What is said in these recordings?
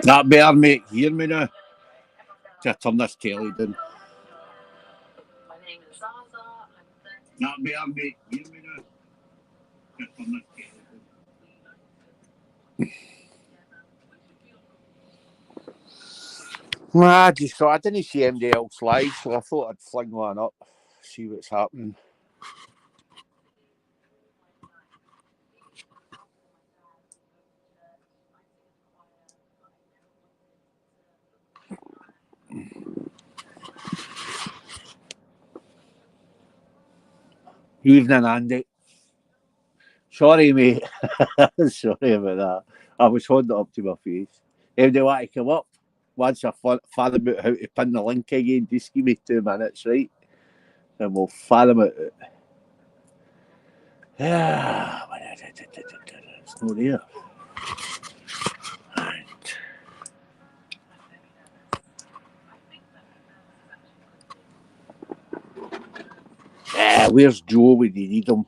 That better, mate. Hear me now. Just turn this telly down. That better, mate. Hear me now. Just turn this telly down. I just thought I didn't see anybody else live, so I thought I'd fling one up, see what's happening. Evening, Andy. Sorry, mate. Sorry about that. I was holding it up to my face. If they want to come up, once I fathom out how to pin the link again, just give me 2 minutes, right? And we'll fathom it out. Yeah, it's not there. Right. Where's Joe when you need him?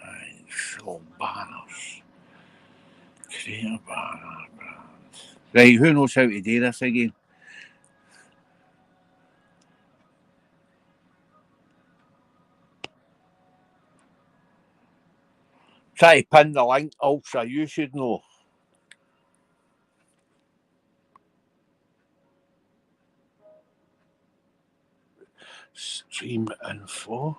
Right, show banners. Create a banner. Right, who knows how to do this again? Try to pin the link, Ultra, you should know. Stream info.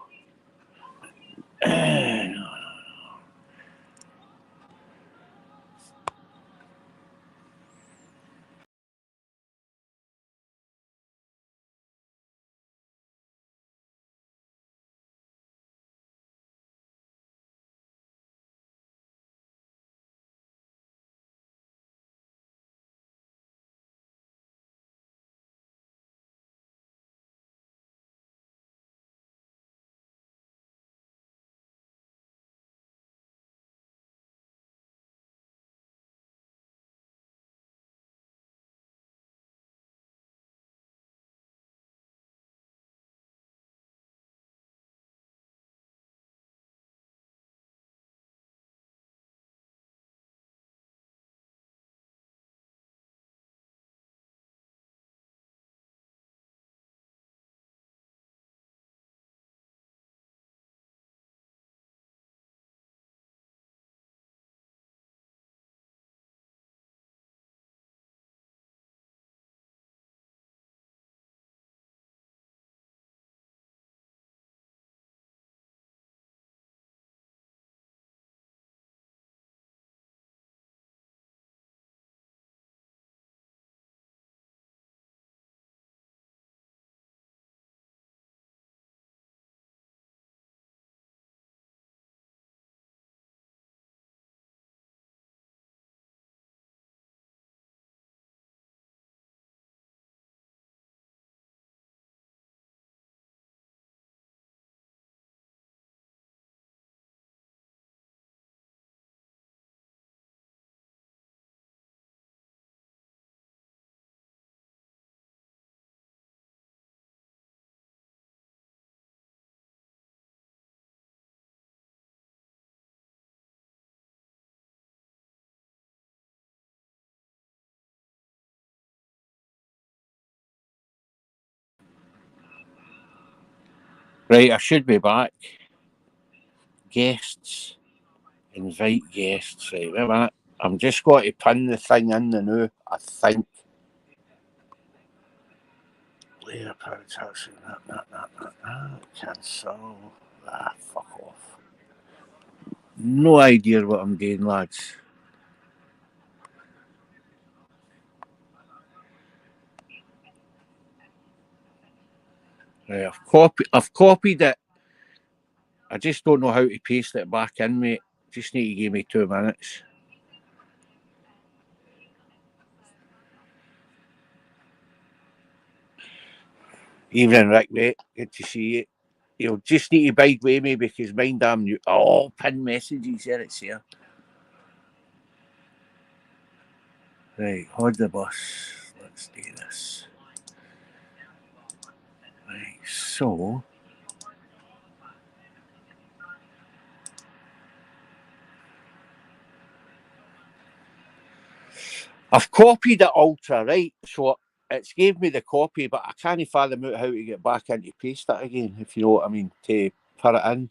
Right, I should be back. Guests. Invite guests. Right, wait a minute. I'm just going to pin the thing in the new, I think. Layer protection. Cancel. Fuck off. No idea what I'm doing, lads. Right, I've copied it. I just don't know how to paste it back in, mate. Just need to give me 2 minutes. Evening, Rick, mate. Good to see you. You'll just need to bide with me because mine damn new. Oh, pin messages. There it's here. Right, hold the bus. Let's do this. Right, so. I've copied it ultra, right? So it's gave me the copy, but I can't fathom out how to get back into paste it again, if you know what I mean, to put it in.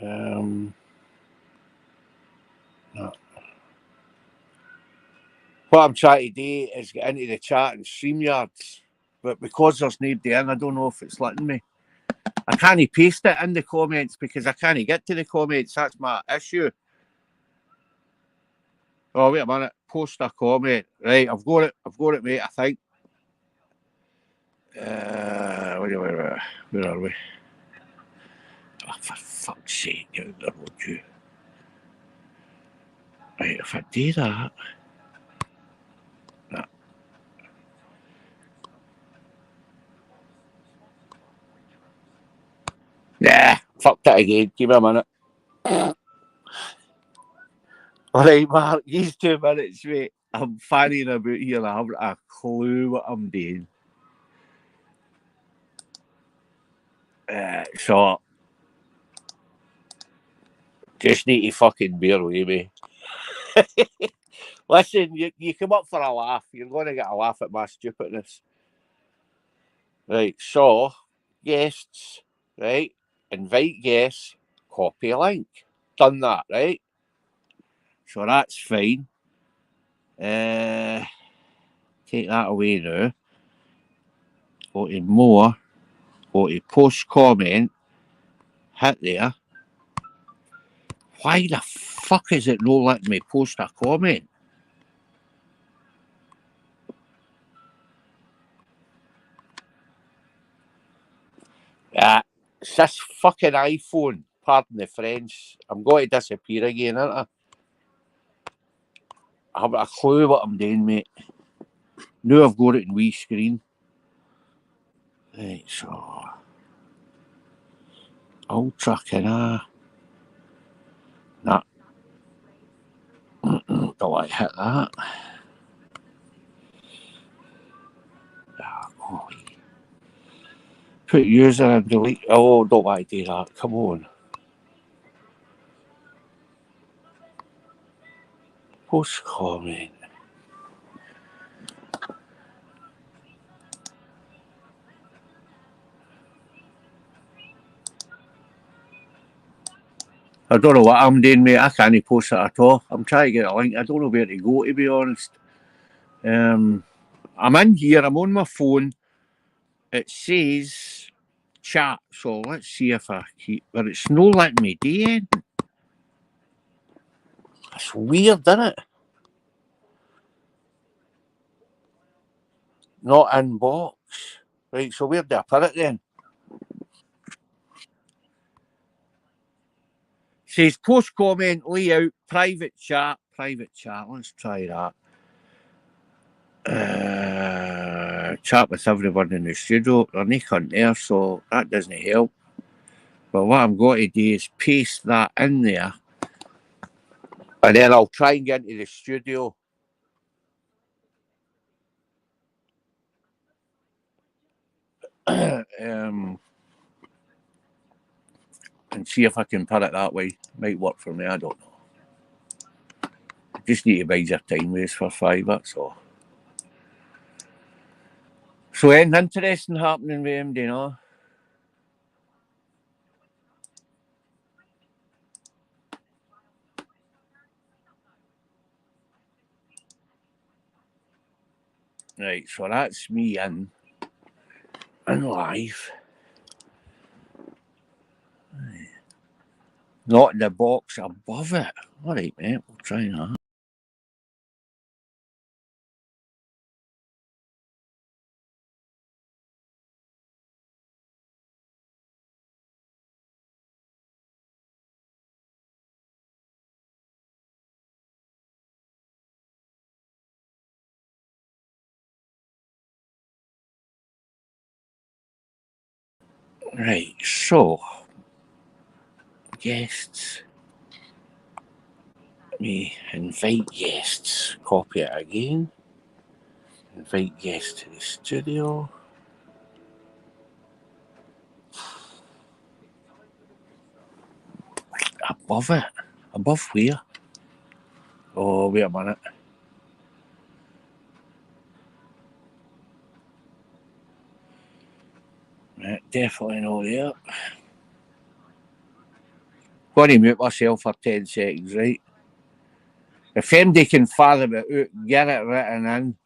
No. What I'm trying to do is get into the chat and StreamYards, but because there's nobody in, I don't know if it's letting me. I can't paste it in the comments because I can't get to the comments. That's my issue. Oh, wait a minute. Post a comment. Right, I've got it. I've got it, mate, I think. Where are we? Oh, for fuck's sake, would you? Right, if I do that. No. Nah, fucked it again. Give me a minute. All right, Mark, these 2 minutes, mate. I'm fanning about here and I haven't a clue what I'm doing. So, just need to fucking bear with me. Listen, you come up for a laugh. You're going to get a laugh at my stupidness. Right, so, guests, right? Invite guests, copy a link. Done that, right? So that's fine. Take that away now. Go to more. Go to post comment. Hit there. Why the fuck is it not letting me post a comment? It's this fucking iPhone. Pardon the French. I'm going to disappear again, aren't I? I haven't a clue what I'm doing, mate. Now I've got it in wee screen. Right, so. Ultra, can I? Nah. Don't want to hit that. Oh, put user and delete. Oh, don't want to do that. Come on. Post comment. I don't know what I'm doing, mate. I can't post it at all. I'm trying to get a link. I don't know where to go, to be honest. I'm in here. I'm on my phone. It says chat. So let's see if I keep. But it's no letting me do it. It's weird, isn't it? Not in box. Right, so where do I put it then? It says post comment, layout, private chat. Private chat. Let's try that. Chat with everyone in the studio. They're not there, so that doesn't help. But what I'm going to do is paste that in there. And then I'll try and get into the studio. And see if I can put it that way. Might work for me, I don't know. I just need to bide your time waste for 5, that's all. So anything interesting happening with him, do you know? Right, so that's me in live. Not in the box above it. All right, mate, we'll try that. Right, so guests. Me invite guests. Copy it again. Invite guests to the studio. Above it. Above where? Oh, wait a minute. Right, definitely not there. Got to mute myself for 10 seconds, right? If MD can fathom it out, get it written in.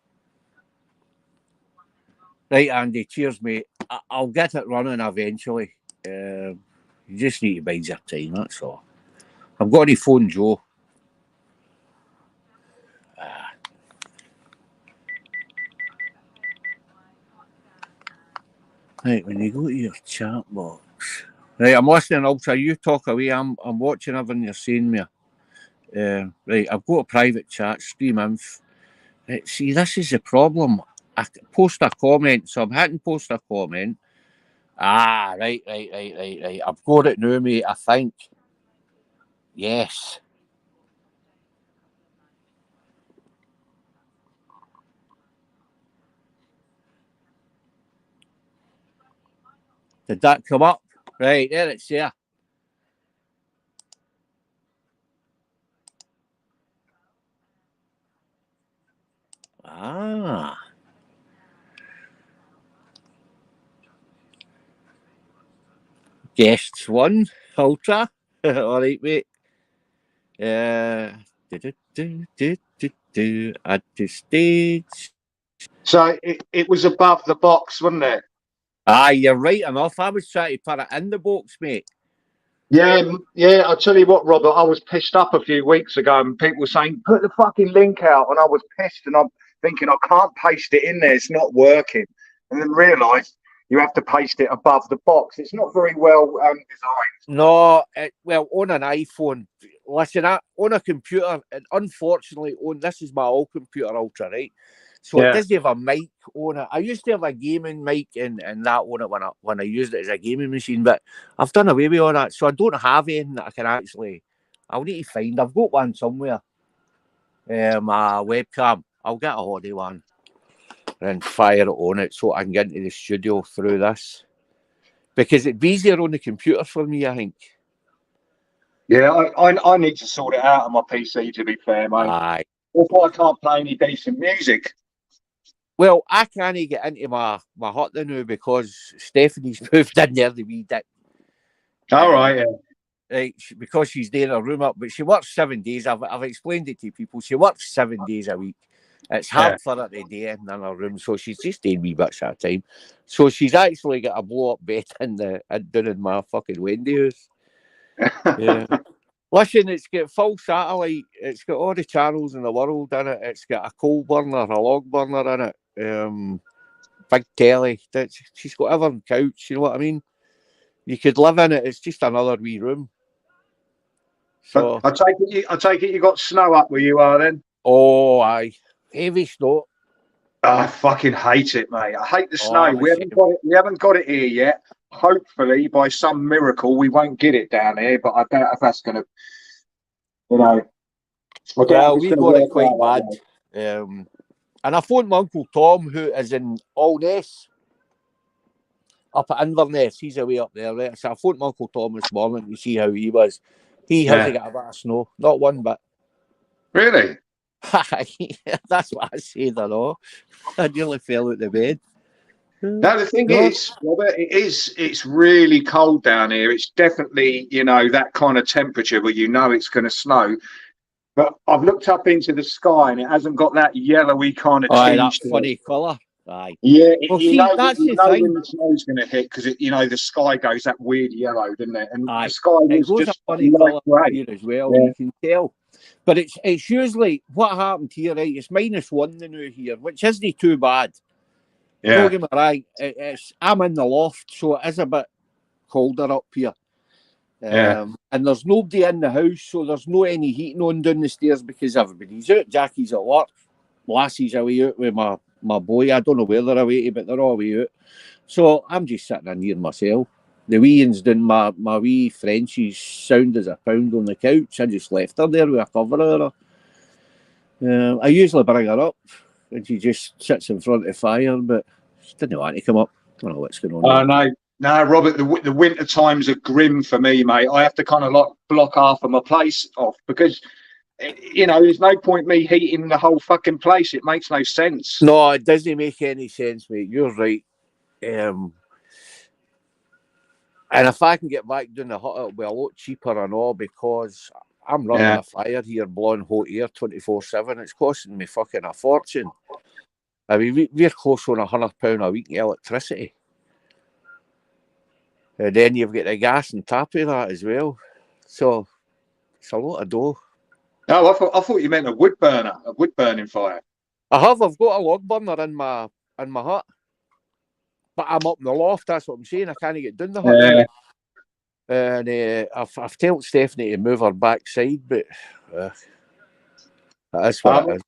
Right, Andy, cheers, mate. I'll get it running eventually. You just need to bide your time, that's all. I've got to phone Joe. Right, when you go to your chat box. Right, I'm listening, Ultra. You talk away. I'm watching everything you're saying, me. Right, I've got a private chat, stream inf. Right, see, this is the problem. I post a comment, so I'm hitting post a comment. Right. I've got it now, mate, I think. Yes. Did that come up? Right, there it's there. Guests one, Ultra. All right, mate. At the stage. So it was above the box, wasn't it? You're right enough. I was trying to put it in the box, mate. Yeah. I'll tell you what, Robert, I was pissed up a few weeks ago and people were saying, put the fucking link out. And I was pissed and I'm thinking, I can't paste it in there. It's not working. And then realised you have to paste it above the box. It's not very well designed. No, well, on an iPhone, listen, on a computer, and unfortunately, this is my old computer, Ultra, right? So it doesn't have a mic on it. I used to have a gaming mic and that on it when I used it as a gaming machine, but I've done away with all that. So I don't have anything that I can actually. I'll need to find. I've got one somewhere. My webcam. I'll get a holiday one and fire it on it so I can get into the studio through this. Because it'd be easier on the computer for me, I think. Yeah, I need to sort it out on my PC, to be fair, mate. Aye. Also, I can't play any decent music. Well, I can't get into my hut now because Stephanie's moved in there the wee dick. All right, yeah. Right, because she's doing her room up, but she works 7 days. I've explained it to people. She works 7 days a week. It's hard for her to do in her room, so she's just doing wee bits at a time. So she's actually got a blow up bed down in my fucking Wendy house. Yeah. Listen, it's got full satellite. It's got all the channels in the world in it. It's got a coal burner, a log burner in it. Big telly. She's got everything couch. You know what I mean? You could live in it. It's just another wee room. So I take it you got snow up where you are then? Oh, aye. Heavy snow. I fucking hate it, mate. I hate the snow. We haven't got it here yet. Hopefully, by some miracle, we won't get it down here. But I doubt if that's going to, Well, we got it quite bad. And I phoned my Uncle Tom, who is in Alness, up at Inverness. He's away up there, right? So I phoned my Uncle Tom this morning to see how he was. He hasn't got a bit of snow, not one bit. Really? That's what I said, I know. I nearly fell out the bed. No, the thing is, Robert, it's really cold down here. It's definitely, that kind of temperature where it's going to snow. But I've looked up into the sky and it hasn't got that yellowy kind of tinge. That funny colour. Aye. Yeah, that's the thing. When the snow's going to hit because the sky goes that weird yellow, doesn't it? And the sky is just a funny colour here as well. Yeah. You can tell, but it's usually what happened here. Right, it's -1 now here, which isn't too bad. Yeah. Don't get me right. I'm in the loft, so it is a bit colder up here. And there's nobody in the house, so there's no any heating on down the stairs because everybody's out. Jackie's at work, Lassie's away out with my boy. I don't know where they're away to, but they're all away out. So I'm just sitting in here myself. The wee one's doing my wee Frenchie's sound as a pound on the couch. I just left her there with a cover over her. I usually bring her up and she just sits in front of the fire, but she didn't want to come up. I don't know what's going on. No, Robert, the winter times are grim for me, mate. I have to kind of block half of my place off because you know, there's no point me heating the whole fucking place. It makes no sense. No, it doesn't make any sense, mate. You're right. And if I can get back doing the hut, it'll be a lot cheaper and all because I'm running a fire here, blowing hot air 24/7. It's costing me fucking a fortune. I mean, we're close on £100 a week in electricity. And then you've got the gas and tap of that as well. So it's a lot of dough. Oh, I thought you meant a wood burning fire. I've got a log burner in my hut. But I'm up in the loft, that's what I'm saying. I can't get down the hut. Yeah. And I've told Stephanie to move her backside, but that's what it is.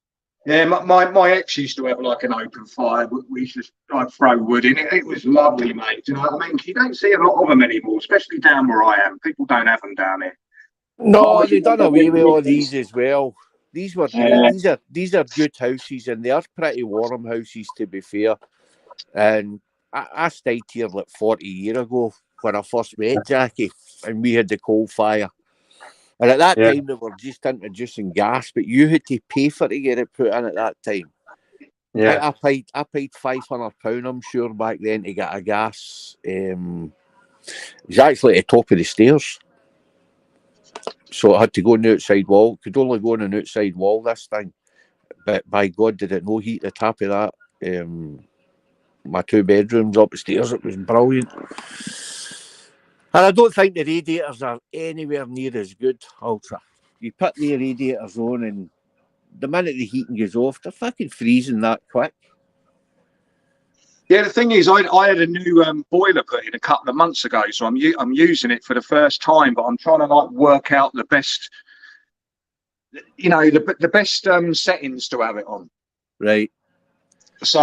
Yeah, my ex used to have like an open fire. We used to like throw wood in it. It was lovely, mate. Do you know what I mean? You don't see a lot of them anymore, especially down where I am. People don't have them down here. No, they've done away with all these as well. These were these are good houses, and they are pretty warm houses, to be fair. And I stayed here like 40 years ago when I first met Jackie, and we had the coal fire. And at that time, they were just introducing gas, but you had to pay for to get it put in at that time. Yeah, I paid £500, I'm sure, back then to get a gas. It was actually at the top of the stairs. So I had to go on the outside wall. Could only go on an outside wall, this thing. But by God, did it no heat the top of that. My 2 bedrooms up the stairs, it was brilliant. And I don't think the radiators are anywhere near as good, Ultra. You put the radiators on and the minute the heating goes off, they're fucking freezing that quick. Yeah, the thing is, I had a new boiler put in a couple of months ago, so I'm using it for the first time, but I'm trying to like work out the best, you know, the best settings to have it on. Right. So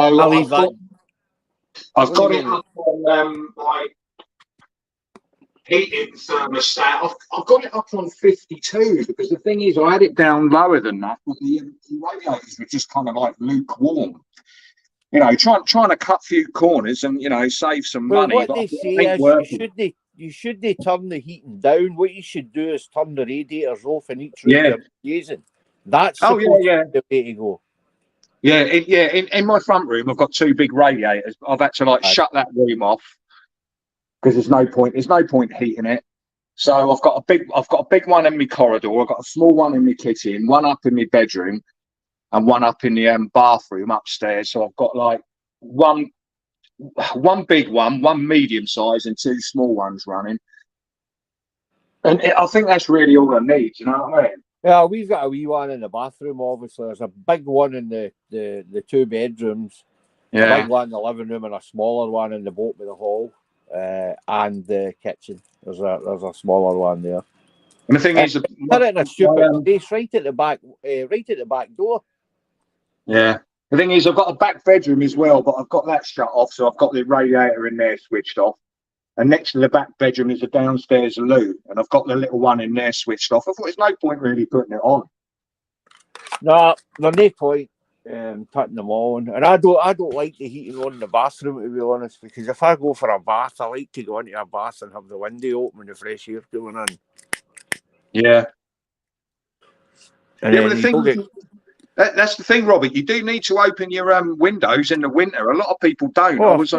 I've got it up on my heating thermostat. I've got it up on 52 because the thing is, I had it down lower than that, but the radiators were just kind of like lukewarm. You know, trying to cut a few corners and, you know, save some money. What they say is you shouldn't turn the heating down. What you should do is turn the radiators off in each room you're using. That's the way to go. Yeah, in my front room, I've got 2 big radiators. I've had to like shut that room off because there's no point heating it. So I've got a big one in my corridor. I've got a small one in my kitchen, one up in my bedroom, and one up in the bathroom upstairs. So I've got like one big one, one medium size, and 2 small ones running. And I think that's really all I need. You know what I mean? Yeah, we've got a wee one in the bathroom. Obviously, there's a big one in the 2 bedrooms. A big one in the living room, and a smaller one in the bottom of the hall, and the kitchen. There's a smaller one there. And the thing is, put it in a stupid place right at the back door. Yeah. The thing is, I've got a back bedroom as well, but I've got that shut off, so I've got the radiator in there switched off. And next to the back bedroom is a downstairs loo, and I've got the little one in there switched off. I thought there's no point really putting it on. No, there's no point putting them on. And I don't like the heating on in the bathroom, to be honest, because if I go for a bath, I like to go into a bath and have the window open and the fresh air coming in. Yeah. And but the thing that's the thing, Robert. You do need to open your windows in the winter. A lot of people don't. Oh, I was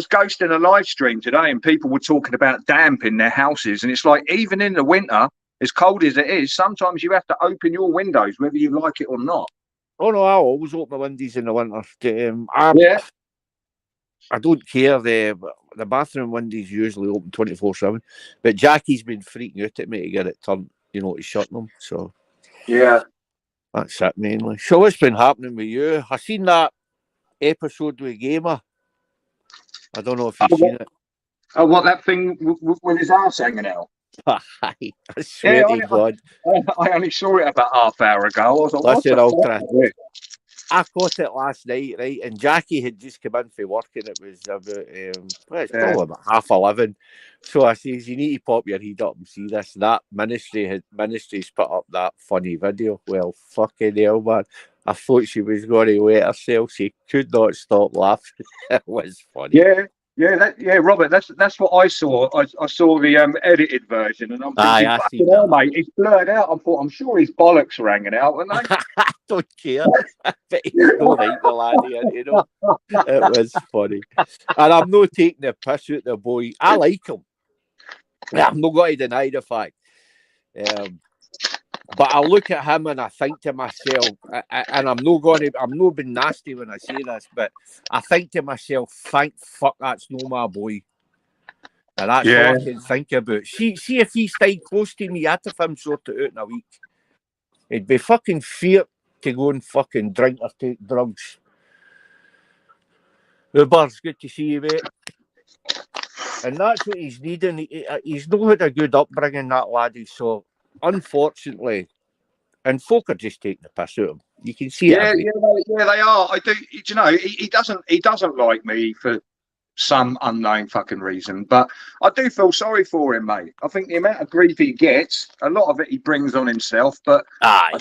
ghosting a live stream today, and people were talking about damp in their houses, and it's like even in the winter, as cold as it is, sometimes you have to open your windows, whether you like it or not. Oh no, I always open my windows in the winter. I don't care. The bathroom windows usually open 24/7, but Jackie's been freaking out at me to get it turned, to shut them. So yeah. That's it mainly. So what's been happening with you? I seen that episode with Gamer. I don't know if you've seen it. Oh, what, that thing with his arse hanging out? I swear to God. I only saw it about half hour ago. I was like, listen, I caught it last night, right? And Jackie had just come in for work, and it was about it's probably about 11:30. So I says, you need to pop your head up and see this. That ministry's put up that funny video. Well, fucking hell, man. I thought she was going to wet herself. She could not stop laughing. It was funny. Yeah. Yeah, Robert. That's what I saw. I saw the edited version, and I'm Aye, thinking, I fucking seen hell, that. mate, it's blurred out. I thought, I'm sure his bollocks are hanging out, aren't I don't care. But he's no right, the laddie, you know. It was funny. And I'm not taking the piss out the boy. I like him. I'm not going to deny the fact. But I look at him and I think to myself, and I'm not being nasty when I say this, but I think to myself, thank fuck that's no my boy. And that's all I can think about. See if he stayed close to me, I'd have him sorted out in a week. It'd be fucking fear to go and fucking drink or take drugs. Uber's good to see you, mate. And that's what he's needing. He's not had a good upbringing, that laddie. So, unfortunately, and folk are just taking the piss out of him. You can see it. They are. I do. You know, he doesn't like me for some unknown fucking reason, but I do feel sorry for him, mate. I think the amount of grief he gets, a lot of it he brings on himself, but Aye. I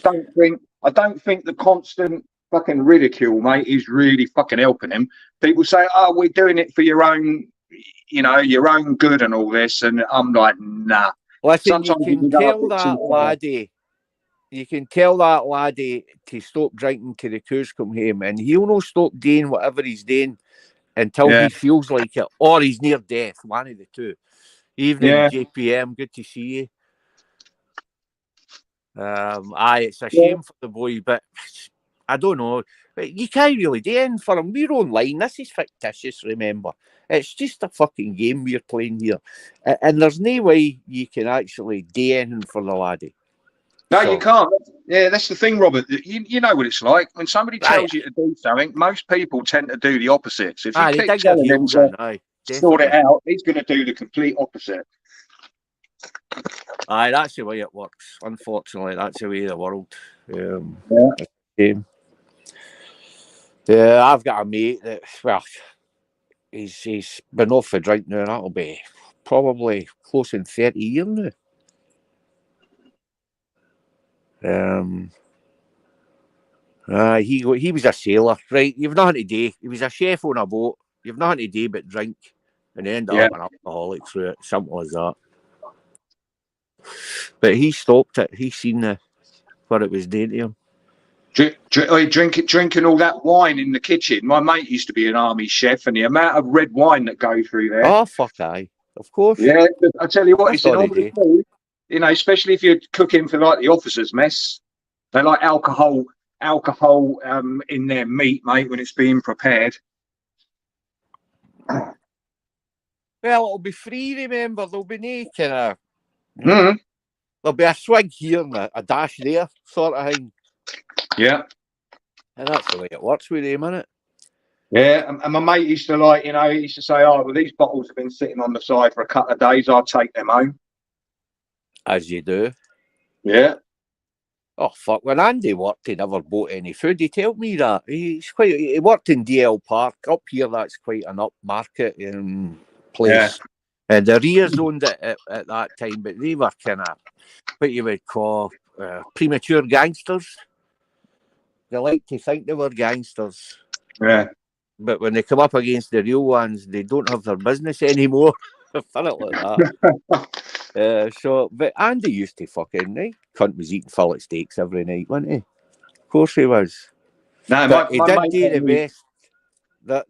don't think the constant fucking ridicule, mate, is really fucking helping him. People say, "Oh, we're doing it for your own, you know, your own good and all this," and I'm like, nah. Listen, you can tell that laddie. You can tell that laddie to stop drinking till the cows come home, and he'll not stop doing whatever he's doing until he feels like it, or he's near death. One of the two. Evening, JPM. Good to see you. It's a shame for the boy, but I don't know. You can't really do anything for him. We're online. This is fictitious, remember. It's just a fucking game we're playing here. And there's no way you can actually do anything for the laddie. No, you can't. Yeah, that's the thing, Robert. You know what it's like. When somebody tells you to do something, most people tend to do the opposite. So if you keep telling him to sort it out, he's going to do the complete opposite. Aye, that's the way it works. Unfortunately, that's the way of the world. Yeah, I've got a mate that, well, he's been off the drink now. That'll be probably close in 30 years now. He was a sailor, right? You've nothing to do. He was a chef on a boat. You've nothing to do but drink and end up an alcoholic through it. Simple as that. But he stopped it. He seen what it was doing to him. Drinking all that wine in the kitchen. My mate used to be an army chef, and the amount of red wine that goes through there. Oh, fuck aye. Of course. Yeah, I tell you what, it's in all the food. You know, especially if you're cooking for like the officers' mess, they like alcohol in their meat, mate, when it's being prepared. Well, it'll be free, remember. There'll be no kind of... There'll be a swig here and a dash there, sort of thing. Yeah. And that's the way it works with him, isn't it? Yeah, and my mate used to like, you know, he used to say, "Oh, well, these bottles have been sitting on the side for a couple of days. I'll take them home." As you do. Yeah. Oh, fuck. When Andy worked, he never bought any food. He told me that. He worked in DL Park. Up here, that's quite an upmarket place. Yeah. And the Rears owned it at that time, but they were kind of what you would call premature gangsters. They like to think they were gangsters. Yeah. But when they come up against the real ones, they don't have their business anymore. Fun it like that. But Andy used to fucking, cunt was eating fillet steaks every night, wasn't he? Of course he was. No, he did do the best.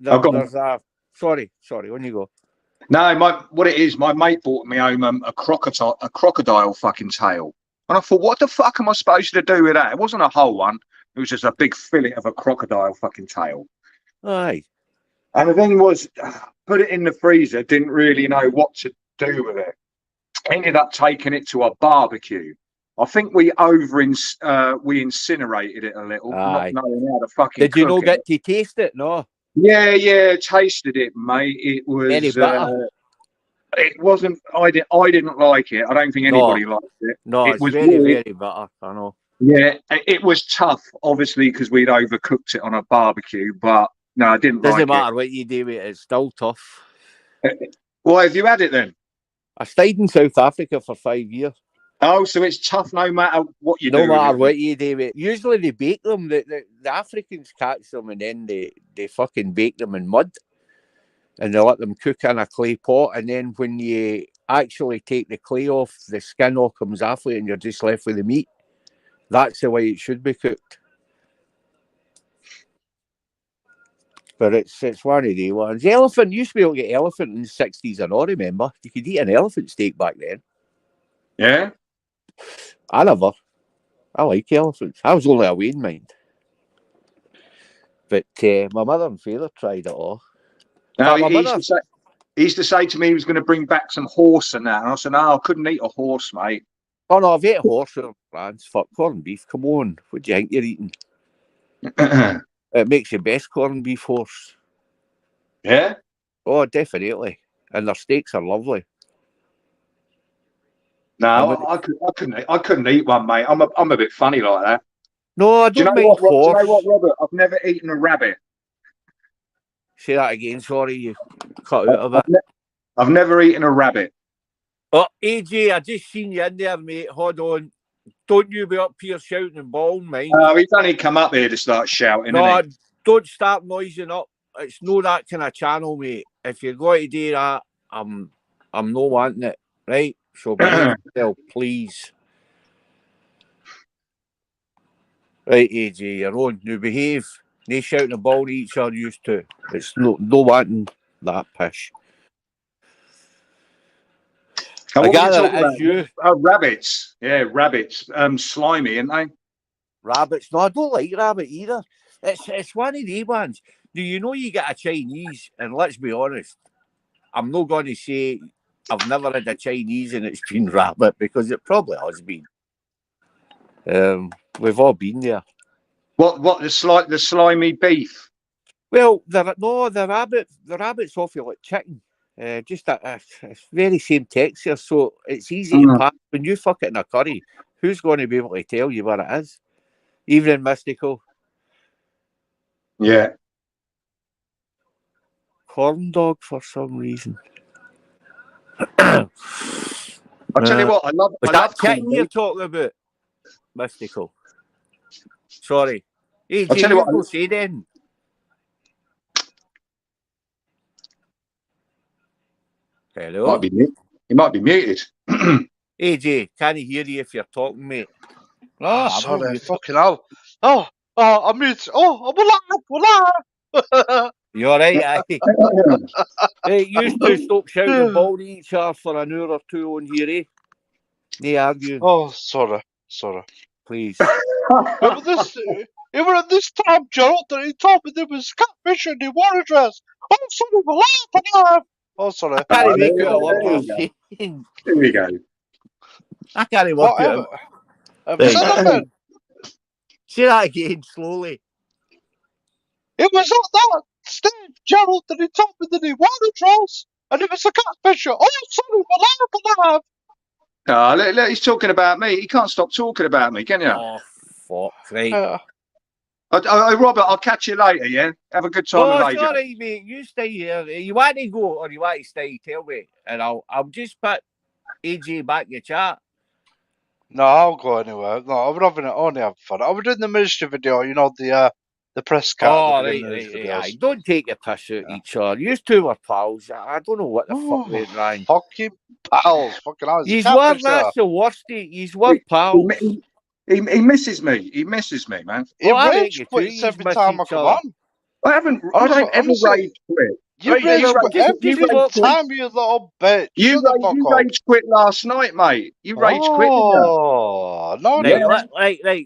There's a... Sorry, when you go. No, what it is, my mate bought me home a crocodile fucking tail. And I thought, what the fuck am I supposed to do with that? It wasn't a whole one. It was just a big fillet of a crocodile fucking tail. Aye. And the thing was, put it in the freezer, didn't really know what to do with it. Ended up taking it to a barbecue. I think we incinerated it a little, Aye. not knowing how to fucking Did you not get to taste it? No. Yeah, tasted it, mate. It was very bitter. It wasn't. I didn't like it. I don't think anybody liked it. No, it was very bitter. I know. Yeah, it was tough, obviously, because we'd overcooked it on a barbecue. But no, I didn't. Doesn't matter what you do with it; it's still tough. Why have you had it then? I stayed in South Africa for 5 years. Oh, so it's tough no matter what you do. No matter what you do with it. Usually they bake them. The Africans catch them and then they fucking bake them in mud. and they let them cook in a clay pot, and then when you actually take the clay off, the skin all comes off it, and you're just left with the meat. That's the way it should be cooked. But it's one of the ones. The elephant, you used to be able to get elephant in the 60s and all, remember? You could eat an elephant steak back then. Yeah. I like elephants. I was only away in mind. But my mother and father tried it all. Now, My he used mother, to say, he used to say to me he was going to bring back some horse and that. And I said, no, I couldn't eat a horse, mate. oh no, I've ate horse or France. Fuck, corned beef. Come on. What do you think you're eating? It makes the best corned beef horse. Yeah. Oh, definitely. And their steaks are lovely. No, I couldn't eat one, mate. I'm a bit funny like that. No, I Do you don't know mind what? Do horse. you know what, Robert? I've never eaten a rabbit. Say that again, sorry, you cut out of it. I've never eaten a rabbit. Oh, AJ, I just seen you in there, mate. Hold on. Don't you be up here shouting and bawling, mate. He's only come up here to start shouting. No, don't start noising up. It's no that kind of channel, mate. If you're going to do that, I'm not wanting it, right? So behave yourself, please. Right, AJ, you're on. Now behave. No shouting and bawling at each other used to. It's no wanting that pish. I gather it is you. Rabbits. Yeah, rabbits. Slimy, aren't they? Rabbits. No, I don't like rabbit either. It's one of the ones. Do you know you get a Chinese, and let's be honest, I'm not going to say I've never had a Chinese and it's been rabbit, because it probably has been. We've all been there. What the slimy beef? Well, the rabbit's awful like chicken. Just it's very same texture, so it's easy to pass. When you fuck it in a curry, who's going to be able to tell you what it is? Even in Mystical. Yeah. Corn dog for some reason. I'll tell you what, I love chicken you're talking about? Mystical. Sorry. Hey, I'll tell you what, go say then. Hello? He might be muted. AJ, can't hear you if you're talking, mate. Oh, sorry, fucking hell. Oh, I'm muted. Oh, I'm alive. You alright, aye? Hey, you two stop shouting and bawling each other for an hour or two on here, eh? No arguing. Oh, sorry. Please. It was at this time, Gerald, that he told me there was catfish in the water dress. Oh, sorry, alive. Oh, sorry. I can't make out what you're saying. Here we go. I can't work out. Say that again, slowly. It was at that stage, Gerald, that he told me that he water dress, and it was a catfish. Oh, sorry, alive. Look, he's talking about me. He can't stop talking about me, can you? Oh, fuck, right. Robert, I'll catch you later, yeah? Have a good time with AJ. Sorry, mate. You stay here. You want to go or you want to stay? Tell me. And I'll just put AJ back in your chat. No, I'll go anywhere. No, I would only have fun. I was in the ministry video, you know, the press card. Oh, right. Don't take your piss out each other. You two were pals. I don't know what the fuck went wrong. Fucking pals. Fucking hell. That's the worst. He's one pals. He misses me. He misses me, man. He rage quits every time I come on. I don't ever rage quit. You rage quit every time, you little bitch. You rage quit last night, mate. You rage quit. Oh, no. Right.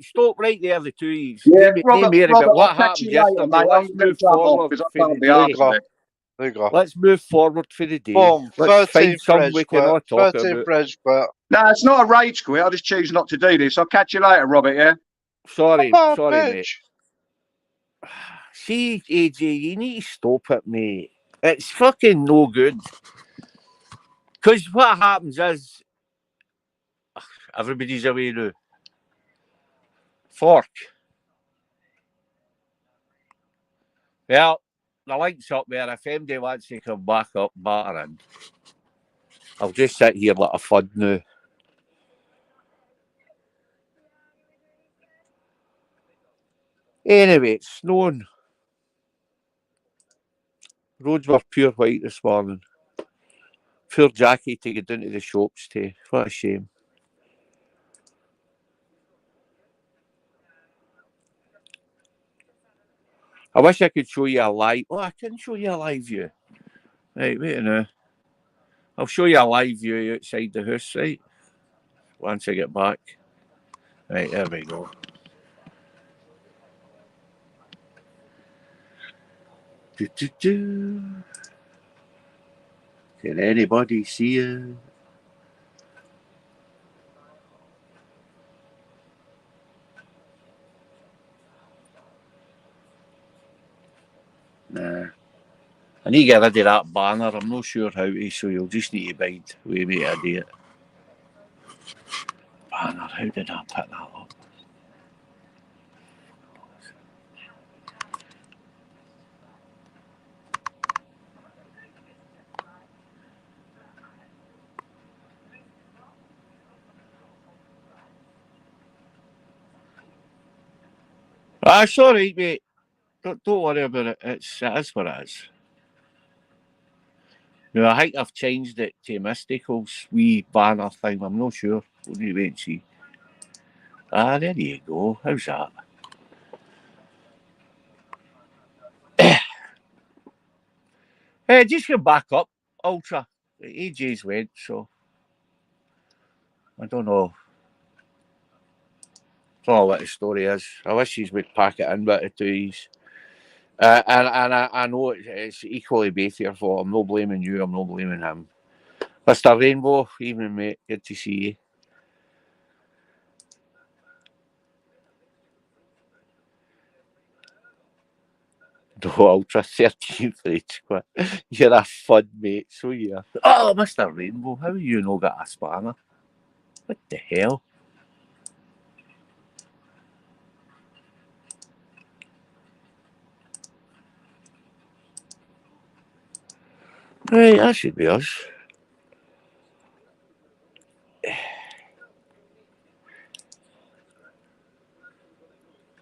Stop right there, the two of you. Yeah, Robert, what happened yesterday? Let's move forward for the day. There you go. Let's move forward for the day. Boom. Let's find something we can all talk about. No, it's not a rage quit. I just choose not to do this. I'll catch you later, Robert, yeah? Sorry, mate. See, AJ, you need to stop it, mate. It's fucking no good. Because what happens is everybody's away now. Fork. Well, the link's up there. If MD wants to come back up, battering, I'll just sit here like a fud now. Anyway, it's snowing. Roads were pure white this morning. Poor Jackie to get down to the shops too. What a shame. I wish I could show you a live. Oh, I can show you a live view. Right, wait a minute. I'll show you a live view outside the house, right? Once I get back. Right, there we go. Can anybody see it? Nah. I need to get rid of that banner. I'm not sure how to, so you'll just need to bide with me to do it. Banner, how did I pick that up? Ah, sorry, mate. Don't worry about it. It is what it is. Now, I think I've changed it to Mystical's wee banner thing. I'm not sure. We'll need to wait and see. Ah, there you go. How's that? Just get back up, Ultra. AJ's went, so I don't know. Don't know what the story is. I wish he would pack it in, but it is. And I know it's equally both your fault. I'm not blaming you. I'm not blaming him. Mr. Rainbow, evening, mate. Good to see you. No, Ultra 13th age quit. You're a fun mate, so yeah. Oh, Mr. Rainbow, how you not got a spanner? What the hell? Right, that should be us.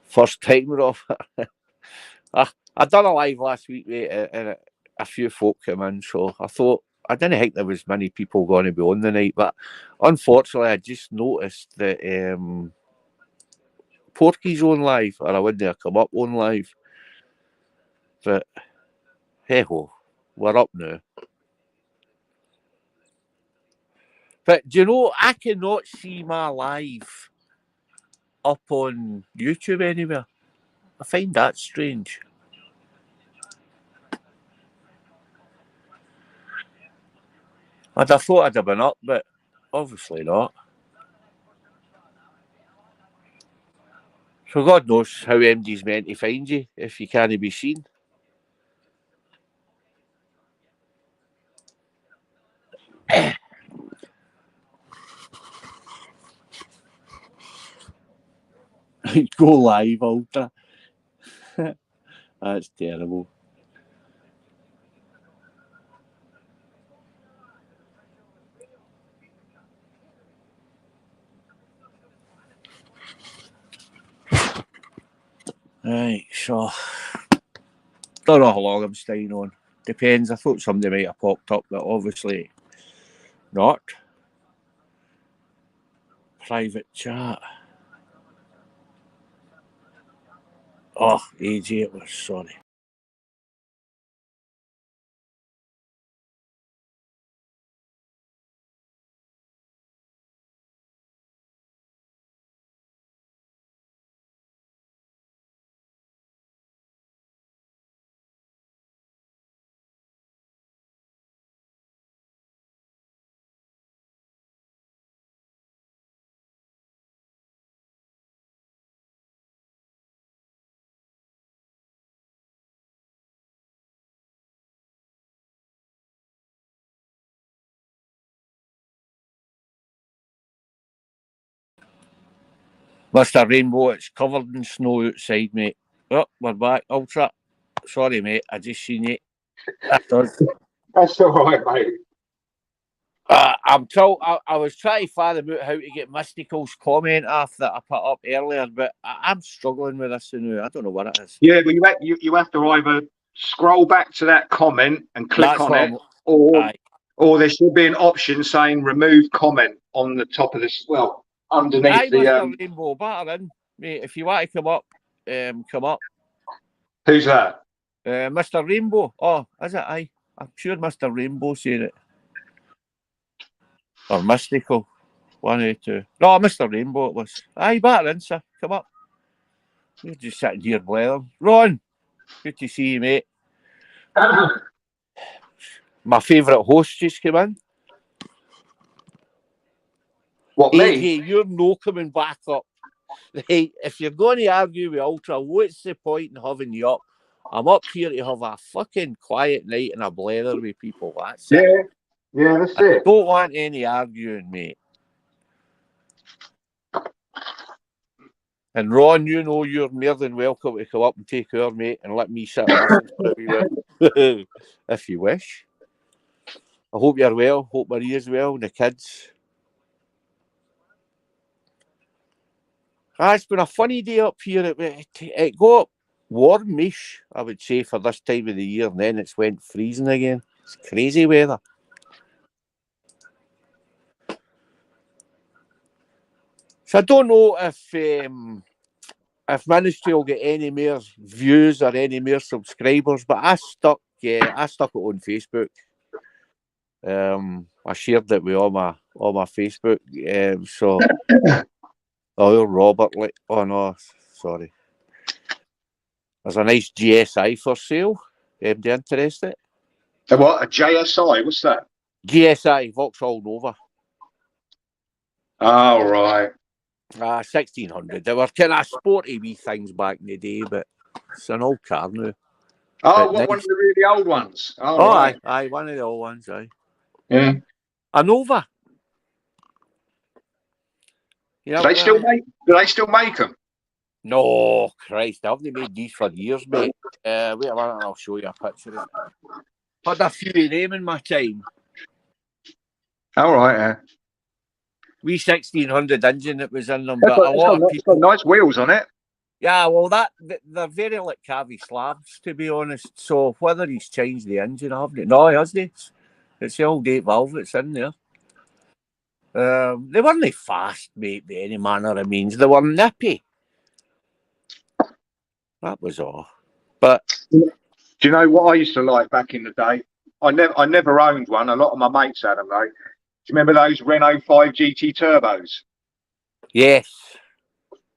First time we're off. I done a live last week, mate, and a few folk came in, so I thought I didn't think there was many people going to be on the night, but unfortunately, I just noticed that Porky's on live, or I wouldn't have come up on live. But hey ho, we're up now. But do you know, I cannot see my live up on YouTube anywhere. I find that strange. I'd have thought I'd have been up, but obviously not. So God knows how MD's meant to find you if you can't be seen. Go live, Ultra. That's terrible. Right, so don't know how long I'm staying on. Depends. I thought somebody might have popped up, but obviously not. Private chat. Oh, AJ, it was sorry. Mr. Rainbow, it's covered in snow outside, mate. Oh, we're back. Ultra. Sorry, mate. I just seen you. That's all right, mate. I was trying to fathom out how to get Mystical's comment off that I put up earlier, but I'm struggling with this now. I don't know what it is. Yeah, but you have to either scroll back to that comment and click That's on what it, or Aye. there should be an option saying remove comment on the top of this. Well, underneath Aye, the. Mr. Rainbow, batter in, mate. If you want to come up, come up. Who's that? Mr. Rainbow. Oh, is it? Aye. I'm sure Mr. Rainbow said it. Or Mystical. One of the two. No, Mr. Rainbow it was. Aye, batter in, sir. Come up. You're just sitting here blathering. Ron, good to see you, mate. My favourite host just came in. What, me? AJ, you're no coming back up. Hey, if you're going to argue with Ultra, what's the point in having you up? I'm up here to have a fucking quiet night and a blather with people. That's it. Yeah, that's I it. don't want any arguing, mate. And Ron, you know you're more than welcome to come up and take our mate and let me sit and listen to it if you wish. I hope you're well. Hope Maria's well and the kids. It's been a funny day up here. It got warmish, I would say, for this time of the year, and then it's went freezing again. It's crazy weather. So I don't know if Ministry will get any more views or any more subscribers, but I stuck it on Facebook. I shared it with all my Facebook. So Robert, oh no, sorry. There's a nice GSI for sale. Do you interested? What, a JSI? What's that? GSI, Vauxhall Nova. Oh, right. 1600. They were kind of sporty wee things back in the day, but it's an old car now. Oh, But what, nice. one of the really old ones? Oh, Oh, right. aye, one of the old ones, aye. Yeah. A Nova. Do they still make them? No, Christ, I haven't made these for years, mate. Wait a minute, I'll show you a picture of it. Had a few of them in my time. All right, yeah. Wee 1600 engine that was in them, but a lot of It's got people. nice wheels on it. Yeah, well, they're very like Cavi slabs, to be honest. So whether he's changed the engine, I haven't. No, he hasn't. It's the old 8 valve that's in there. They weren't fast, mate, by any manner of means. They were nippy. That was all. But do you know what I used to like back in the day? I never owned one. A lot of my mates had them though. Do you remember those Renault 5 GT turbos? yes,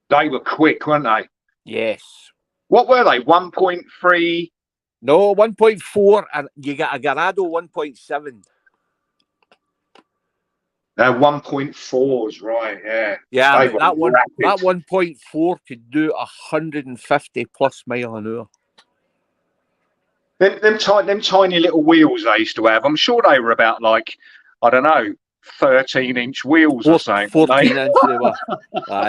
They were quick, weren't they? yes. What were they? 1.3? No, 1.4, and you got a Garado 1.7. 1.4s, right? Yeah. Yeah, They but were that rapid. 1.4 could do 150 plus mile an hour. Them tiny little wheels they used to have. I'm sure they were about like, I don't know, 13-inch wheels or something. 14 inch they were.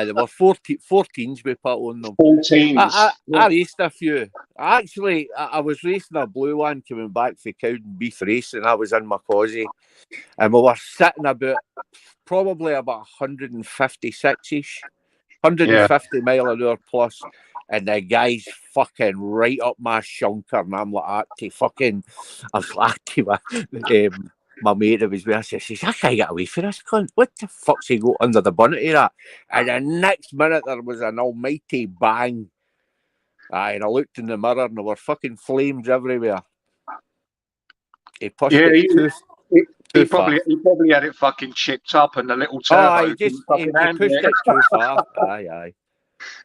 They were 14s we put on them. 14s. I raced a few. Actually, I was racing a blue one coming back for Cowden Beef Racing. I was in my Causey, and we were sitting probably about 156-ish, 150 mile an hour plus, and the guy's fucking right up my shunker, and I'm like, I was like, my mate that was with us, he says, I can't get away from this cunt. What the fuck's he got under the bonnet of that? And the next minute there was an almighty bang. And I looked in the mirror and there were fucking flames everywhere. He pushed it he far. probably had it fucking chipped up and the little turbo. He pushed it too far. Aye.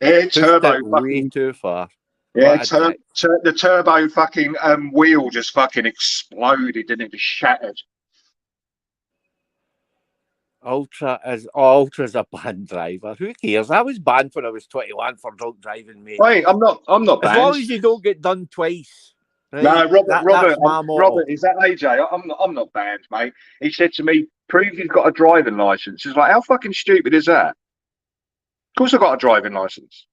Yeah, turbo way too far. Yeah, the turbo fucking wheel just fucking exploded, didn't it? Just shattered. Ultra's a banned driver. Who cares? I was banned when I was 21 for drunk driving, mate. Wait, I'm not banned. As long as you don't get done twice. Right? No, Robert, is that AJ? I'm not banned, mate. He said to me, "Prove you've got a driving license." It's like, how fucking stupid is that? Of course, I've got a driving license.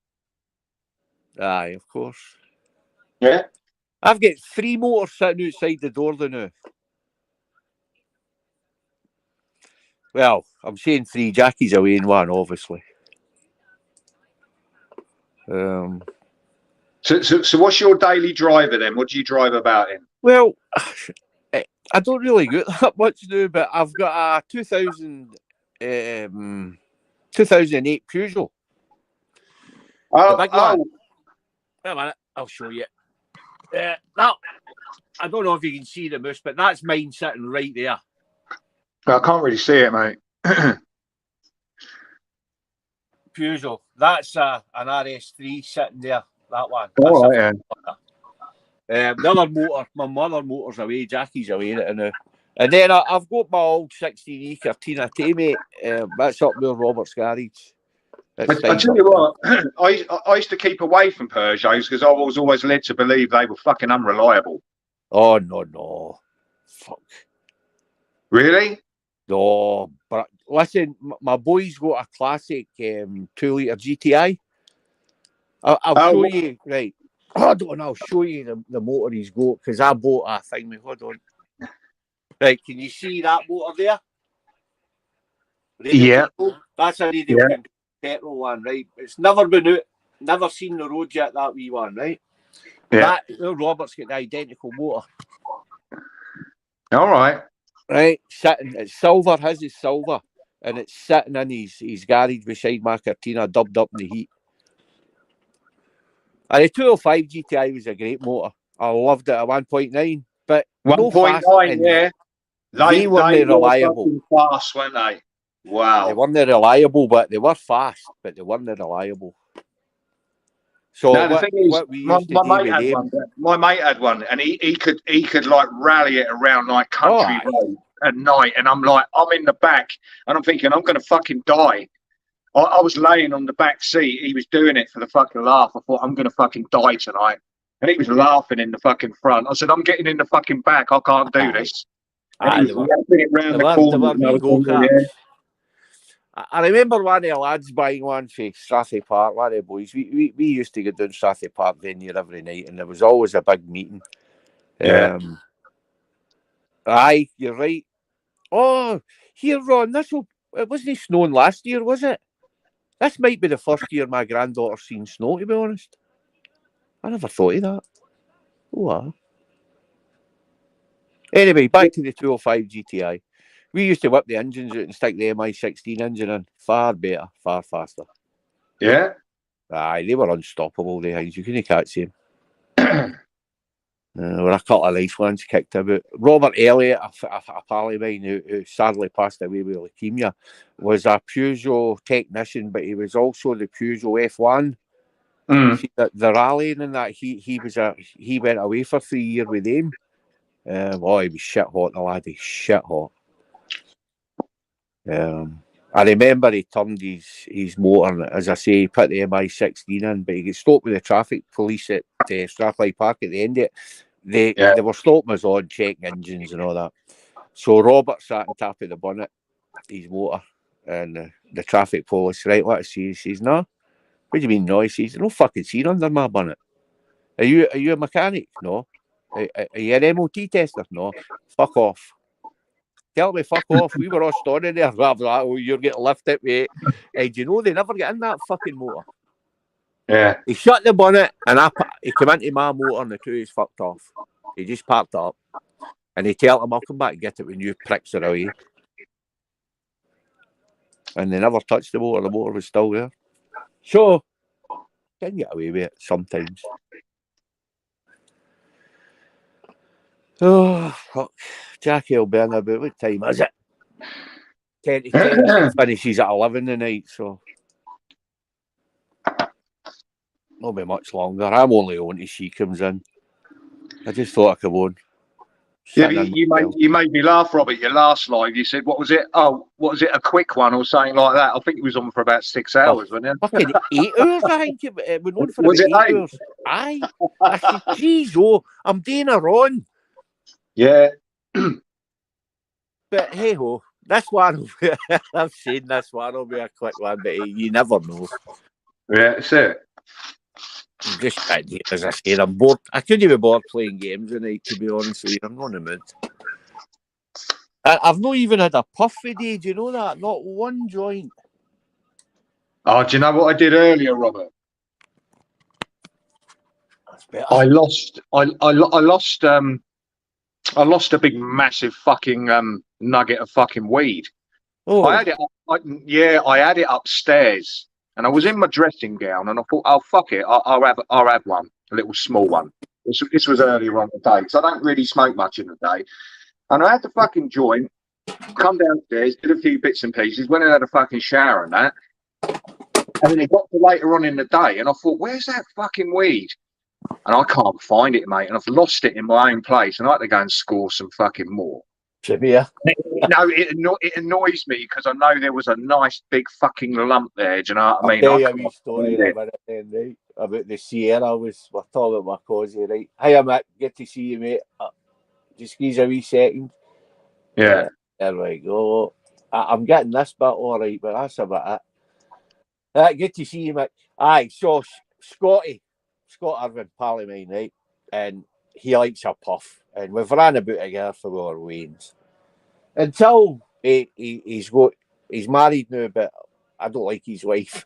Aye, of course. Yeah. I've got 3 motors sitting outside the door now. Well, I'm saying 3. Jackie's away in one, obviously. So what's your daily driver then? What do you drive about in? Well, I don't really get that much now, but I've got a 2008 Peugeot. The big one. Wait a minute, I'll show you. That, I don't know if you can see the moose, but that's mine sitting right there. I can't really see it, mate. Peugeot. That's an RS3 sitting there. That one. Oh, yeah. The other motor, my mother motor's away. Jackie's away right now. And then I've got my old 16E Cortina T, mate. That's up near Robert's garage. I tell you what, I used to keep away from Peugeots because I was always led to believe they were fucking unreliable. Oh, no. Fuck. Really? No, but listen, my boy's got a classic 2-litre GTI. I'll show you, right. Hold on, I'll show you the motor he's got because I bought a thing. Hold on. Right, can you see that motor there? Yeah. That's a radio petrol one, right? It's never been out, never seen the road yet, that wee one, right? Yeah. Robert's got the identical motor. All right. Right, sitting, it's silver, his is silver, and it's sitting in his garage beside my Cortina, dubbed up in the heat. And the 205 GTI was a great motor. I loved it at 1.9, but 1.9, yeah. They weren't reliable. Fast, weren't they? Wow. They weren't reliable, but they were fast, but they weren't reliable. So now, the thing is, my mate had one, and he could like rally it around like country road at night, and I'm in the back, and I'm thinking I'm going to fucking die. I was laying on the back seat. He was doing it for the fucking laugh. I thought I'm going to fucking die tonight, and he was laughing in the fucking front. I said I'm getting in the fucking back. I can't do this. And he was wrapping it round the corner. I remember one of the lads buying one for Strathy Park, one of the boys. We used to go down Strathy Park venue every night, and there was always a big meeting. Yeah. Aye, you're right. Oh, here, Ron, it wasn't snowing last year, was it? This might be the first year my granddaughter's seen snow, to be honest. I never thought of that. Oh, wow. Anyway, back to the 205 GTI. We used to whip the engines out and stick the MI16 engine in. Far better, far faster. Yeah? Aye, they were unstoppable, the things. You couldn't catch them. There were a couple of nice ones kicked about. Robert Elliott, a pal of mine who sadly passed away with leukemia, was a Peugeot technician, but he was also the Peugeot F1. See, the rallying and that, he went away for 3 years with them. He was shit hot, the lad. He's shit hot. I remember he turned his motor, as I say, he put the MI16 in, but he got stopped with the traffic police at Strathclyde Park at the end of it. They were stopping us on, checking engines and all that. So Robert sat on top of the bonnet, his motor, and the traffic police, right, let us see. He says, no. What do you mean, no? He says, no fucking scene under my bonnet. Are you a mechanic? No. Are you an MOT tester? No. Fuck off. Tell me, fuck off. We were all standing there. Oh, you're getting lifted, mate. Do you know they never get in that fucking motor? Yeah. He shut the bonnet and he came into my motor and the two is fucked off. He just parked up and he told him, I'll come back and get it when you pricks are away. And they never touched the motor was still there. So, can get away with it sometimes. Oh, fuck. Jackie will be in about, what time is it? 10 to 10. Finishes at 11 tonight, so. Not be much longer. I'm only on till she comes in. I just thought I could go on. Yeah, you made me laugh, Robert. Your last live, you said, what was it? Oh, what was it? A quick one or something like that? I think it was on for about 6 hours, wasn't it? Fucking 8 hours, I think. It went on for was about 8 it hours. Aye. I said, geez, I'm doing a run. Yeah. But hey ho, this one, I'm saying this one will be a quick one, but you never know. Yeah, that's it. Just, as I said, I'm bored. I couldn't be bored playing games tonight, to be honest with you. I'm not in the mood. I've not even had a puff today, do you know that? Not one joint. Oh, do you know what I did earlier, Robert? That's better. I lost a big massive fucking nugget of fucking weed. Oh, I had it. I had it upstairs, and I was in my dressing gown, and I thought, "Oh fuck it, I'll have one, a little small one." This was earlier on the day, because I don't really smoke much in the day, and I had the fucking joint. Come downstairs, did a few bits and pieces, went and had a fucking shower and that, and then it got to later on in the day, and I thought, "Where's that fucking weed?" And I can't find it, mate, and I've lost it in my own place, and I had to go and score some fucking more. severe. No, it annoys me because I know there was a nice big fucking lump there. Do you know what I mean? I'll tell you I a wee can't story find in a it. minute then, right? About the Sierra. We're talking about my cosy, right? Hiya, Mick. Good to see you, mate. Just squeeze a wee second. Yeah. There we go. I'm getting this bit all right, but that's about it. Good to see you, Mick. Aye, so Scott Irvin, pal of mine, right? And he likes a puff. And we've ran about together for our wains. Until he's married now, but I don't like his wife.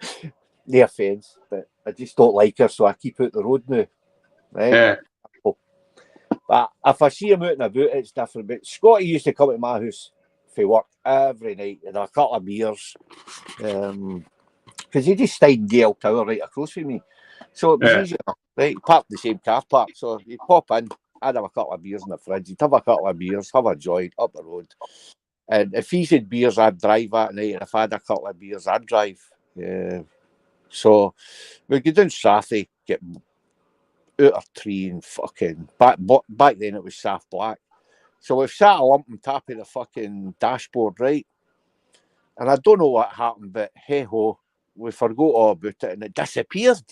No offence, but I just don't like her, so I keep out the road now. Right? Yeah. But if I see him out and about, it's different. But Scotty used to come to my house for work every night and a couple of beers. Because he just stayed in Gale Tower right across from me. So it was easy enough, right? He parked the same car park. So he'd pop in, I'd have a couple of beers in the fridge. He'd have a couple of beers, have a joint up the road. And if he had beers, I'd drive that night. And if I had a couple of beers, I'd drive. Yeah. So we go down Strathy, get out of tree and fucking back then it was Saft Black. So we've sat a lump on top of the fucking dashboard, right? And I don't know what happened, but hey ho, we forgot all about it and it disappeared.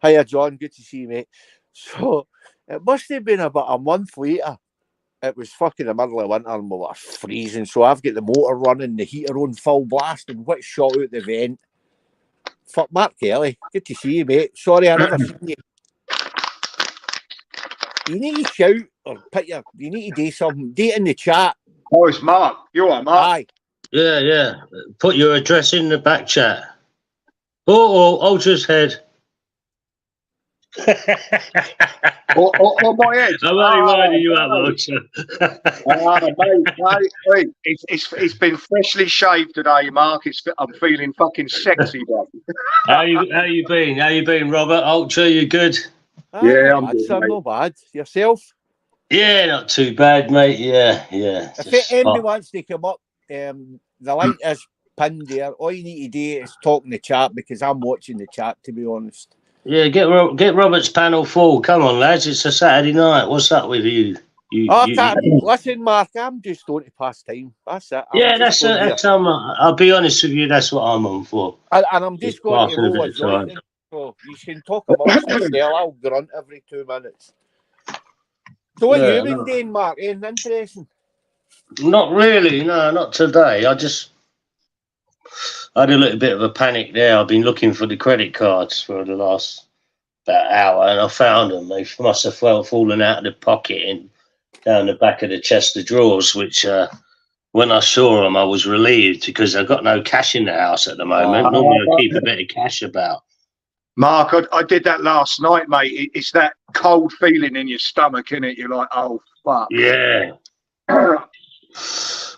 Hiya John, good to see you, mate. So it must have been about a month later. It was fucking the middle of winter and we were freezing. So I've got the motor running, the heater on full blast, and what shot out the vent. Fuck, Mark Kelly, good to see you, mate. Sorry, I never seen you. You need to shout or you need to do something. Do it in the chat. Oh, it's Mark. You all right, Mark? Aye. Yeah. Put your address in the back chat. Ultra's head. On my head. I'm only winding you up, Ultra. Mate, it's been freshly shaved today, Mark. I'm feeling fucking sexy, bro. How you been? How you been, Robert? Ultra, you good? Yeah, I'm bad, good, sir, mate. not bad. Yourself? Yeah, not too bad, mate. Yeah. If anybody wants to come up, the link is pinned there. All you need to do is talk in the chat because I'm watching the chat, to be honest. Yeah, get Robert's panel full. Come on, lads. It's a Saturday night. What's up with you? Listen, Mark, I'm just going to pass time. That's it. I'll be honest with you. That's what I'm on for. And I'm just going to passing a roll a bit of joint. time. So you can talk amongst yourself. I'll grunt every 2 minutes. So what you been doing, Mark? Anything interesting? Not really. No, not today. I had a little bit of a panic there. I've been looking for the credit cards for the last about hour, and I found them. They must have fallen out of the pocket and down the back of the chest of drawers, which when I saw them, I was relieved because I've got no cash in the house at the moment. Normally I keep a bit of cash about. Mark, I did that last night, mate. It's that cold feeling in your stomach, innit? You're like, oh, fuck. Yeah.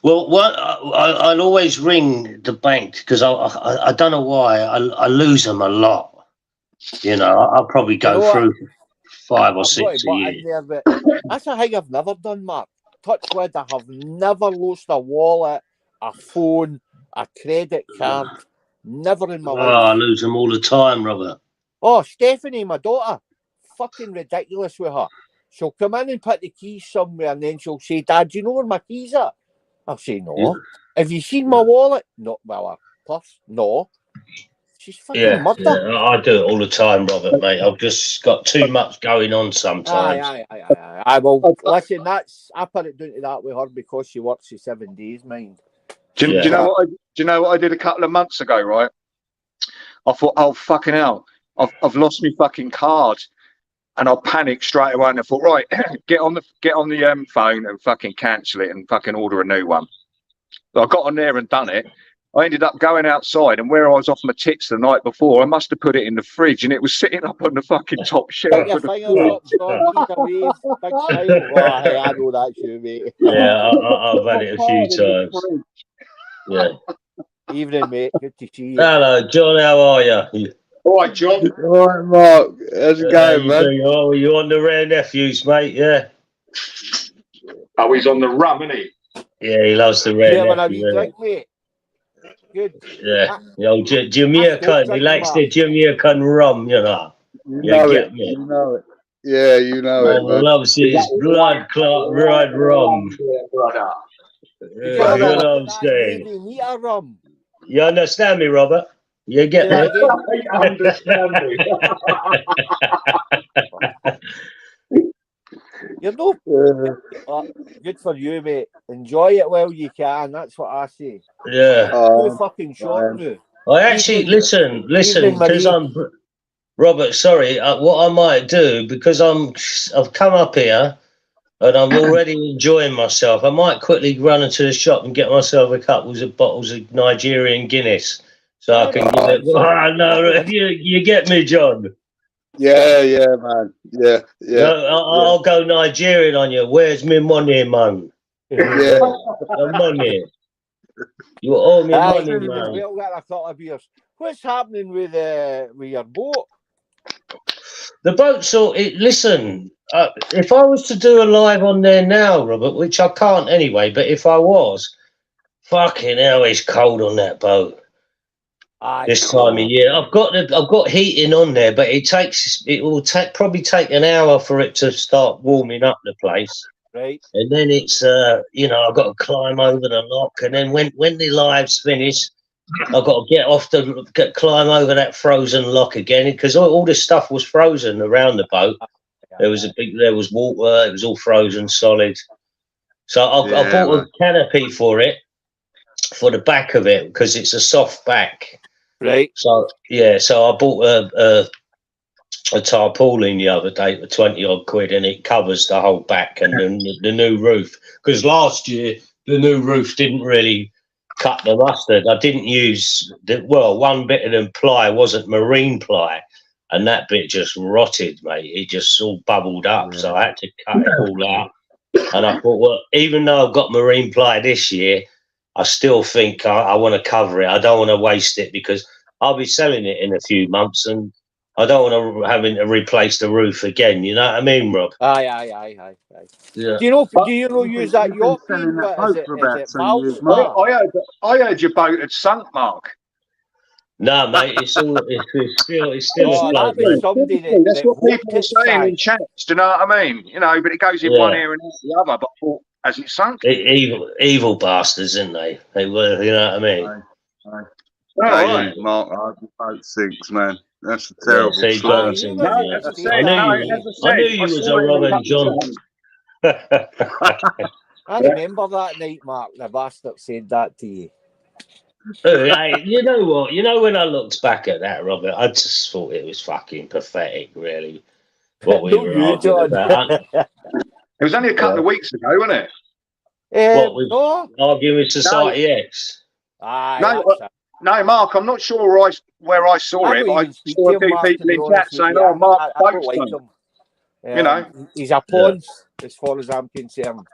Well, I'll always ring the bank because I don't know why. I lose them a lot. You know, I'll probably go through 5 or 6 a year. But that's a thing I've never done, Mark. Touch wood, I have never lost a wallet, a phone, a credit card. Never in my life. I lose them all the time, Robert. Oh, Stephanie, my daughter, fucking ridiculous with her. She'll come in and put the keys somewhere and then she'll say, Dad, do you know where my keys are? I'll say, no. Yeah. Have you seen my wallet? No. Well, a purse? No. She's fucking murder. Yeah, I do it all the time, Robert, mate. I've just got too much going on sometimes. Aye. Well, listen, I put it down to that with her because she works for 7 days, mind. Do you know what I did a couple of months ago, right? I thought, oh, fucking hell. I've lost my fucking card. And I panicked straight away and I thought, right, get on the phone and fucking cancel it and fucking order a new one. So I got on there and done it. I ended up going outside, and where I was off my tits the night before, I must have put it in the fridge, and it was sitting up on the fucking top shelf Put your of the fingers fridge. up, John. Give a wave. Big smile. Oh, hey, I know that's you, mate. Yeah, I've had it a few times. Yeah. Evening, mate. Good to see you. Hello, John. How are you? All right, John. All right, Mark. How's it How going, you man? doing? Oh, you on the rare nephews, mate? Yeah. Oh, he's on the rum, isn't he? Yeah, he loves the You rare having a wee nephew. drink, mate? Good. Yeah. The old Jamaican. He likes the Jamaican rum, you know. You Yeah, know get it. me. You know it. Yeah, you know Man it, man. loves his blood clot red rum. Brother. Did Yeah, you you have know what a I'm that saying? Navy meter rum? You understand me, Robert? You get Say me? that again? I understand me. You're no good for you, mate. Enjoy it while you can. That's what I say. Yeah. Too fucking short now. I actually Evening. listen, Evening, because Marie. I'm Robert. Sorry, what I might do, because I've come up here and I'm already enjoying myself. I might quickly run into the shop and get myself a couple of bottles of Nigerian Guinness, so I can give it. Oh, no, you get me, John. Yeah, man. Yeah. No, I'll go Nigerian on you. Where's my money, man? Yeah. The money. You owe me money, man. We'll get a couple of beers. What's happening with your boat? The boat's all. Listen, if I was to do a live on there now, Robert, which I can't anyway, but if I was, fucking hell, it's cold on that boat this time of year. I've got heating on there, but it will probably take an hour for it to start warming up the place. Right. And then it's I've got to climb over the lock, and then when the live's finished, I've got to climb over that frozen lock again, because all the stuff was frozen around the boat. There was water. It was all frozen solid. So I bought a canopy for it, for the back of it, because it's a soft back. Right. So yeah, so I bought a tarpaulin the other day for 20 odd quid, and it covers the whole back and the new roof. Because last year the new roof didn't really cut the mustard. I didn't use one bit of the ply wasn't marine ply, and that bit just rotted, mate. It just all bubbled up, so I had to cut it all out. And I thought, well, even though I've got marine ply this year, I still think I want to cover it. I don't want to waste it, because I'll be selling it in a few months, and I don't want to having to replace the roof again. You know what I mean, Rob? Aye. Yeah. Do you know use that yacht beam? Is it Valspar? I heard your boat had sunk, Mark. No, mate, it's still Oh, that was somebody That's that what people hoped are it saying in sank. chats. Do you know what I mean? You know, but it goes in one ear and out the other. But I thought, has it sunk? Evil bastards, isn't they? They were, you know what I mean? Right. Mark, the boat sinks, man. That's a terrible Yeah, slur. He No, was as I in said, I knew you was a Robin John. I remember that night, Mark. The bastard said that to you. Hey, you know what? You know, when I looked back at that, Robert, I just thought it was fucking pathetic, really. What we were arguing about. It was only a couple of weeks ago, wasn't it? What we No. arguing with Society X? Aye, No, Mark, I'm not sure where I saw it, but I saw a few people in chat saying, "Oh, Mark, I don't like him. You know, he's a pawn, as far as I'm concerned.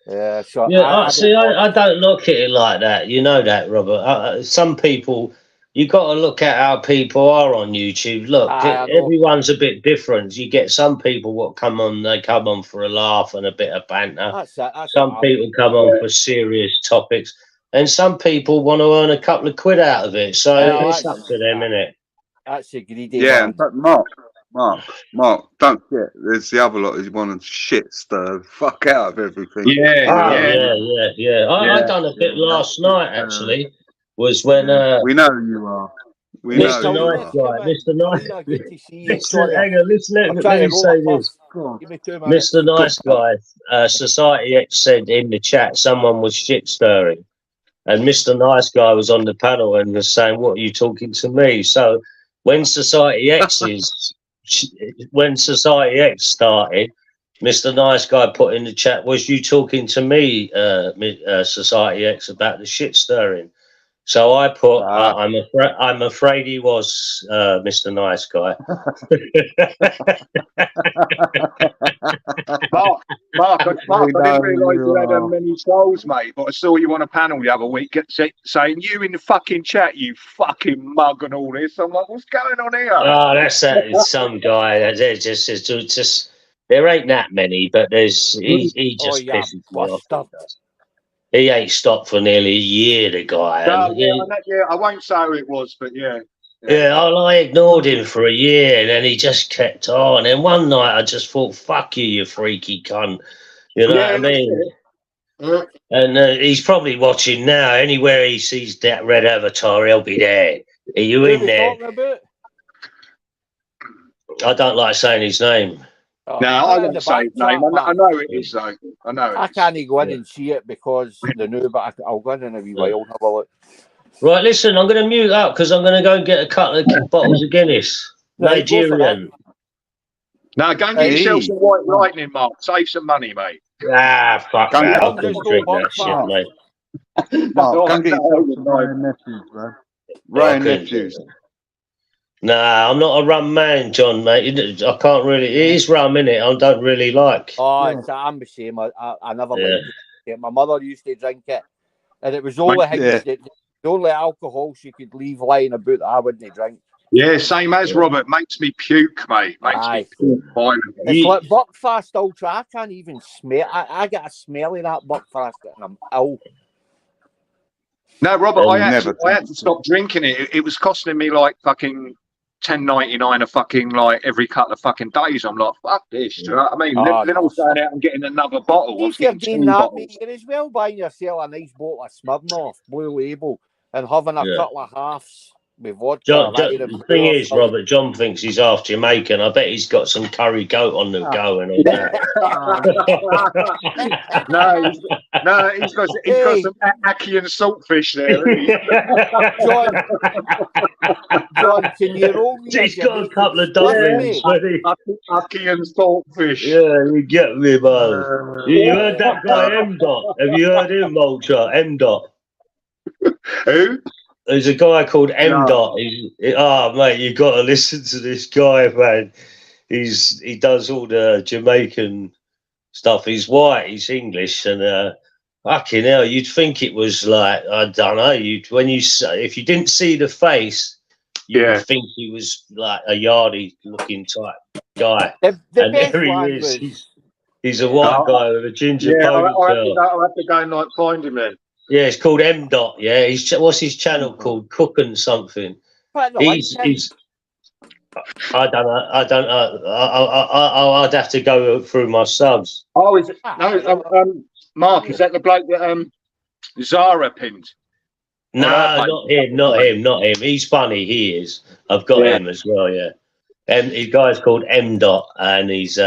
So I don't look at it like that. You know that, Robert. Some people, you got to look at how people are on YouTube. Look, everyone's a bit different. You get some people what come on, they come on for a laugh and a bit of banter. Some people come on for serious topics, and some people want to earn a couple of quid out of it. So it's up to them, innit? That's a greedy. Yeah, but Mark, don't forget, there's the other lot who want to shit stir the fuck out of everything. Yeah. I done a bit last night, actually. Was when we know you are. Mr. Nice Guy. Mr. Nice. Good to see you. Hang on, let me say this. Give me 2 minutes. Mr. Nice Guy, Society X said in the chat someone was shit stirring, and Mr. Nice Guy was on the panel and was saying, "What are you talking to me?" So when Society X started, Mr. Nice Guy put in the chat, "Was you talking to me, Society X, about the shit stirring?" So I put, I'm afraid he was Mr. Nice Guy. Mark, I didn't realise you had many souls, mate. But I saw you on a panel the other week saying you in the fucking chat, you fucking mug and all this. I'm like, what's going on here? Oh, that's some guy. There's just there ain't that many, but he just pisses me off. He ain't stopped for nearly a year, the guy. I won't say who it was, but yeah. Yeah, I ignored him for a year, and then he just kept on. And one night, I just thought, "Fuck you freaky cunt." You know what I mean? And he's probably watching now. Anywhere he sees that red avatar, he'll be there. Are you in there? I don't like saying his name. No, I won't say his name. I know it is, though. I know it I can't go in and see it because they knew, but I'll go in a wee while and have a look. Right, listen, I'm going to mute up because I'm going to go and get a couple of bottles of Guinness. Nigerian. Now, go and get yourself some White Lightning, Mark. Save some money, mate. Ah, fuck that. I couldn't drink that shit, mate. Mark, go and get yourself some Ryan Nephews, bro. Ryan Nephews. Nah, I'm not a rum man, John, mate. I can't really. It is rum, innit? I don't really like. Oh, I'm the same. I never liked it. My mother used to drink it, and it was only the only alcohol she could leave lying about that I wouldn't drink. Yeah, same as Robert. Makes me puke, mate. Makes me puke violently. It's like Buckfast Ultra. I can't even smell. I get a smell of that Buckfast, and I'm ill. No, Robert, I had to stop drinking it. It was costing me like fucking $10.99 a fucking like every couple of fucking days. I'm like, fuck this. Do you know what I mean? Then I was going out and getting another bottle. If you're doing that, mate, you're as well buying yourself a nice bottle of Smirnoff, Blue Label, and having a couple of halves with vodka. The thing is, Robert, John thinks he's half Jamaican. I bet he's got some curry goat on the go and all that. no, he's got some ackee and saltfish there. John, can you roll me? He's got a couple of dumplings. Ackee and saltfish. Yeah, you get me, man. You heard that guy M Dot? Have you heard him, Vulture? M Dot. Who? There's a guy called M Dot. Mate, you got to listen to this guy, man. He does all the Jamaican stuff. He's white, he's English, and fucking hell, you'd think it was like, I don't know. If you didn't see the face, you'd think he was like a Yardie looking type guy. And there he is. He's a white guy with a ginger ponytail. I'll have to go and like find him then. Yeah, it's called M Dot. Yeah, what's his channel called? Cooking something. He's I don't know. I'd have to go through my subs. Oh, is it? No, Mark, is that the bloke that Zara pinned? No, not him. He's funny. He is. I've got him as well. Yeah, and his guy's called M Dot, and he's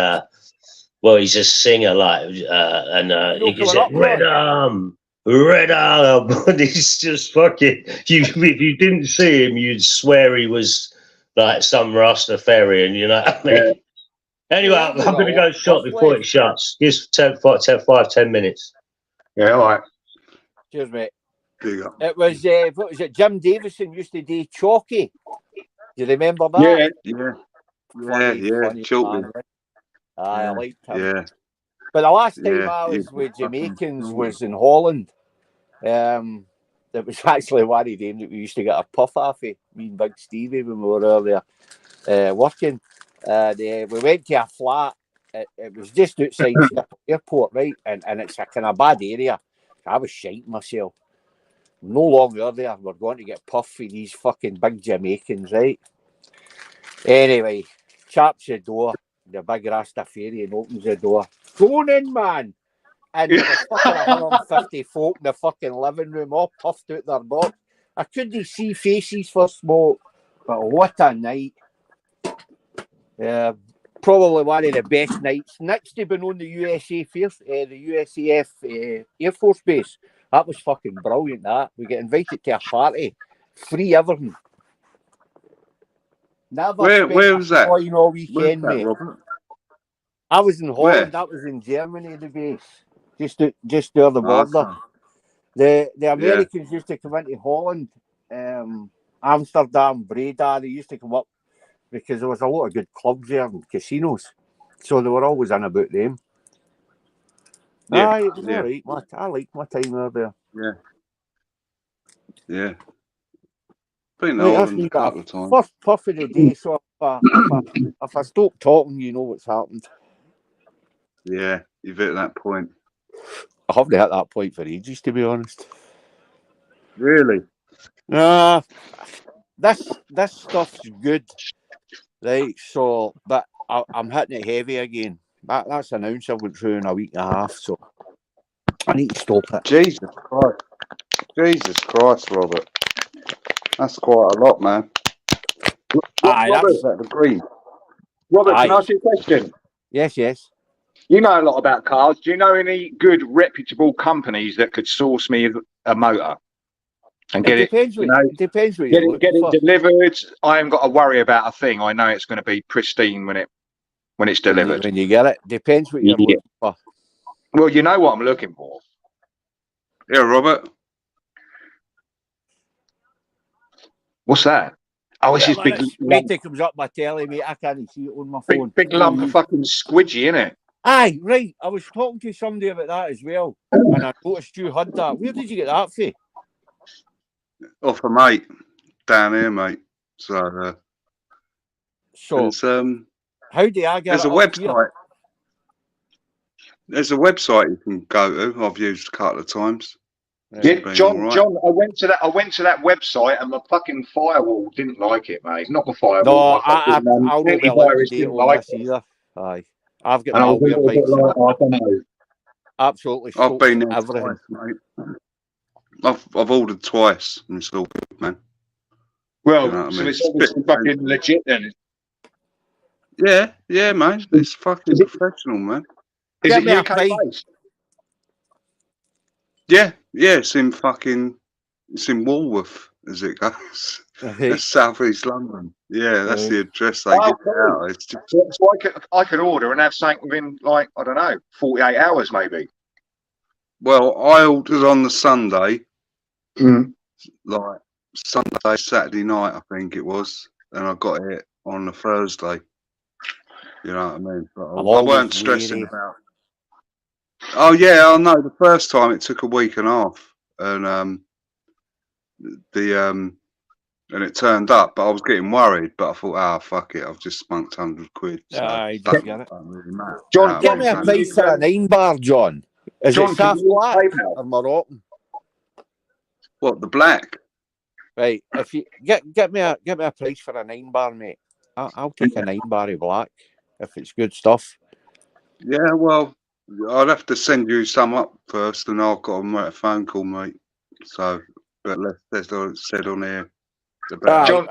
he's a singer like, and he gets it red arm. And he's just fucking. If you didn't see him, you'd swear he was like some Rastafarian, you know what I mean? Anyway, I'm going to go shop before it shuts. Just 5-10 minutes. Yeah, all right. Cheers, mate. There you go. It was, what was it? Jim Davison used to do Chalky. Do you remember that? Yeah. Chalky. I liked him. Yeah. But the last time I was with Jamaicans was in Holland. It was actually one of them that we used to get a puff off of, me and Big Stevie, when we were over there working. We went to a flat. It was just outside the airport, right? And it's a kind of bad area. I was shiting myself. No longer there. We're going to get puff for these fucking big Jamaicans, right? Anyway, chaps the door. The big Rastafarian opens the door. Going in, man. And there was fucking 150 folk in the fucking living room, all puffed out their box. I couldn't see faces for smoke, but what a night. Probably one of the best nights. Next to being on the USAF Air Force Base. That was fucking brilliant, that. We get invited to a party. Free everything. Where was that? All weekend, mate. Robert? I was in Holland. That was in Germany, the base. Just near the border. The Americans used to come into Holland, Amsterdam, Breda. They used to come up because there was a lot of good clubs there and casinos, so they were always in about them. Yeah, Aye, it was yeah. all right. I liked my time over there. Yeah. Yeah. Been to Right, that's Holland me, a couple of times. First puff of the day, so if I stop talking, you know what's happened. Yeah, you've hit that point. I haven't hit that point for ages, to be honest. Really? This stuff's good, right? So, but I'm hitting it heavy again. That's an ounce I went through in a week and a half, so I need to stop it. Jesus Christ. Jesus Christ, Robert. That's quite a lot, man. Aye, Robert, Is that the green? Robert, can I Aye. ask you a question? Yes. You know a lot about cars. Do you know any good, reputable companies that could source me a motor and get it? Depends what Get you're it looking for. delivered. I haven't got to worry about a thing. I know it's going to be pristine when it's delivered. When you get it, depends what you're looking for. Well, you know what I'm looking for. Yeah, Robert. What's that? Oh, it's this big lump, It comes up my telly, mate. I can't see it on my phone. big lump of fucking squidgy, innit? Aye, right. I was talking to somebody about that as well, and I noticed you had that. Where did you get that for? Off a mate. Down here, mate. So, So, it's, how do I get there's it a up here? website. There's a website you can go to. I've used a couple of times. Yeah, been John. all right. John, I went to that website and my fucking firewall didn't like it, mate. Not the firewall. No, my fucking, I'll not be able antivirus to didn't on like this it. either. Aye, I've got And I was a malware little bit bites like, and I don't know. absolutely I've soaks been there everything. twice, mate. I've ordered twice, and it's all good, man. Well, You know what I so mean? it's obviously fucking legit then. Yeah, man. It's fucking Is it- professional, man. Is Get it me a UK price. based? Yeah, it's in Walworth, as it goes. That's South East London. Yeah, that's Right. the address they Oh, give cool. out. It's just, So I could order and have something within, like, I don't know, 48 hours maybe. well, I ordered on the Sunday, Mm. like Sunday, Saturday night, I think it was, and I got it on the Thursday. You know what I mean? But I'm I always weren't stressing weary. about. Oh yeah, I know. The first time it took a week and a half, and and it turned up, but I was getting worried. But I thought, fuck it, I've just spunked £100. So Aye, that just get it. doesn't really matter. John, Get me a can price you, for a 9-bar, John. Is John, it can South you use Black PayPal? or Moroccan? What, the black? Right. If you get me a price for a 9-bar, mate. I'll take a 9-bar of black if it's good stuff. Yeah, well, I'd have to send you some up first, and I've got to make a phone call, mate. So, but that's what it said on here. John,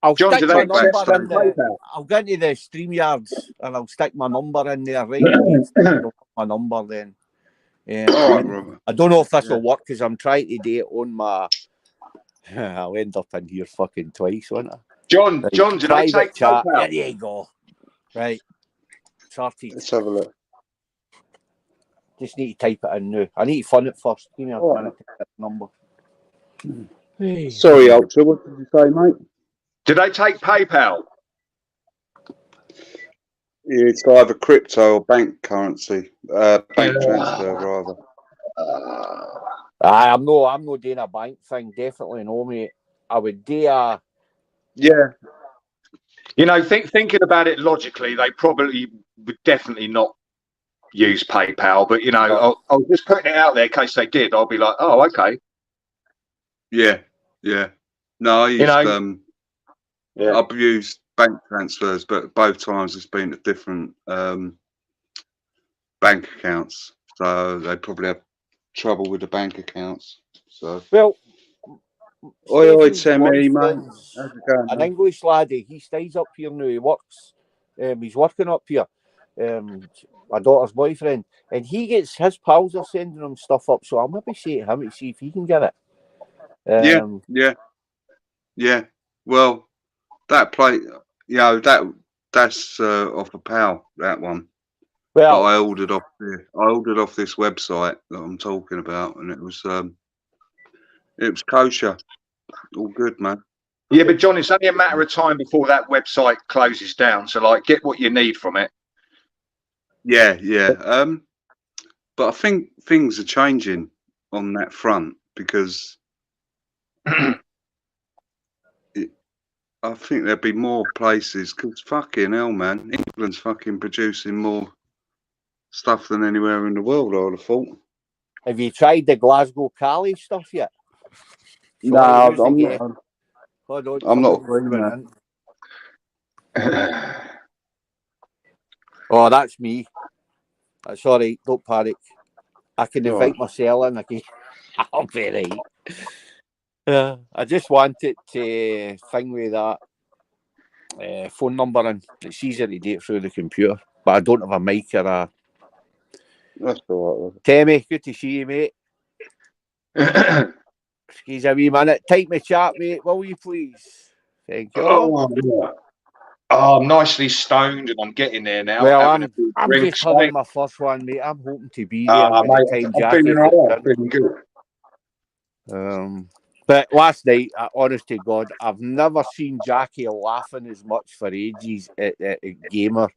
I'll John, stick do my they number accept in the. PayPal? I'll get into the StreamYards and I'll stick my number in there, right? I'll put my number then. All right, Robert. I don't know if this will work because I'm trying to do it on my. I'll end up in here fucking twice, won't I? John, Right. John, do they Private take chat. PayPal? There you go. Right. Sorted. Let's have a look. Just need to type it in now. I need to fund it first. Give me a All minute to get the number. Hey. Sorry, Ultra. What did you say, mate? Do they take PayPal? It's either crypto or bank currency, bank transfer rather. I'm no doing a bank thing. Definitely no, mate. I would do a. Yeah, You know, thinking about it logically, they probably would definitely not use PayPal. But, you know, I was just putting it out there in case they did. I'll be like, oh, okay. yeah. No, I used Yeah. I've used bank transfers, but both times it's been to different bank accounts, so they probably have trouble with the bank accounts. So, Well, oi, Stephen's Timmy, one mate. friend's How's it going, an mate? English laddie. He stays up here now. He works. He's working up here. My daughter's boyfriend, and he gets his pals are sending him stuff up. So I'll maybe say to him to see if he can get it. Yeah. Well, that plate, you know, that's off a pal. That one. Well, I ordered off this website that I'm talking about, and it was kosher, all good, man. Yeah, but John, it's only a matter of time before that website closes down. So, like, get what you need from it. Yeah. But I think things are changing on that front because I think there'll be more places. Because fucking hell, man, England's fucking producing more stuff than anywhere in the world, I would have thought. have you tried the Glasgow Cali stuff yet? No, Sorry, I'm who's the not. guy? Hold on, I'm not someone agreeing, went in. Oh, that's me. That's all right. Don't panic. I can invite Right. myself in again. I'll be right. I just wanted to thing with that phone number, and it's easier to do it through the computer. But I don't have a mic or a. That's all right. Tammy, good to see you, mate. Excuse a wee minute. Type me chat, mate. Will you please? Thank you. Oh, yeah. Oh, I'm nicely stoned, and I'm getting there now. Well, having a few I'm drinks, just having mate. my first one, mate. I'm hoping to be there by the Mate, time I'm Jackie feeling gets all right. done. Feeling good. But last night, honest to God, I've never seen Jackie laughing as much for ages at Gamer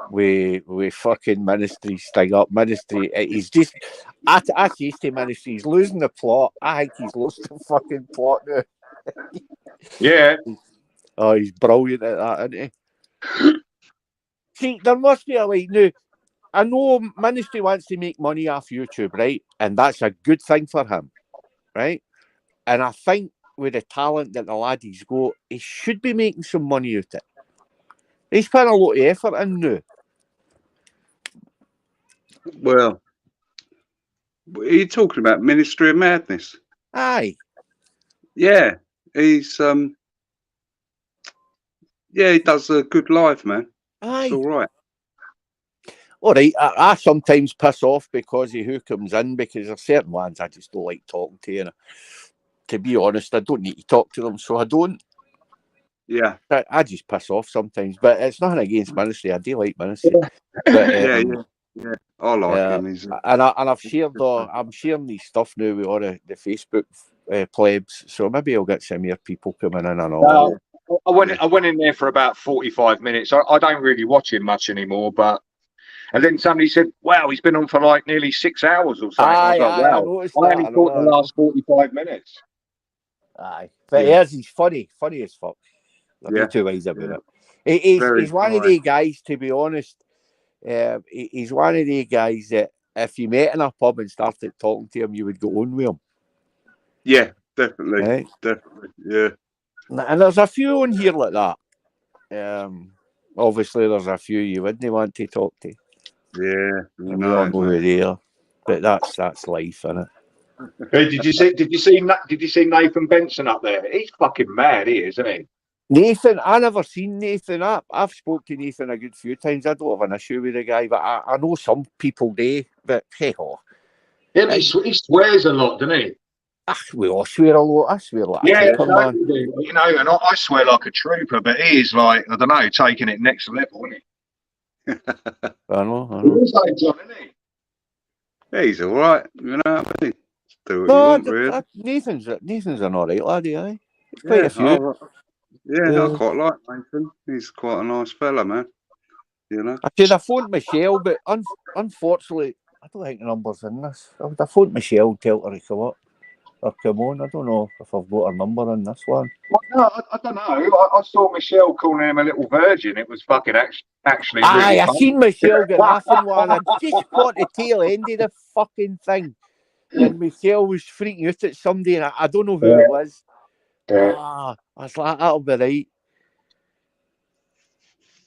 with fucking Ministry sting up. Ministry, he's just, I say to Ministry, he's losing the plot. I think he's lost the fucking plot now. Yeah. Oh, he's brilliant at that, isn't he? See, there must be a way now. I know Ministry wants to make money off YouTube, right? And that's a good thing for him, right? And I think with the talent that the lad he's got, he should be making some money out of it. He's putting a lot of effort in now. Well, are you talking about Ministry of Madness? Aye. Yeah, he's he does a good live, man. Aye. It's all right. All right. I sometimes piss off because of who comes in, because there's certain ones I just don't like talking to. And to be honest, I don't need to talk to them, so I don't. Yeah. I just piss off sometimes, but it's nothing against Ministry. I do like Ministry. But, Yeah. I like him. He's I've shared. I'm sharing these stuff now with all the Facebook plebs, so maybe I'll get some more people coming in and all. I went in there for about 45 minutes. I don't really watch him much anymore, but and then somebody said, "Wow, he's been on for like nearly 6 hours or something." I was like, I "Wow, noticed I that. only caught the last 45 minutes." Aye, but he's funny as fuck. I'll be too wise about it. He's one of the guys, to be honest. He's one of the guys that if you met in a pub and started talking to him, you would go on with him. Yeah, definitely. Right? Definitely. Yeah. And there's a few on here like that. Obviously, there's a few you wouldn't want to talk to. Yeah, we all know who they are. But that's life, isn't it? Hey, did you see Nathan Benson up there? He's fucking mad, he is, isn't he? Nathan, I never seen Nathan up. I've spoke to Nathan a good few times. I don't have an issue with the guy, but I know some people do. But hey ho. Yeah, he swears a lot, doesn't he? We all swear a lot. I swear like a trooper, man. You know, and I swear like a trooper, but he is like, I don't know, taking it next level, isn't he? I know. He's like John, isn't he? Yeah, he's all right. You know what I mean? Do what you want, really. Nathan's an all right laddie, aye. Quite a few. I quite like Nathan. He's quite a nice fella, man. You know. I should have phoned Michelle, but unfortunately, I don't think the number's in this. I would have phoned Michelle, tell her to come up or come on. I don't know if I've got her number in this one. Well, no, I don't know. I saw Michelle calling him a little virgin. It was fucking actually. Aye, really I seen Michelle get off in one. I just caught the tail end of the fucking thing, and Michelle was freaking out at somebody, and I don't know who it was. Yeah. I was like, that'll be right.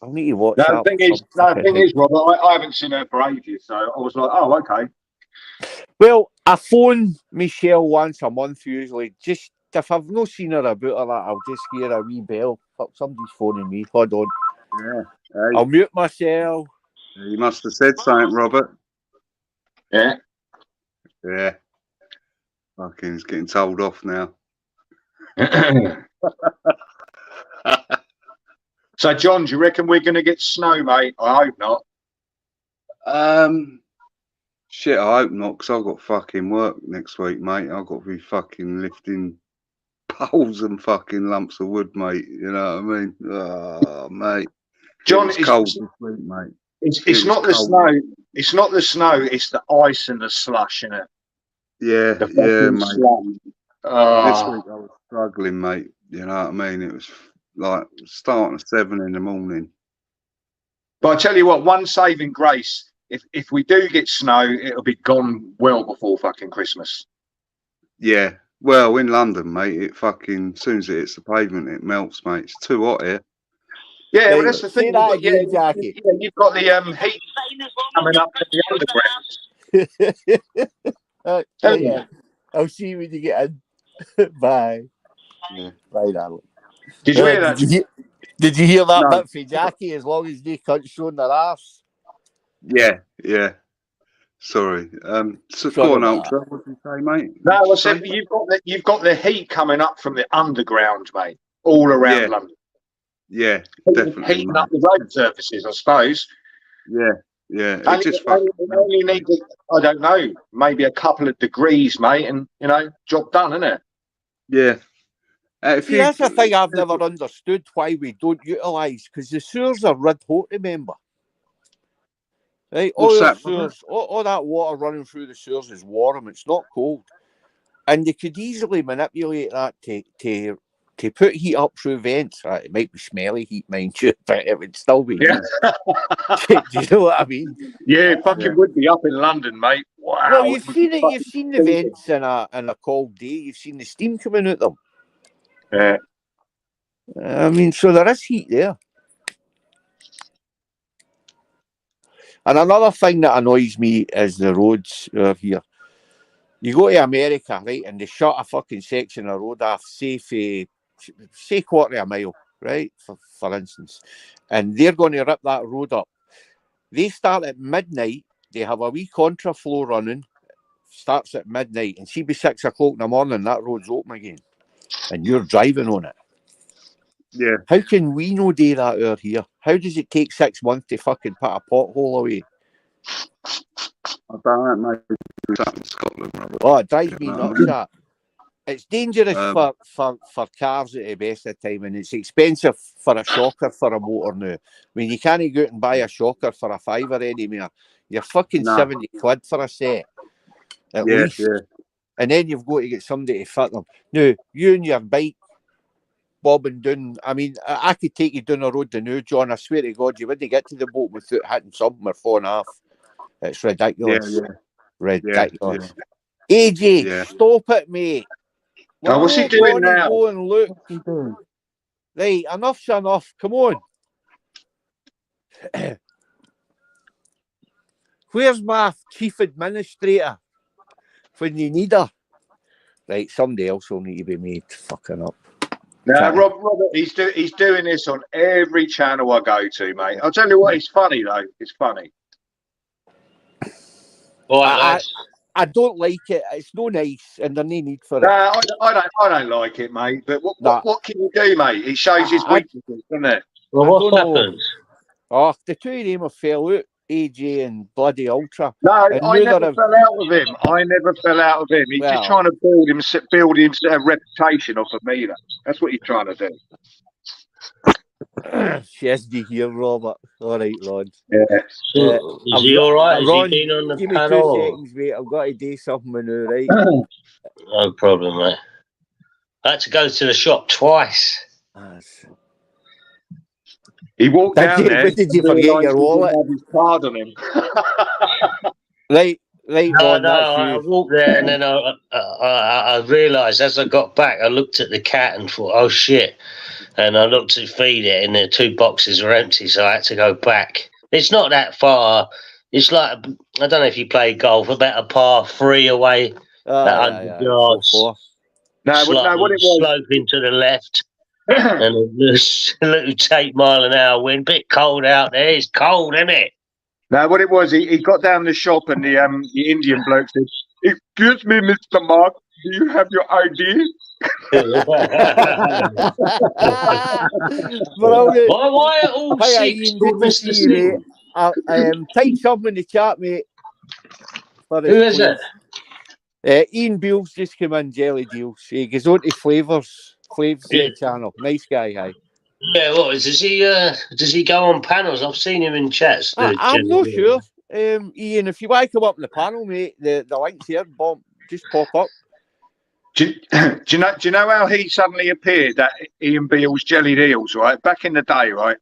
I'll need to watch that. The thing is, Robert, I haven't seen her for ages, so I was like, oh, okay. Well, I phone Michelle once a month usually. Just if I've not seen her about her, I'll just hear a wee bell. Fuck, somebody's phoning me. Hold on. Yeah. Hey. I'll mute myself. You must have said something, Robert. Yeah. Yeah. Fucking, he's getting told off now. So, John, do you reckon we're going to get snow, mate? I hope not. Shit, I hope not, because I've got fucking work next week, mate. I've got to be fucking lifting poles and fucking lumps of wood, mate. You know what I mean? Oh, mate. John, It was cold this week, mate. it's It not was the cold. snow. It's not the snow. It's the ice and the slush, isn't it? Yeah, The yeah, fucking mate. slush. This Ah. week I was struggling, mate. You know what I mean? It was like starting at 7 in the morning. But I tell you what, one saving grace: if we do get snow, it'll be gone well before fucking Christmas. Yeah. Well, in London, mate, it fucking, as soon as it hits the pavement, it melts, mate. It's too hot here. Yeah, well, Right, that's the say thing. that But, again, Jackie. you've got the heat coming up from the underground. Right, Haven't yeah. I'll see you when you get in. Bye. Yeah. Bye, darling. Did you hear that? Did you hear that No. bit for Jackie? As long as they can't show their arse. Yeah, yeah. Sorry. So Sorry go on, about Ultra. What did you say, mate? No, I What did you said say? you've got the heat coming up from the underground, mate, all around Yeah. London. Yeah, definitely, Heating mate. up the road surfaces, I suppose. Yeah, yeah. It And just it only needs, I don't know, maybe a couple of degrees, mate, and job done, isn't it? Yeah. If See, you, that's the thing I've never understood why we don't utilise, because the sewers are red hot, remember? Right? What's All, that, sewers, all that water running through the sewers is warm, it's not cold. And they could easily manipulate that to put heat up through vents. Right? It might be smelly heat, mind you, but it would still be Yeah. heat. Do you know what I mean? Yeah, it fucking Yeah. would be up in London, mate. Wow. Well, you've it would seen be it. You've seen the fucking vents in a cold day. You've seen the steam coming out them. Yeah. I mean, so there is heat there. And another thing that annoys me is the roads out here. You go to America, right, and they shut a fucking section of road off, say quarter of a mile, right, for instance, and they're going to rip that road up. They start at midnight. They have a wee contraflow running. Starts at midnight, and see by 6 o'clock in the morning, that road's open again, and you're driving on it. yeah. How can we no do that out here? How does it take 6 months to fucking put a pothole away? I don't know, maybe something in Scotland, Robert. Oh, it drives me Yeah, nuts, that. It's dangerous for cars at the best of the time, and it's expensive for a shocker for a motor now. When you can't go out and buy a shocker for a £5 anymore, you're fucking No. 70 quid for a set, at Yeah, least. yeah. And then you've got to get somebody to fit them. Now, you and your bike bobbing down, I mean, I could take you down the road to now, John, I swear to God, you wouldn't get to the boat without hitting something or falling off. It's ridiculous. Yeah, yeah. Ridiculous. Yeah. AJ, Yeah. stop it, mate. Oh, what's he We're doing gonna now? Go and look. Right, enough's enough. Come on. Where's my chief administrator when you need her? Right, somebody else will need to be made fucking up. Now, Robert, he's doing this on every channel I go to, mate. I'll tell you what, it's funny though. It's funny. All right, lads. I don't like it. It's no nice, and there's no need for it. No, I don't like it, mate. But what can you do, mate? He shows his weaknesses, doesn't it? Well, I what don't know. happened? Oh, the two of them have fell out, AJ and bloody Ultra. No, And I neither never have- fell out with him. I never fell out with him. He's Well- just trying to build himself a reputation off of me. That's what he's trying to do. She has to hear, Robert. All right, Ron. Yeah. So, is he all right? Is Ron, he keen on the give me 2 panel? seconds, mate. I've got to do something with you, right? No problem, mate. I had to go to the shop twice. He walked down there. Did you forget realised your he wallet? didn't have his card on him. Right, No, Ron, no, that's I you. walked there and then I realised as I got back, I looked at the cat and thought, oh shit. And I looked to feed it and the 2 boxes were empty, so I had to go back. It's not that far. It's like, I don't know if you play golf, about a par 3 away, about 100 yards. So No, what it was. Sloping to the left. And a little 8 mile an hour wind. Bit cold out there. It's cold, isn't it? No, what it was, he got down the shop and the Indian bloke said, "Excuse me, Mr. Mark, do you have your ID?" Brilliant. Why are all Hi, 6 Ian, called good to Mr. see you, mate. Singh? Type something in the chat, mate. Who is it? Ian Beale's just come in, Jelly Deals. He goes on to Flavors Yeah. channel. Nice guy, aye. Yeah, what does he go on panels? I've seen him in chats. I'm not sure. Ian, if you want to come up on the panel, mate, the link's here. Bomb, just pop up. Do you know how he suddenly appeared? That Ian Beale's Jelly Deals, right? Back in the day, right?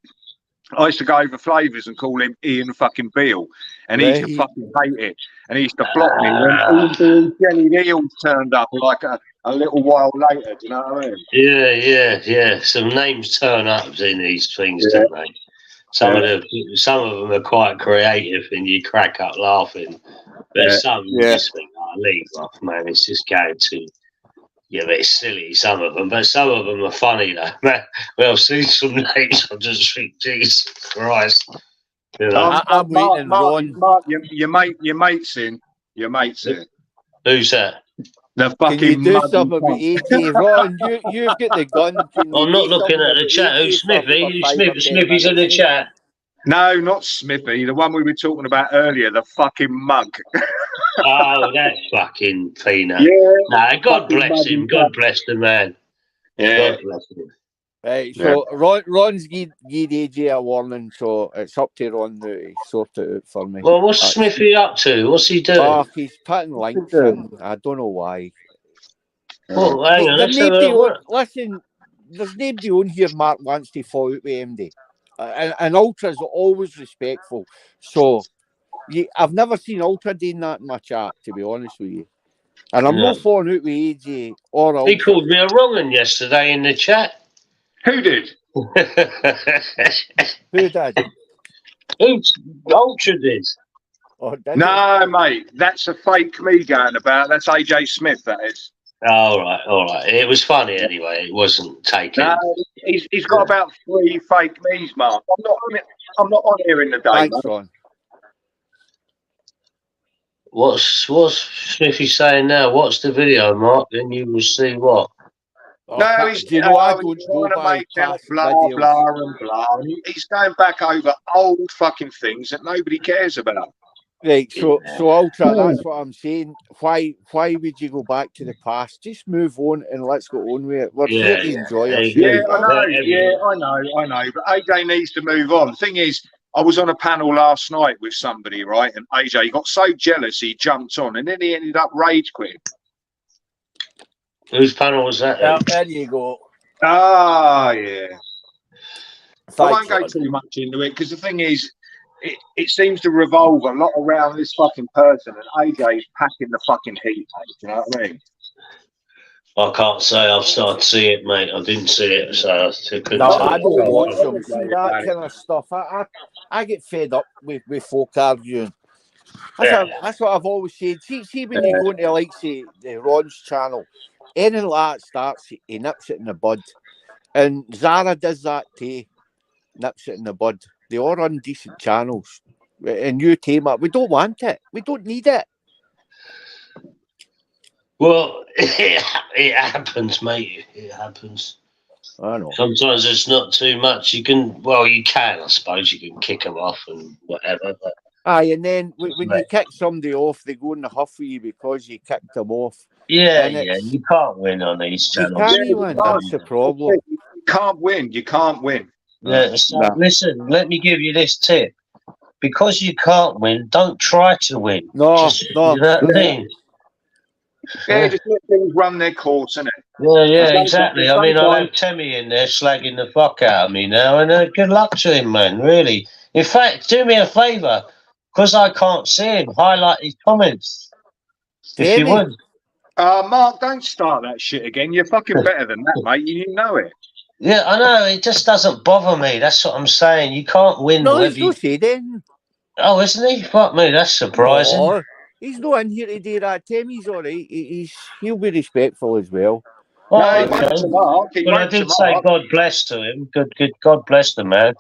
I used to go over Flavors and call him Ian fucking Beale, and he used to Right. fucking hate it, and he used to block me when Ian Beale's Jelly Deals turned up like a little while later. Do you know what I mean? Yeah. Some names turn up in these things, don't they? Some of them are quite creative, and you crack up laughing. But some you just think, "Oh, leave off, man. It's just going to." Yeah, but it's silly, some of them. But some of them are funny, though. Well, I've seen some names. I just think, Jesus Christ. You know? I'm waiting, Ron. Mark, your mate's in. Your mate's in. Who's that? The Can fucking you do muddy something about cunt. AJ? Ron, you've got the gun. Can you I'm not do looking something at the about chat. AJ Who's for Smithy? 5 or 10 Smithy's in the minutes, chat. No, not Smithy. The one we were talking about earlier. The fucking mug. Oh, that fucking peanut. Yeah. Nah, God Fucking bless him. muddy God cunt. bless the man. Yeah. God bless him. Right, so Ron's give AJ a warning, so it's up to Ron now to sort it out for me. Well, what's Smithy up to? What's he doing? Oh, he's putting links in. I don't know why. Well, hang on. Let's have a look. Listen, there's nobody on here Mark wants to fall out with MD. And Ultra's always respectful. So I've never seen Ultra doing that in my chat, to be honest with you. And I'm not falling out with AJ or Ultra. He called me a wrong one yesterday in the chat. Who did? Who did? Ultra did. Oh, did No, mate. That's a fake me going about. That's AJ Smith, that is. All right. It was funny anyway. It wasn't taken. No, he's got about 3 fake me's, Mark. I'm not on here in the day. Thanks, mate. Ron. What's Smithy saying now? Watch the video, Mark, then you will see what. Oh, No, he's, do you know, I he's don't go trying to by make out past blah, videos. blah, and blah. And he's going back over old fucking things that nobody cares about. Right, so Ultra, that's what I'm saying. Why would you go back to the past? Just move on and let's go on with it. We're here to enjoy ourselves. Yeah, I know. But AJ needs to move on. Thing is, I was on a panel last night with somebody, right? And AJ got so jealous he jumped on, and then he ended up rage quitting. Whose panel was that? Well, there you go. Ah, yeah. Thanks, I won't go Ron. too much into it because the thing is, it seems to revolve a lot around this fucking person, and AJ's packing the fucking heat. Mate, do you know what I mean? I can't say I've started to see it, mate. I didn't see it, so I couldn't No, tell I you. don't watch them. See that kind of stuff. I get fed up with folk arguing. That's what I've always said. See when you go into like say the Ron's channel, anything like that starts, he nips it in the bud. And Zara does that too. Nips it in the bud. They all run decent channels. And you tame up. We don't want it. We don't need it. Well, it happens, mate. It happens. I know. Sometimes it's not too much. You can, I suppose. You can kick them off and whatever. But Aye, and then when you kick somebody off, they go in the huff with you because you kicked them off. yeah, And it's- you can't win on these You channels. can't win. That's the problem. You can't win. You can't win. Yeah, so listen, let me give you this tip. Because you can't win, don't try to win. No. You know what I mean? Yeah, just let things run their course, innit? Yeah, Sometimes- exactly. I mean, I'll have Temmie in there slagging the fuck out of me now, and good luck to him, man, really. In fact, do me a favour, because I can't see him, highlight his comments. If you Temmie? would. Mark, don't start that shit again. You're fucking better than that, mate. You know it. Yeah, I know, it just doesn't bother me. That's what I'm saying. You can't win. No, whether he's you... not saying. Oh, isn't he? Fuck me, that's surprising. No, he's not in here to do that. Temmie's all right. He'll be respectful as well. Oh, No, he okay. won't to Mark. He Well, I won't to did say Mark. God bless to him. Good, God bless the man.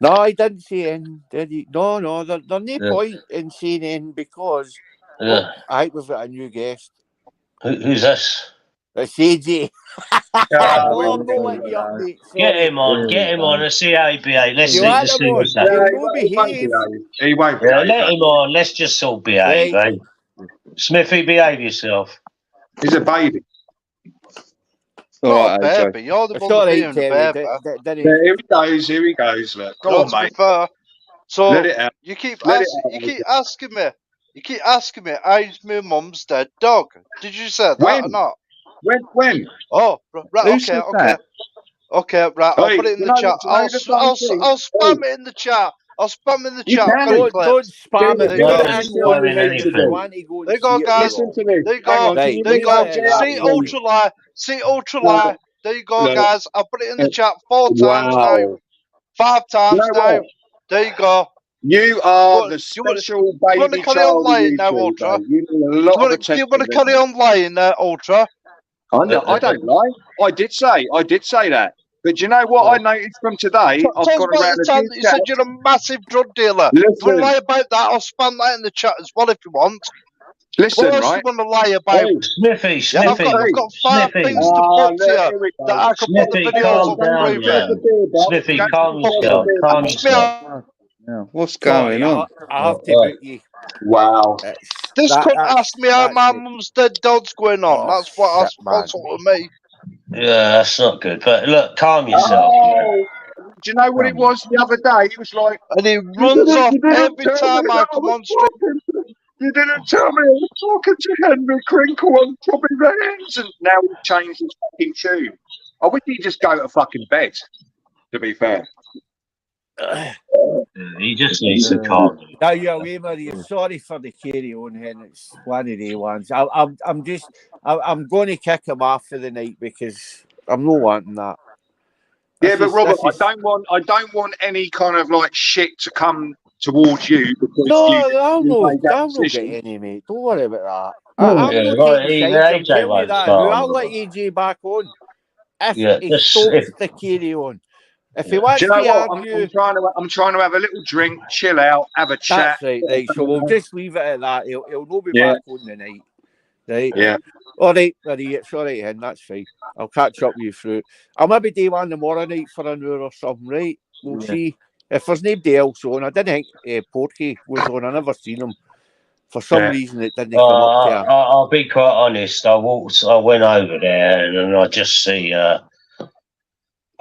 No, he didn't say anything, did he? No, there's no Yeah. point in saying anything because Yeah. I think we've got a new guest. Who's this? It's AJ. Ah, No, I'm not letting you up, mate. Get Sorry. him on. Let's see how he behaves. Let's You see, want let's him see what's on? that. He'll he no won't behave. He won't Yeah, behave. let him on. Let's just all behave, Right. eh? Smithy, behave yourself. He's a baby. All Not right, a AJ. baby. You're the It's one all that's right, being a Terry. baby. Yeah, here he goes. Look, You go know, on, to be mate. fair. So Let it out. you keep Let it out, you keep asking me. You keep asking me, how's my mum's dead dog? Did you say that or When? not? When? Oh, right. Who Okay, said okay. that? Okay, right. I'll Hey, put it in you the know, chat. you know the funny thing? I'll spam it in the chat. I'll spam in the You chat. I've got can. it Don't clipped. spam Do it. There Put you it go. Don't in one spam in night if you anything. want to go and There you go, see it. guys. Listen to me. There you Hang go. on, Right, can you There you move go. leave that it chair at up, See that, please? Ultra Lie. See Ultra Lie. There you go, Look. guys. I'll put it in the chat 4 times now. Wow. 5 You times know now. what? There you go. You are Do the you want special to baby carry on child of lying now, YouTube, Ultra? mate. You need a Do lot of you attention. want to carry on lying there, Ultra? I don't lie. I did say that. But do you know what Oh. I noticed from today? Tell I've us gone about around the a time few that you said chats. you're a massive drug dealer. Do you want to Listen, lie about that? I'll spam that in the chat as well if you want. listen, What else right? do you want to lie about? Hey, Smithy, Yeah, I've Smithy, got 5 Smithy, things to put to look, you here we that go. I can put the Smithy, Hang videos on, calm up don't for down, you. spill the man. beer, Bob. Smithy, Don't calm spill the yourself. beer, Calm Bob. Ask me yourself. Yeah, what's Sorry, going on? I have to Right. boot you. Wow. It's, This cunt that's asked me how that's my it. mum's dead dog's going on. Oh, That's what shit, man. what's up with me. Yeah, that's not good. But look, calm yourself, man. Oh, do you know what it was the other day? He was like, And he runs off you didn't every tell me time I that I come was on stream. talking. You didn't tell me I was talking to Henry Crinkle on Tommy Renz. And now he's changed his fucking tune. I wish he'd just go to fucking bed, to be fair. He just needs to calm down. Now you're away, Maria. Sorry for the carry on, hen. It's one of the ones. I'm going to kick him off for the night because I'm not wanting that. Yeah, but Robert, this is- I don't want any kind of like shit to come towards you because No, you made that I'll not get decision. any, mate. Don't worry about that. Oh, I'm yeah, not well, taking even sides. I'm AJ telling you won't that. start Now, I'll on let it. AJ back on if Yeah, he just stops the carry on. If he Yeah. wants Do you know to what? argue, I'm trying to have a little drink, chill out, have a chat. that's right. So we'll just leave it at that. He'll not be Yeah. back on the night. Right? Yeah. All right, Marie, it's all right, hen. That's fine. I'll catch up with you through. I'll maybe do one tomorrow night for an hour or something, right? We'll see. If there's nobody else on, I didn't think Porky was on. I never seen him. For some reason, it didn't come up to her. I'll be quite honest. I went over there and I just see.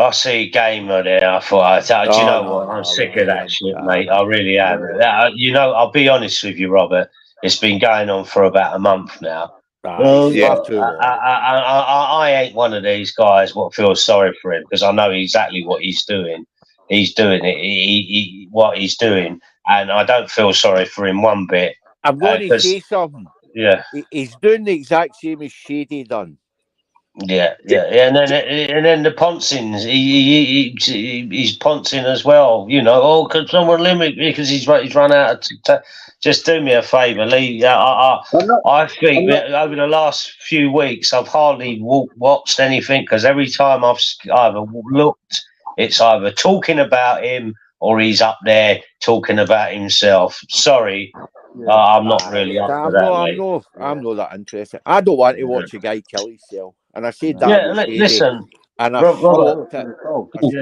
I see a gamer there. I thought, do you know what? I'm sick of that shit, mate. I really am. You know, I'll be honest with you, Robert. It's been going on for about a month now. I ain't one of these guys what feels sorry for him because I know exactly what he's doing. He's doing it. What he's doing, and I don't feel sorry for him one bit. I'm going to say something. Yeah, he's doing the exact same as Shady done. Yeah, and then the Ponsins, he's Ponsing as well. You know, can someone limit me because he's run out of. Just do me a favour, Lee. I think that over the last few weeks I've hardly watched anything because every time I've either looked, it's either talking about him or he's up there talking about himself. Sorry. I'm not really up for that. I'm not that interested. I don't want to watch a guy kill himself. And I said that. Yeah, listen. And Robert,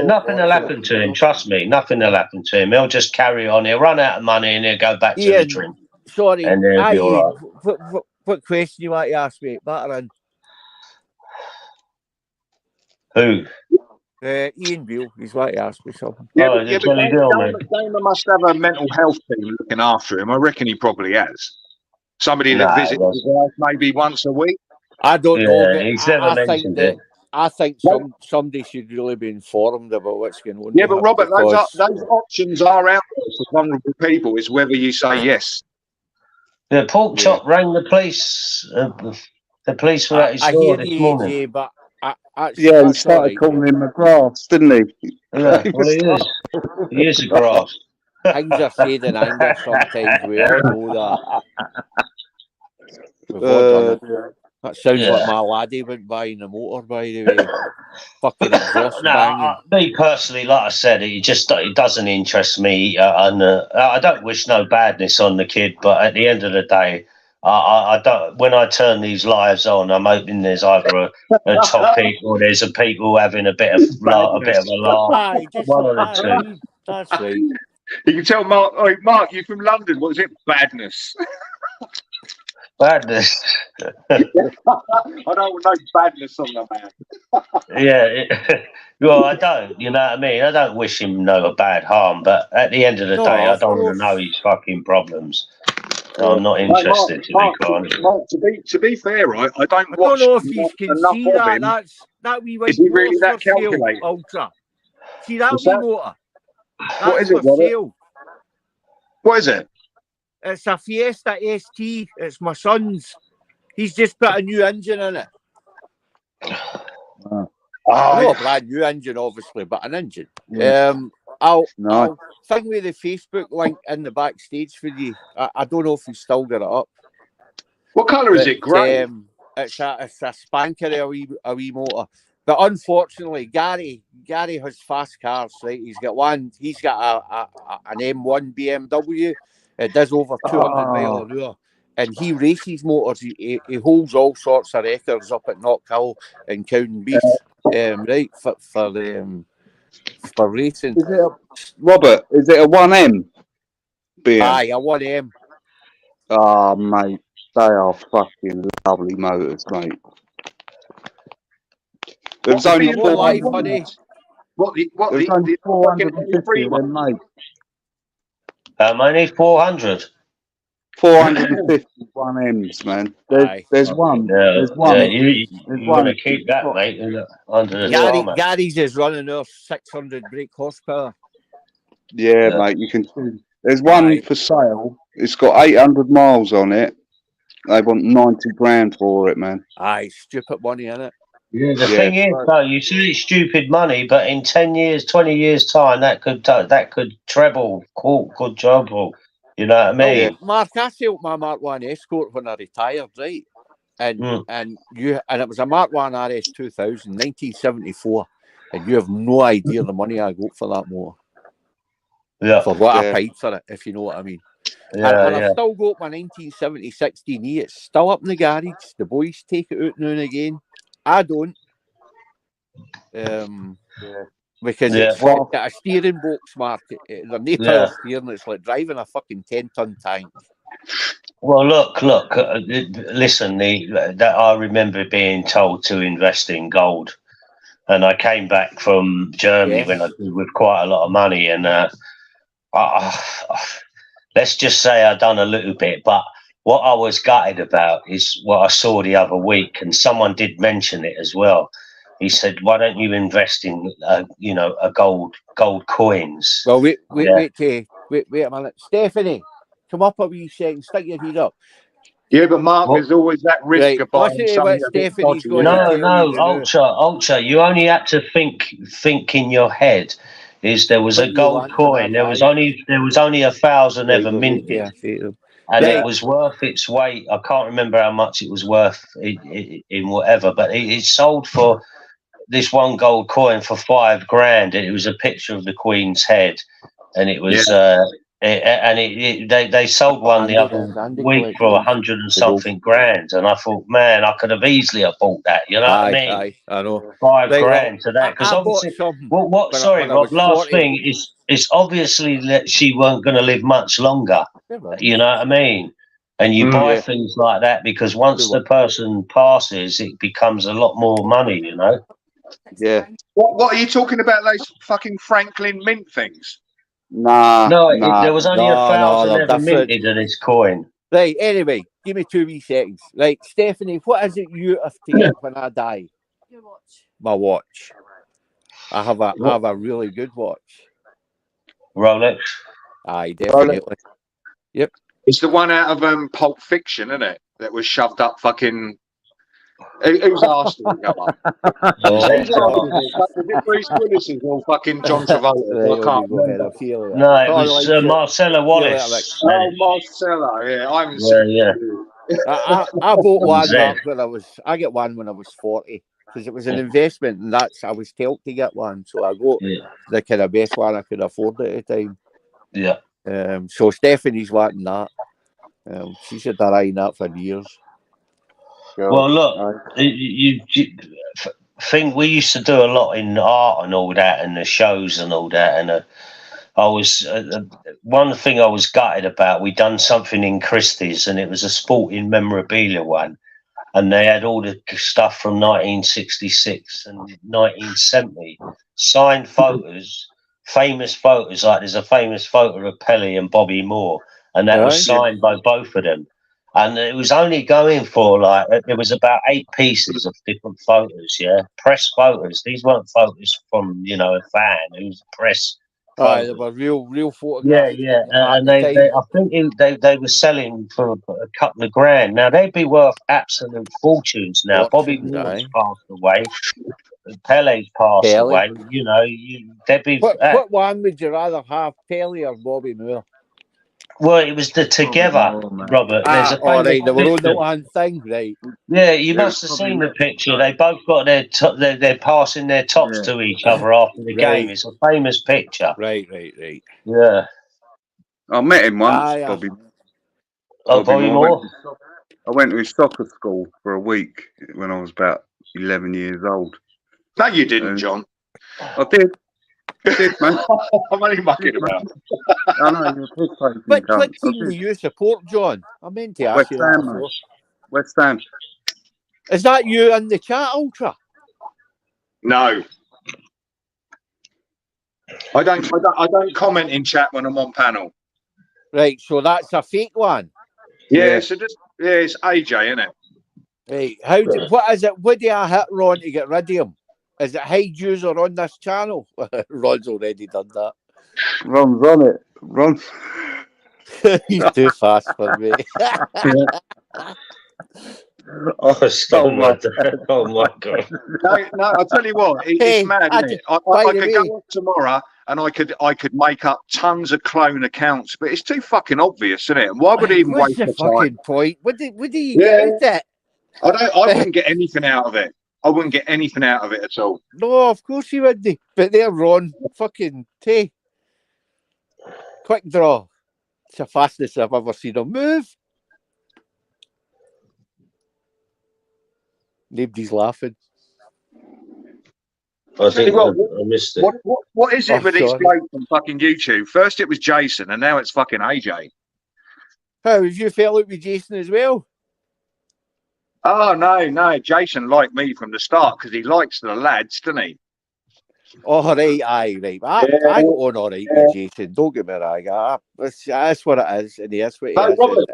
nothing will happen to him. Trust me, nothing will happen to him. He'll just carry on. He'll run out of money and he'll go back to the drink. Sorry, and he'll be all right. What question you want to ask me? Battering. Who? Ian Beale. He's want to ask me something. But Gamer must have a mental health team looking after him. I reckon he probably has. Somebody that visits his wife maybe once a week. I don't know. But he's never mentioned it. I think somebody should really be informed about what's going on. Yeah, but Robert, those options are out there for vulnerable people. It's whether you say yes. The pork chop rang the police. The police were at his door this morning. AJ, but he started calling him a grass, didn't he? Yeah, well, he is. He is a grass. Things are said in anger sometimes. We all know that. We've all done it. That sounds like my laddie went by in the motor, by the way. Fucking exhaust banging. Me personally, like I said, it doesn't interest me. I don't wish no badness on the kid, but at the end of the day, I don't. When I turn these lives on, I'm hoping there's either a topic or there's a people having a bit of a laugh. Aye, just One of the aye, two. that's right. You can tell Mark. Oh, Mark, you're from London. What is it? Badness. Badness. I don't want no badness on the man. Yeah. Well, I don't. You know what I mean? I don't wish him no bad harm, but at the end of the No, day, I of don't want course. to know his fucking problems. I'm not Mark, interested, to be Mark, quite honest. Mark, to be fair, right? I don't I watch don't know if you can enough see of that. him. That wee white Is he really motor's that for sale, calculated? Ultra. See that What's wee that? motor? What That's is it, for Robert? sale. What is it? It's a Fiesta ST. It's my son's. He's just put a new engine in it. Not a brand new engine, obviously, but an engine. I'll thing with the Facebook link in the backstage for you. I don't know if you still got it up. What colour is it? Grey. It's a spanker, a wee motor. But unfortunately, Gary has fast cars, right? He's got an M1 BMW. It does over 200 mile an hour. And he races motors. He holds all sorts of records up at Knockhill and Cowdenbeath, right, for racing. Robert, is it a 1M? Aye, a 1M. Oh, mate, they are fucking lovely motors, mate. There's only more life, honey. There's only 450 of them, mate. I need 400. 450 1Ms, man. There's one. Yeah, There's one. Yeah, you There's want to one. keep that, mate, under the tarmac. Gary's is running off 600 brake horsepower. Yeah, mate, you can see. There's one for sale. It's got 800 miles on it. They want 90 grand for it, man. Aye, stupid money, innit? Yeah, the thing is, though, you say it's stupid money, but in 10 years, 20 years' time, that could treble, quadruple. You know what I mean? Mark, I sold my Mark 1 Escort when I retired, right? And it was a Mark 1 RS 2000, 1974. And you have no idea the money I got for that motor. Yeah. For what I paid for it, if you know what I mean. Yeah, and I've still got my 1976 D&E. It's still up in the garage. The boys take it out now and again. I don't. Because it's got a steering box, Mark. They're no power steering. It's like driving a fucking 10-ton tank. Well, look. Listen, that I remember being told to invest in gold, and I came back from Germany with quite a lot of money, and let's just say I done a little bit, but what I was gutted about is what I saw the other week, and someone did mention it as well. He said, "Why don't you invest in, gold coins?" Well, wait a minute, Stephanie, come up a wee second, stick your head up. Yeah, but Mark, there's always that risk of buying something. Stephanie's going No, Ultra. You only have to think in your head. There was a gold coin. There was only 1,000 ever minted. And it was worth its weight. I can't remember how much it was worth in whatever, but it sold for this one gold coin for $5,000. It was a picture of the Queen's head, and it was they sold one the other week for 100 and something grand, and I thought, man, I could have easily bought that. You know what I mean? Aye, I know. $5,000 to that, because obviously, sorry, Rob. Last thing is obviously that she weren't going to live much longer. You know what I mean? And you buy things like that because once the person passes, it becomes a lot more money. You know? Yeah. What are you talking about? Those fucking Franklin Mint things? Nah. There was only 1,000 ever minted in this coin. Right. Anyway, give me 2 wee seconds. Right, Stephanie, what is it you have to get when I die? Your watch. My watch. I have a really good watch. Rolex. Aye, definitely. Rolex. Yep. It's the one out of Pulp Fiction, isn't it? That was shoved up fucking. Who's asked to go up? Was it Bruce Willis or fucking John Travolta? I can't remember. No, it was Marcella Wallace. Oh, Marcella, yeah. I bought one I got one when I was 40 because it was an investment, and I was told to get one, so I got the kind of best one I could afford at the time. Yeah. So Stephanie's wanting that. She's had her eye in that for years. Well, look, you think we used to do a lot in art and all that, and the shows and all that, and I was one thing I was gutted about. We done something in Christie's, and it was a sporting memorabilia one, and they had all the stuff from 1966 and 1970, signed photos, famous photos. Like there's a famous photo of Pelé and Bobby Moore, and that was signed by both of them. And it was only going for like, there was about 8 pieces of different photos, press photos. These weren't photos from, a fan. It was press. They were real photographs. And they I think they were selling for a couple of grand. Now they'd be worth absolute fortunes now. Bobby Moore's passed away. Pele's passed away. They'd be. What one would you rather have, Pelé or Bobby Moore? Well, it was the together, Robert. There's a they were on the one thing, right? Yeah, you must have seen the picture. They both got they're passing their tops to each other after the game. It's a famous picture. Right. Yeah. I met him once, Bobby. Bobby Moore. I went to his soccer school for a week when I was about 11 years old. No, you didn't, John. I did. Man. I'm only mucking about. I know, what team do you support, John? I meant to ask you that before. West Ham. Is that you in the chat, Ultra? No. I don't comment in chat when I'm on panel. Right, so that's a fake one. Yeah. So it's AJ, isn't it? Right. What is it? What do I hit Ron to get rid of him? Is it hide user on this channel? Ron's already done that. Ron's on it. Ron. He's too fast for me. Oh my God. No, I'll tell you what, it's mad, isn't it? I could go up tomorrow and I could make up tons of clone accounts, but it's too fucking obvious, isn't it? And why would he even waste the fucking point? What do you get out of it? I wouldn't get anything out of it. I wouldn't get anything out of it at all. No, of course you wouldn't. But there, Ron, fucking quick draw. It's the fastest I've ever seen him move. Nobody's laughing. I think I missed it. What is it with these blokes on fucking YouTube? First it was Jason, and now it's fucking AJ. How have you fell out with Jason as well? Oh no, Jason liked me from the start because he likes the lads, doesn't he? Oh right, right. I got on all right with Jason. Don't get me wrong. That's what it is, and that's what he is. Robert,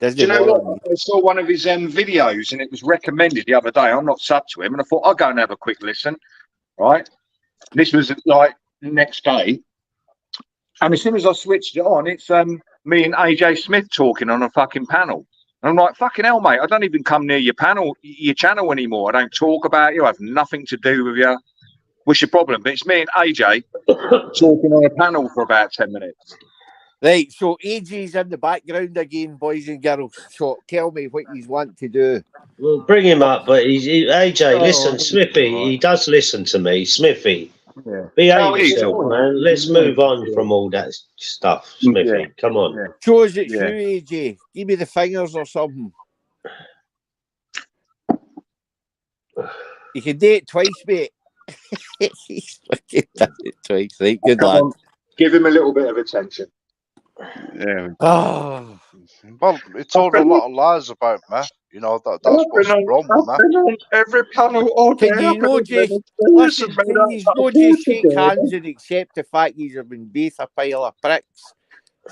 do you know what? I saw one of his videos, and it was recommended the other day. I'm not sub to him, and I thought I'll go and have a quick listen. Right, this was like the next day, and as soon as I switched it on, it's me and AJ Smith talking on a fucking panel. And I'm like, fucking hell, mate, I don't even come near your channel anymore. I don't talk about you. I have nothing to do with you. What's your problem? But it's me and AJ talking on a panel for about 10 minutes. Right, so AJ's in the background again, boys and girls. So tell me what you want to do. Well, bring him up, but AJ, listen, Smithy, he does listen to me. Smithy, behave yourself, man. Let's move on from all that stuff, Smithy. Come on. Show us it's you, AJ. Give me the fingers or something. You can do it twice, mate. He's fucking done it twice. Right, good lad. Give him a little bit of attention. Yeah. Oh. Well, he told a lot of lies about me. You know, that's what's wrong with me. Every panel all day. Can you know just listen, can you know just shake hands and accept the fact he's been both a pile of pricks?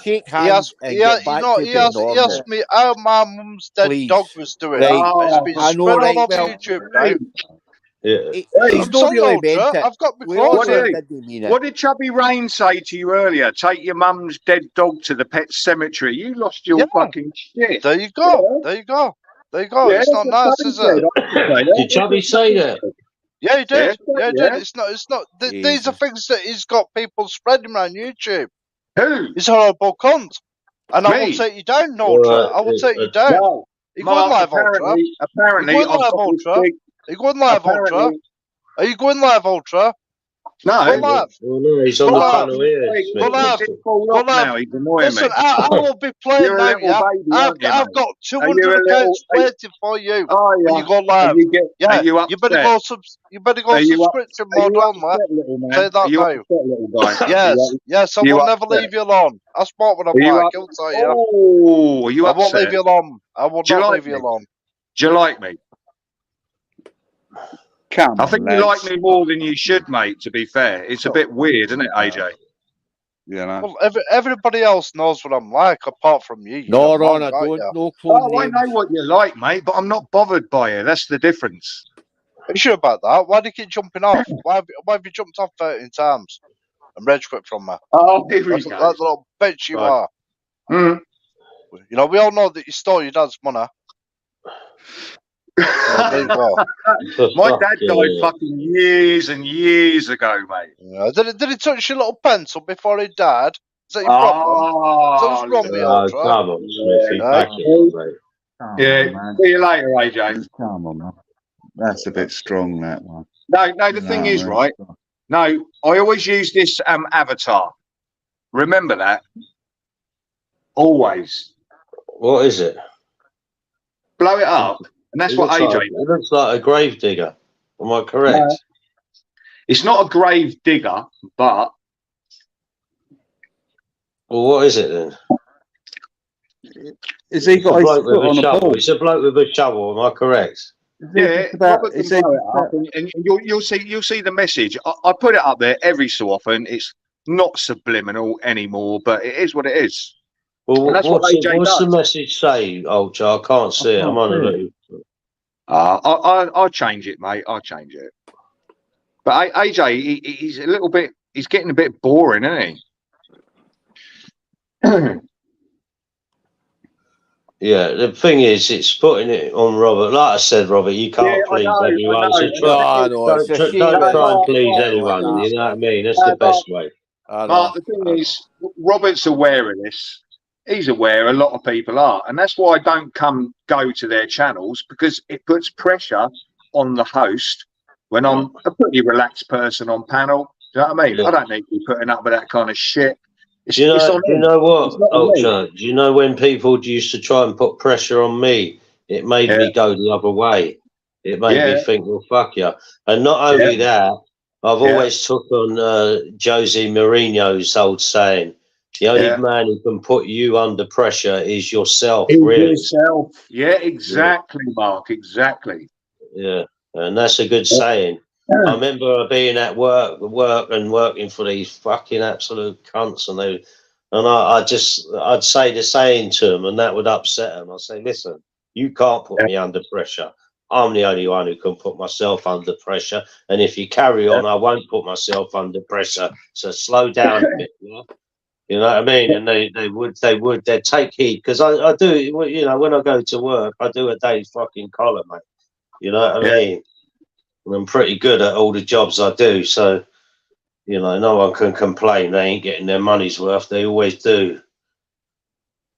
Shake hands and get back to he asked me how my mum's dead dog was doing. Right. It's been spread all over YouTube now. Yeah. He's not really meant it. I've got What did Chubby Rain say to you earlier? Take your mum's dead dog to the pet cemetery. You lost your fucking shit. There you go. There you go. There you go. It's not nice, is it? Did Chubby say that? Yeah, he did. Yeah, he did. It's not. These are things that he's got people spreading around YouTube. Who? He's a horrible cunt. And I will take you down, Ultra. I will take you down. No. You going live, Ultra? Apparently, you going live, Ultra? Are you going live, Ultra? Are you going live, Ultra? No, Go live. Oh no, he's on Go the live. panel here. He's Go live. fall Go off live. now. He's annoying Listen, me. I will be playing You're a now, little yeah. baby, aren't you, I've mate? got Are you 200 a little? accounts waiting for you Oh when yeah. you go Are live. you get? Yeah, Are you you better upset? go you better go Are you up? subscription Are mode you on there. upset, little man? Say Are that you now. upset, little guy? Yes, yes, I you will never upset? leave you alone. That's smart what I'm Are you like, up? I'll tell you. Oh, are you I won't leave upset? you alone. I will Do you not like leave you me? alone. Do you like me? Come I on, think you like lads. me more than you should, mate. To be fair, it's a bit weird, isn't it, AJ? You know. Well, everybody else knows what I'm like, apart from you. You No, never Ron, mind, I right, don't yeah. know clone Oh, I names. know what you like, mate, but I'm not bothered by you. That's the difference. Are you sure about that? Why do you keep jumping off? Why have you jumped off 13 times and rage quit from me? Oh, here we That's go. that little bitch you Right. are. Mm. You know, we all know that you stole your dad's money. So there you go. My dad died fucking years and years ago, mate. Yeah. Did he touch your little pencil before he died? Is that your problem? Is that what's wrong with you, Ultra? Come on, Smithy, Yeah. back it, mate. Come Yeah. on, man. See you later, AJ. Come on, man. That's a bit strong, that one. No. The thing is, right? No, I always use this avatar. Remember that. Always What is it? blow it up, and that's what AJ. It looks like a grave digger. Am I correct? It's not a grave digger, but Well, what is it then? Is he It's a got his bloke foot with a on a shovel. ball? It's a bloke with a shovel. Am I correct? yeah, Robert can is he blow it up, and you'll see the message. I put it up there every so often. It's not subliminal anymore, but it is what it is. Well, And that's what what's AJ the does. message say, Ultra? I can't see it. I'm on a little. I'll change it, mate. I'll change it. But AJ, he's a little bit. He's getting a bit boring, isn't he? Yeah, the thing is, it's putting it on Robert. Like I said, Robert, you can't Yeah, I please know, everyone. I know. So No, no, it's a shame. don't it try and is. please Mark, anyone. Mark, You know what I mean? That's the best way. I know. Mark, the thing is, Robert's aware of this. He's aware. A lot of people are, and that's why I don't go to their channels, because it puts pressure on the host when I'm a pretty relaxed person on panel. Do you know what I mean? Yeah. I don't need to be putting up with that kind of shit. It's, Do you it's know? on Do you him. know It's what, not on me. Ultra? Do you know when people used to try and put pressure on me? It made me go the other way. It made me think, well, fuck you. And not only that, I've always took on Jose Mourinho's old saying: the only man who can put you under pressure is yourself. Really? Yourself. Yeah, exactly, Mark. Exactly. Yeah, and that's a good saying. I remember being at work and working for these fucking absolute cunts, and I'd say the saying to them, and that would upset them. I'd say, listen, you can't put me under pressure. I'm the only one who can put myself under pressure, and if you carry on, I won't put myself under pressure. So slow down a bit, you know what I mean? And they'd take heed, because I do, you know, when I go to work, I do a day's fucking collar, mate. You know what I mean? And I'm pretty good at all the jobs I do, so you know, no one can complain. They ain't getting their money's worth. They always do.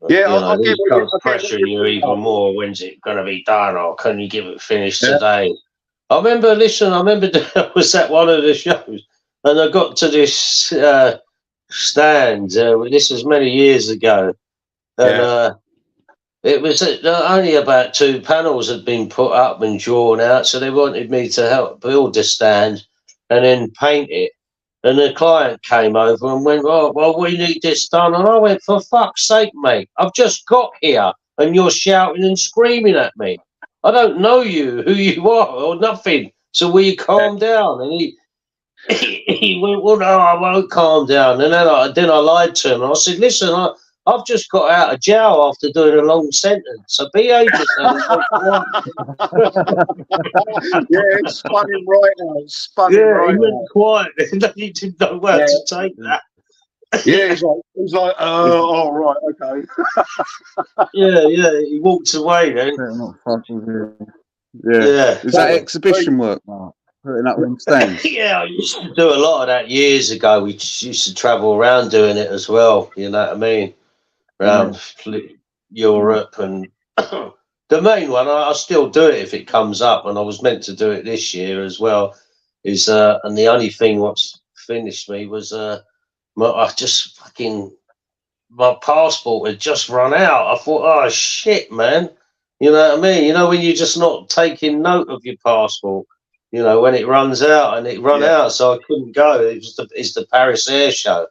But, Yeah, you know, I'll these give comes you. pressuring you even more. When's it going to be done, or can you give it finished today? I remember I was at one of the shows, and I got to this stand. This was many years ago, and it was only about 2 panels had been put up and drawn out, so they wanted me to help build the stand and then paint it. And the client came over and went, "Oh, well, we need this done." And I went, "For fuck's sake, mate, I've just got here and you're shouting and screaming at me. I don't know you, who you are, or nothing. So will you calm down?" And he went, "Well, no, I won't calm down." And then I lied to him. And I said, "Listen, I've just got out of jail after doing a long sentence. So behave yourself." It's spun him right out. He went quiet. He didn't know how to take that. Yeah, he's like, oh, right, okay. Yeah, he walked away then. Yeah. Is that exhibition work, Mark? Putting up them stands? Yeah, I used to do a lot of that years ago. We used to travel around doing it as well. You know what I mean? Around Europe, and the main one, I still do it if it comes up, and I was meant to do it this year as well. And the only thing what's finished me was my passport had just run out. I thought, oh shit, man. You know what I mean? You know, when you're just not taking note of your passport, you know, when it runs out, and it run out, so I couldn't go. It's the Paris Air Show.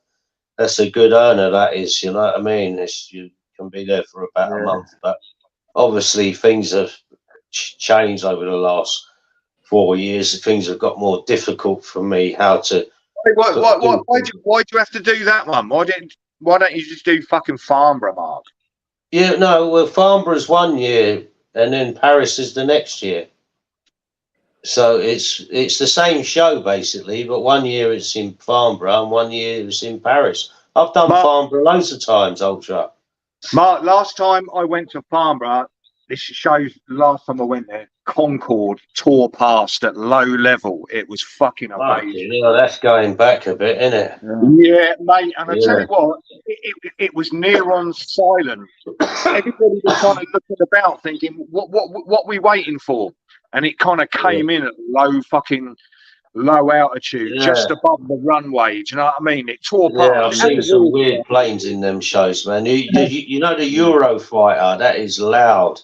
That's a good earner, that is, you know what I mean? You can be there for about a month, but obviously things have changed over the last 4 years. Things have got more difficult for me how to. Why do you have to do that one? Why don't you just do fucking Farnborough, Mark? Yeah, no, well, Farnborough's 1 year, and then Paris is the next year. So it's the same show basically, but 1 year it's in Farnborough and 1 year it's in Paris. I've done Farnborough loads of times, Ultra. Mark, last time I went to Farnborough, this shows the last time I went there, Concorde tore past at low level. It was fucking amazing. Yeah, that's going back a bit, isn't it? Yeah, mate. And I tell you what, it was near on silent. Everybody was kind of looking about, thinking, "What we waiting for?" And it kind of came in at low altitude, just above the runway. Do you know what I mean? It tore past. I've seen some weird planes in them shows, man. You know the Eurofighter, that is loud,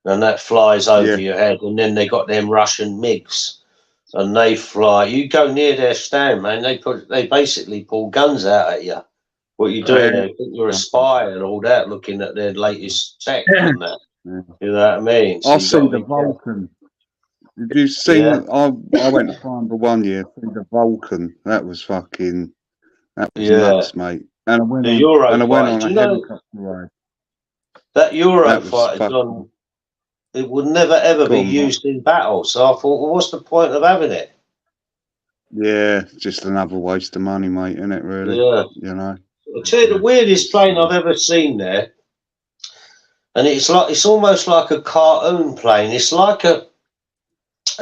and that flies over your head. And then they got them Russian MiGs, and they fly. You go near their stand, man. They basically pull guns out at you. What you doing? They think you're a spy and all that, looking at their latest tech and that. You know what I mean? So I see the Vulcan. Did you see? I went to Farnborough 1 year. See the Vulcan. That was nuts, mate. And I went on a helicopter ride. That Eurofighter, it would never ever be used in battle. So I thought, well, what's the point of having it? Yeah, just another waste of money, mate, isn't it? Really? Yeah. You know. I'll tell you the weirdest plane I've ever seen there, and it's almost like a cartoon plane. It's like a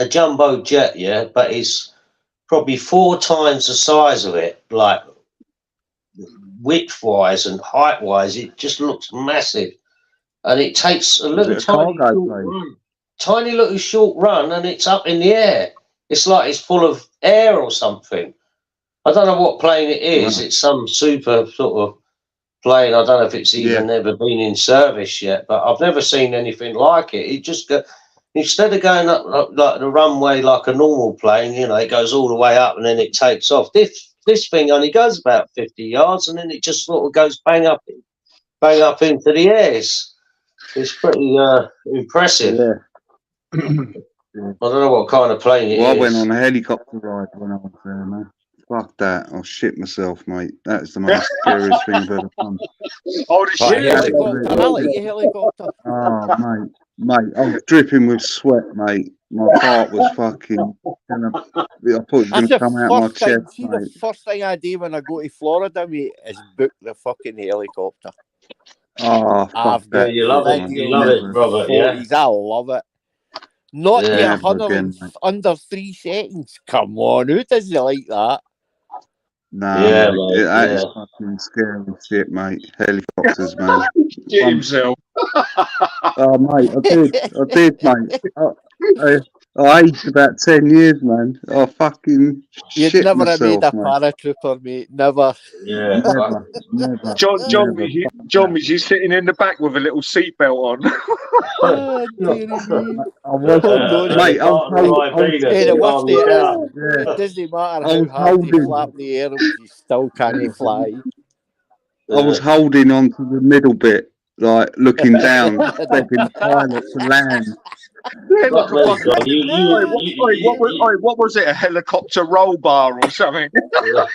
jumbo jet, but it's probably 4 times the size of it, like width-wise and height-wise. It just looks massive, and it takes a little tiny little short run, and it's up in the air. It's like it's full of air or something. I don't know what plane it is. It's some super sort of plane. I don't know if it's even ever been in service yet, but I've never seen anything like it. It just instead of going up like the runway like a normal plane, you know, it goes all the way up and then it takes off. This thing only goes about 50 yards, and then it just sort of goes bang up into the air. It's pretty impressive. I don't know what kind of plane it is. I went on a helicopter ride when I was there, man. Fuck that. I'll shit myself, mate. That's the most scariest thing I've ever done. Oh, the shit helicopter. Oh, mate, I was dripping with sweat, mate. My heart was fucking. I thought it was going to come out of my chest. See, the first thing I do when I go to Florida, mate, is book the fucking helicopter. Oh, fuck that. You love it, Robert. Yeah, I love it. Not under 3 seconds. Come on, who doesn't like that? No, that is fucking scary shit, mate. Helicopters, man. Get himself. Oh, mate, I did, mate. I aged about 10 years, man. I fucking You'd shit never myself, have made a mate. paratrooper, mate. Never. Yeah. Never. John, was you sitting in the back with a little seatbelt on? Oh, dearie me. I was, mate. It doesn't matter how hard you flap the air, you still can't fly. I was holding on to the middle bit, like looking down, expecting the pilot to land. What was it? A helicopter roll bar or something? It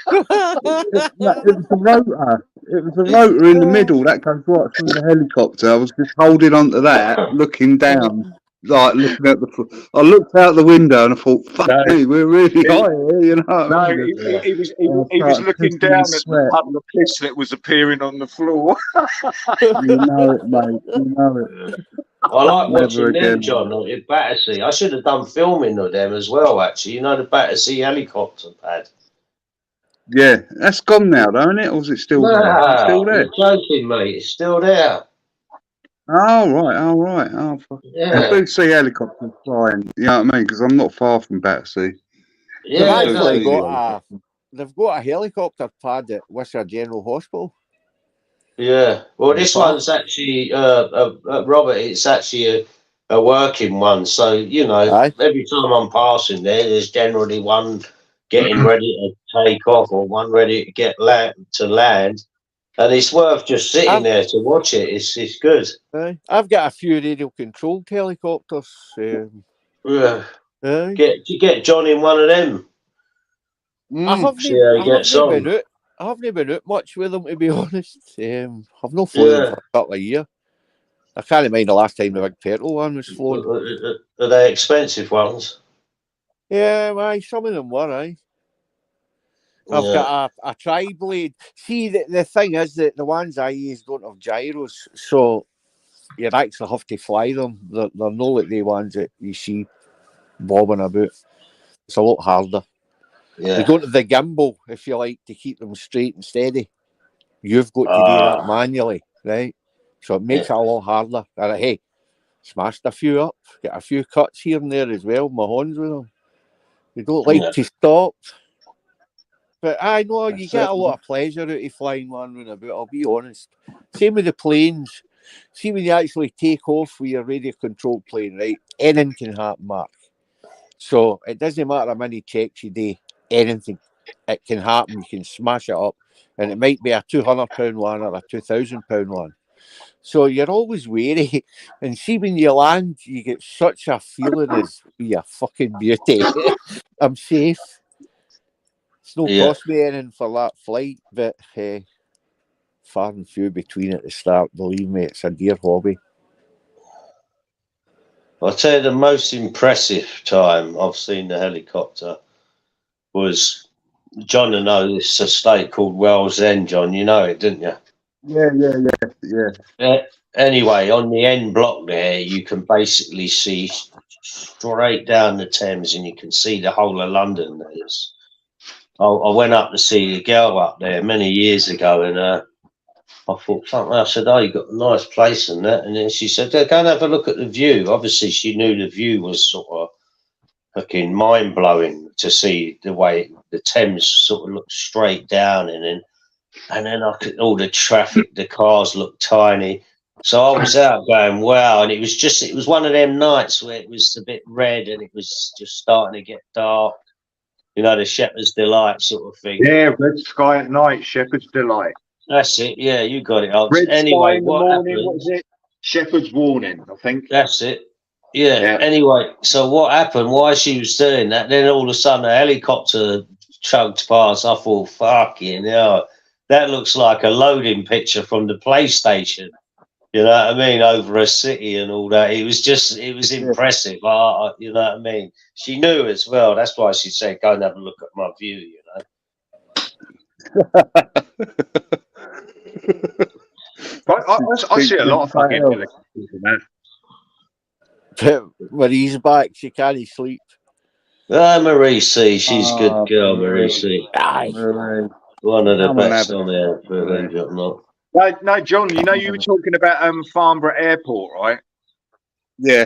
was a rotor. It was a rotor in the middle that goes right through the helicopter. I was just holding on to that, looking down, like looking at the. I looked out the window and I thought, "Fuck me, we're really high here," you know. No, he was looking down at the puddle of piss that was appearing on the floor. You know it, mate. You know it. I like watching them, John, at Battersea. I should have done filming of them as well, actually. You know the Battersea helicopter pad? Yeah, that's gone now, though, isn't it? Or is it still there? It's still there. You're joking, mate. It's still there. Oh, right. Oh, fuck. Yeah. I do see helicopters flying, you know what I mean? Because I'm not far from Battersea. They've actually got they've got a helicopter pad at Worcester General Hospital. Yeah. Well, In the this park. one's actually, Robert, it's actually a working one. So, you know, Aye. every time I'm passing there, there's generally one getting ready to take off or one ready to get to land. And it's worth just sitting there to watch it. It's good. Aye. I've got a few radio controlled helicopters. Yeah. Aye. Get John in one of them. I haven't, See how he gets on. I haven't been out much with them, to be honest. I've not flown them Yeah. for a couple of years. I can't mind the last time the big petrol one was flown. Are they expensive ones? Yeah, aye, some of them were, aye. I've got a tri-blade. See, the thing is that the ones I use don't have gyros, so you'd actually have to fly them. They're not like the ones that you see bobbing about. It's a lot harder. Yeah. They don't have the gimbal, if you like, to keep them straight and steady. You've got to do that manually, right? So it makes it a lot harder. And hey, smashed a few up, get a few cuts here and there as well, my horns with them. They don't like to stop. But I know you get a lot of pleasure out of flying one round about, I'll be honest. Same with the planes. See, when you actually take off with your radio controlled plane, right? Anything can happen, Mark. So it doesn't matter how many checks you do, anything. It can happen. You can smash it up. And it might be a £200 one or a £2,000 one. So you're always wary. And see, when you land, you get such a feeling as be a fucking beauty. I'm safe. It's no cost me anything for that flight, but far and few between at the start. Believe me, it's a dear hobby. I'll tell you, the most impressive time I've seen the helicopter was, John, I know this estate called Wells End, John. You know it, didn't you? Yeah. Anyway, on the end block there, you can basically see straight down the Thames, and you can see the whole of London. I went up to see a girl up there many years ago, and I thought, fuck, I said, oh, you got a nice place and that. And then she said, go and have a look at the view. Obviously, she knew the view was sort of fucking mind-blowing to see the way the Thames sort of looked straight down, and then I could, all the traffic, the cars looked tiny. So I was out going, wow. And it was one of them nights where it was a bit red and it was just starting to get dark. You know, the Shepherd's Delight sort of thing. Yeah, red sky at night, Shepherd's Delight. That's it. Yeah, you got it. Red anyway, sky in the morning, what is it? Shepherd's Warning, I think. That's it. Yeah. Anyway, so what happened? Why she was doing that? Then all of a sudden, a helicopter chugged past. I thought, fucking hell, that looks like a loading picture from the PlayStation. You know what I mean? Over a city and all that. It was impressive. You know what I mean? She knew as well. That's why she said, go and have a look at my view, you know. I see a lot of fucking helicopters in that. Marie's back. She can't sleep. Marie C. She's a good girl, Marie C. Aye. One of the best on there, believe it or not. No, John, you know you were talking about Farnborough Airport, right? Yeah.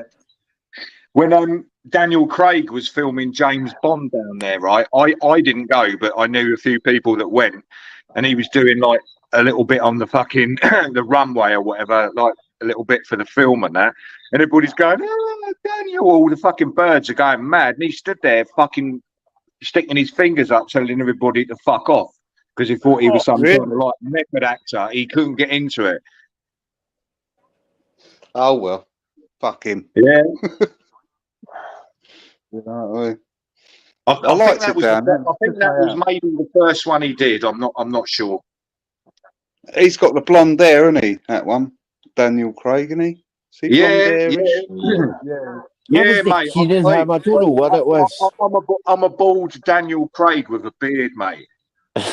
When Daniel Craig was filming James Bond down there, right? I didn't go, but I knew a few people that went, and he was doing like a little bit on the fucking the runway or whatever, like a little bit for the film and that. And everybody's going, oh, Daniel, all the fucking birds are going mad. And he stood there fucking sticking his fingers up, telling everybody to fuck off because he thought he was some kind of like method actor. He couldn't get into it. Oh, well. Fuck him. Yeah. You know what I mean? I liked think it down there. I think that was maybe the first one he did. I'm not sure. He's got the blonde there, hasn't he? That one. Daniel Craig, isn't he? Yeah, mate. I don't know what it was. I'm a bald Daniel Craig with a beard, mate.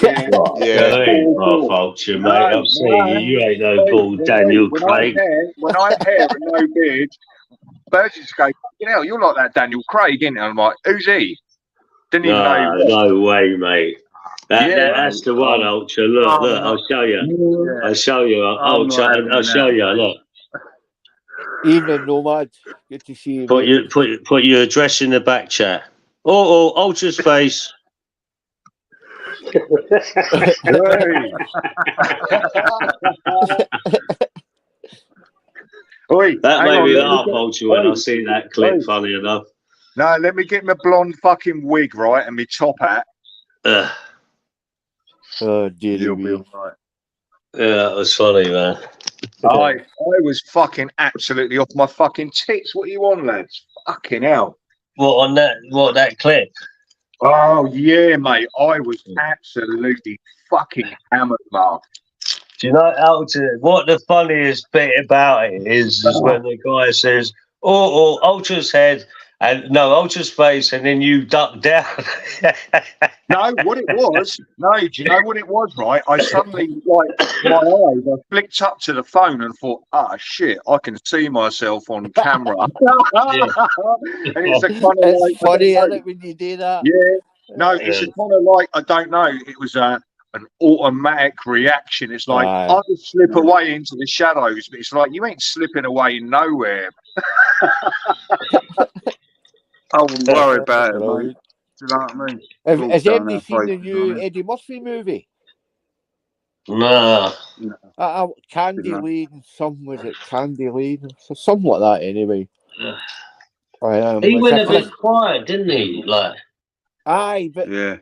Yeah. That ain't my fault, you, mate. I've seen you. You ain't no bald Daniel Craig. When I have hair and no beard, birds just go, you know, you're like that Daniel Craig, innit? I'm like, who's he? Didn't even know. No way, mate. That's the one, Ultra. Look, I'll show you. I'll show you. I'll show you. Look. Evening, Nomad. Good to see you. Put your address in the back chat. Ultra's face. Oi, That hang made on, me let me laugh, get- Ultra, when I Oi, see that clip, oi. funny enough. No, let me get my blonde fucking wig right and my top hat. Uh, Oh, dearie You'll be me. all right. yeah, that was funny, man. I was fucking absolutely off my fucking tits. What are you on, lads? Fucking hell. That clip? Oh, yeah, mate. I was absolutely fucking hammered, Mark. Do you know, Ultra, what the funniest bit about it is when the guy says, oh, Ultra's head, and no, Ultra's face, and then you duck down. No, what it was, do you know what it was, right? I suddenly, like, my eyes, I flicked up to the phone and thought, shit, I can see myself on camera. And it's a kind of It's like, funny, isn't it, when you do that? yeah, no, it's a kind of like, I don't know, it was an automatic reaction. It's like, Aye. I could slip away into the shadows, but it's like, you ain't slipping away nowhere. I wouldn't worry about it, mate. Brilliant. Do you know what I mean? Has Talk has down anybody our seen the faces new on it. Eddie Murphy movie? No. Candy No. Lane, some was it Candy Lane? So something like that anyway. He It's went a a bit quiet, didn't he? Like, Aye, but Yeah.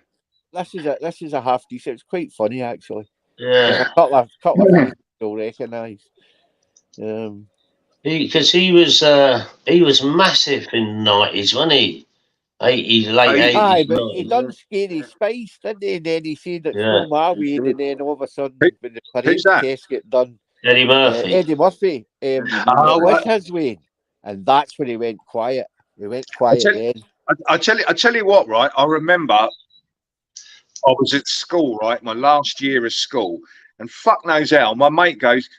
this is a half decent. It's quite funny actually. yeah. There's a couple of faces you'll recognise. Because he was massive in the 90s, wasn't he? 80s, late 80s. Aye, but he 90s. done Scary Spice, didn't he? And then he said it's Yeah. no my weed, and then all of a sudden when the parade Who's that? test get done, Eddie Murphy. Eddie Murphy, it was his way, and that's when he went quiet. He went quiet then. I tell you what, right? I remember I was at school, right? My last year of school, and fuck knows how, my mate goes,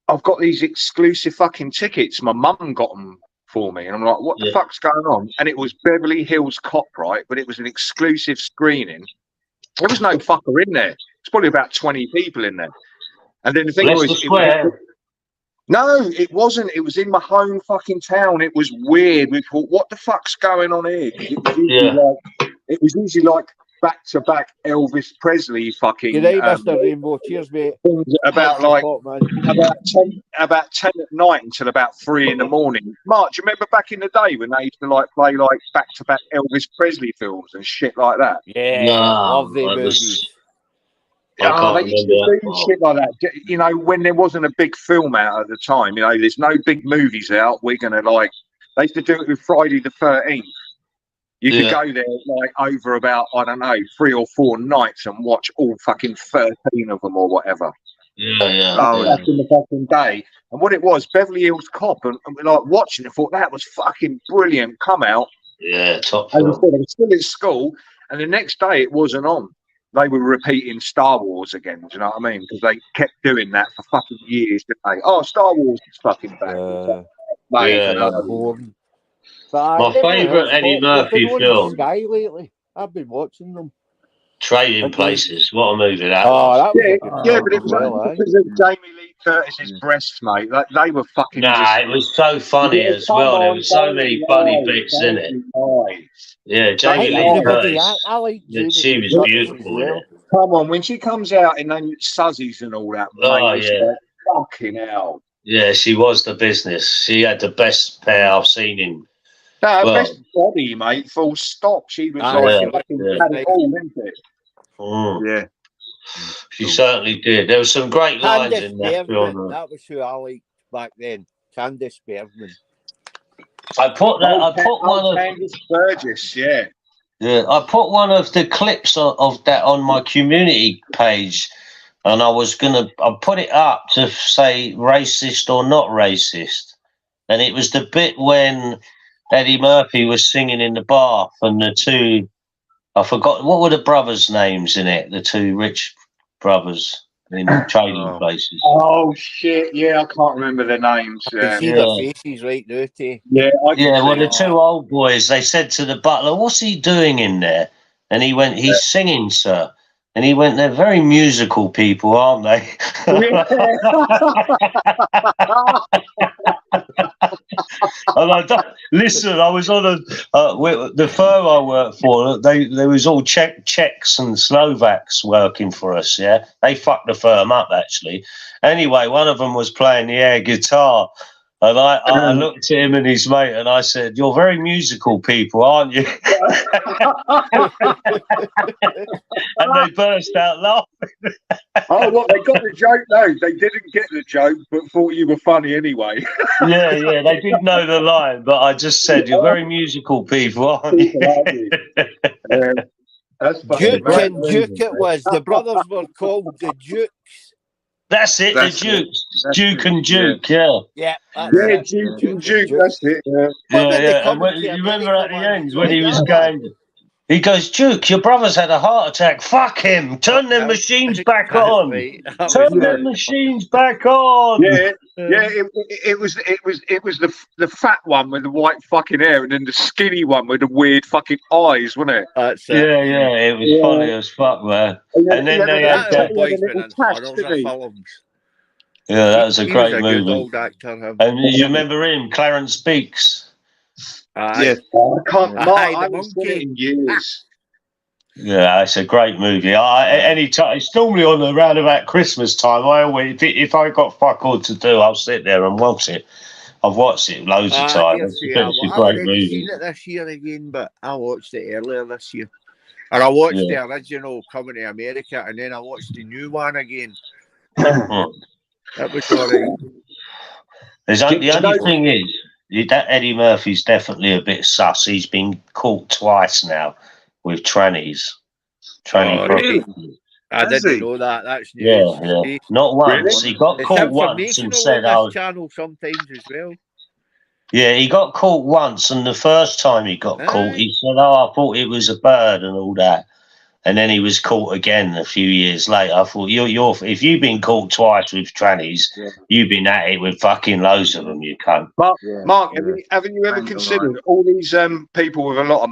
I've got these exclusive fucking tickets. My mum got them for me. And I'm like, what the fuck's going on? And it was Beverly Hills Cop, right? But it was an exclusive screening. There was no fucker in there. It's probably about 20 people in there. And then the thing Leicester was, Square. no, it wasn't. It was in my home fucking town. It was weird. We thought, what the fuck's going on here? 'Cause it was usually like back-to-back Elvis Presley fucking Good night, Mr. Rainbow. Cheers, mate. things about like Top, man. about 10 at night until about 3 in the morning. Mark, do you remember back in the day when they used to like play like back-to-back Elvis Presley films and shit like that? Yeah, No, love the I movies. was- I can't they used to remember do that. shit like that. You know, when there wasn't a big film out at the time, you know, there's no big movies out. We're going to like, they used to do it with Friday the 13th. You could go there like over about, I don't know, 3 or 4 nights and watch all fucking 13 of them or whatever. Yeah. Back in the fucking day. And what it was, Beverly Hills Cop, and we're like watching it, thought that was fucking brilliant. Come out. Yeah, top And film. I was still at school, and the next day it wasn't on. They were repeating Star Wars again. Do you know what I mean? Because they kept doing that for fucking years, didn't they? Oh, Star Wars is fucking bad. Boring. But My favourite Eddie Murphy film. Sky lately. I've been watching them. Trading Places. What a movie that Oh, was. that was a good But it was because of Jamie Lee Curtis's breasts, mate. They were fucking. Nah, it was so funny as well. There were so many funny bits in it. Yeah, Jamie Lee Curtis. I like She was beautiful in it. Come on, when she comes out in them suzzies and all that, Oh, mate, yeah. like, fucking hell. Yeah, she was the business. She had the best pair I've seen in. No, her Well- best body, mate, full stop. She was Ah, like, yeah, fucking yeah. had it all, didn't it? Mm, Yeah. she certainly did. There were some great lines Candice in that Bergman, film. that was who I liked back then. Candice Bergman. I put one of Candice Burgess, yeah. I put one of the clips of that on my community page, and I put it up to say racist or not racist, and it was the bit when Eddie Murphy was singing in the bath, and the two, I forgot what were the brothers' names in it, the two rich brothers in Trading Places. Oh shit, yeah, I can't remember their names. I can see their faces right now, too. Yeah, Well, the two old boys, they said to the butler, "What's he doing in there?" And he went, "He's singing, sir." And he went, "They're very musical people, aren't they?" And I don't, listen, I was on the firm I worked for. There was all Czechs and Slovaks working for us. Yeah, they fucked the firm up actually. Anyway, one of them was playing the air guitar, and I looked at him and his mate, and I said, "You're very musical people, aren't you?" And they burst out laughing. Oh, what, they got the joke? No, they didn't get the joke, but thought you were funny anyway. Yeah, they didn't know the line, but I just said, "You're very musical people, aren't you?" Yeah, that's funny. Duke mate. and Duke it was. The brothers were called the Dukes. That's it, That's the it. Dukes. That's Duke it, and Duke, yeah. Yeah, that's Yeah, it. Duke Duke and Duke, that's it. Yeah. When did they Yeah. come And when, to you remember America, at the man? end when he was Yeah, going, he goes, "Duke, your brother's had a heart attack. Fuck him. Turn them machines back That's on. right. That Turn was them machines back on." Yeah, it was the fat one with the white fucking hair, and then the skinny one with the weird fucking eyes, wasn't it? That's it. Yeah, it was funny as fuck, man. And then they had That that. boy's been in hundreds of films. Yeah, that was a He great was a good movie. old actor. Him. And you remember him, Clarence Beeks? Aye. I can't. Aye, No, I the haven't seen it in years. Yeah, it's a great movie. Any time, it's normally on around about Christmas time. I always, if I got fuck all to do, I'll sit there and watch it. I've watched it loads of times. It's a I great haven't movie. seen it this year again, but I watched it earlier this year. Or I watched the original Coming to America, and then I watched the new one again. That was all right. The only thing is, that Eddie Murphy's definitely a bit sus. He's been caught twice now with trannies. really? I Has didn't he? know that. That's news. Yeah. Not once. Really? He got It's caught once and informational said, on this channel sometimes as well. Yeah, he got caught once, and the first time he got caught, he said, "Oh, I thought it was a bird and all that." And then he was caught again a few years later. I thought, if you've been caught twice with trannies, you've been at it with fucking loads of them, you cunt. Mark, haven't you ever considered all these people with a lot of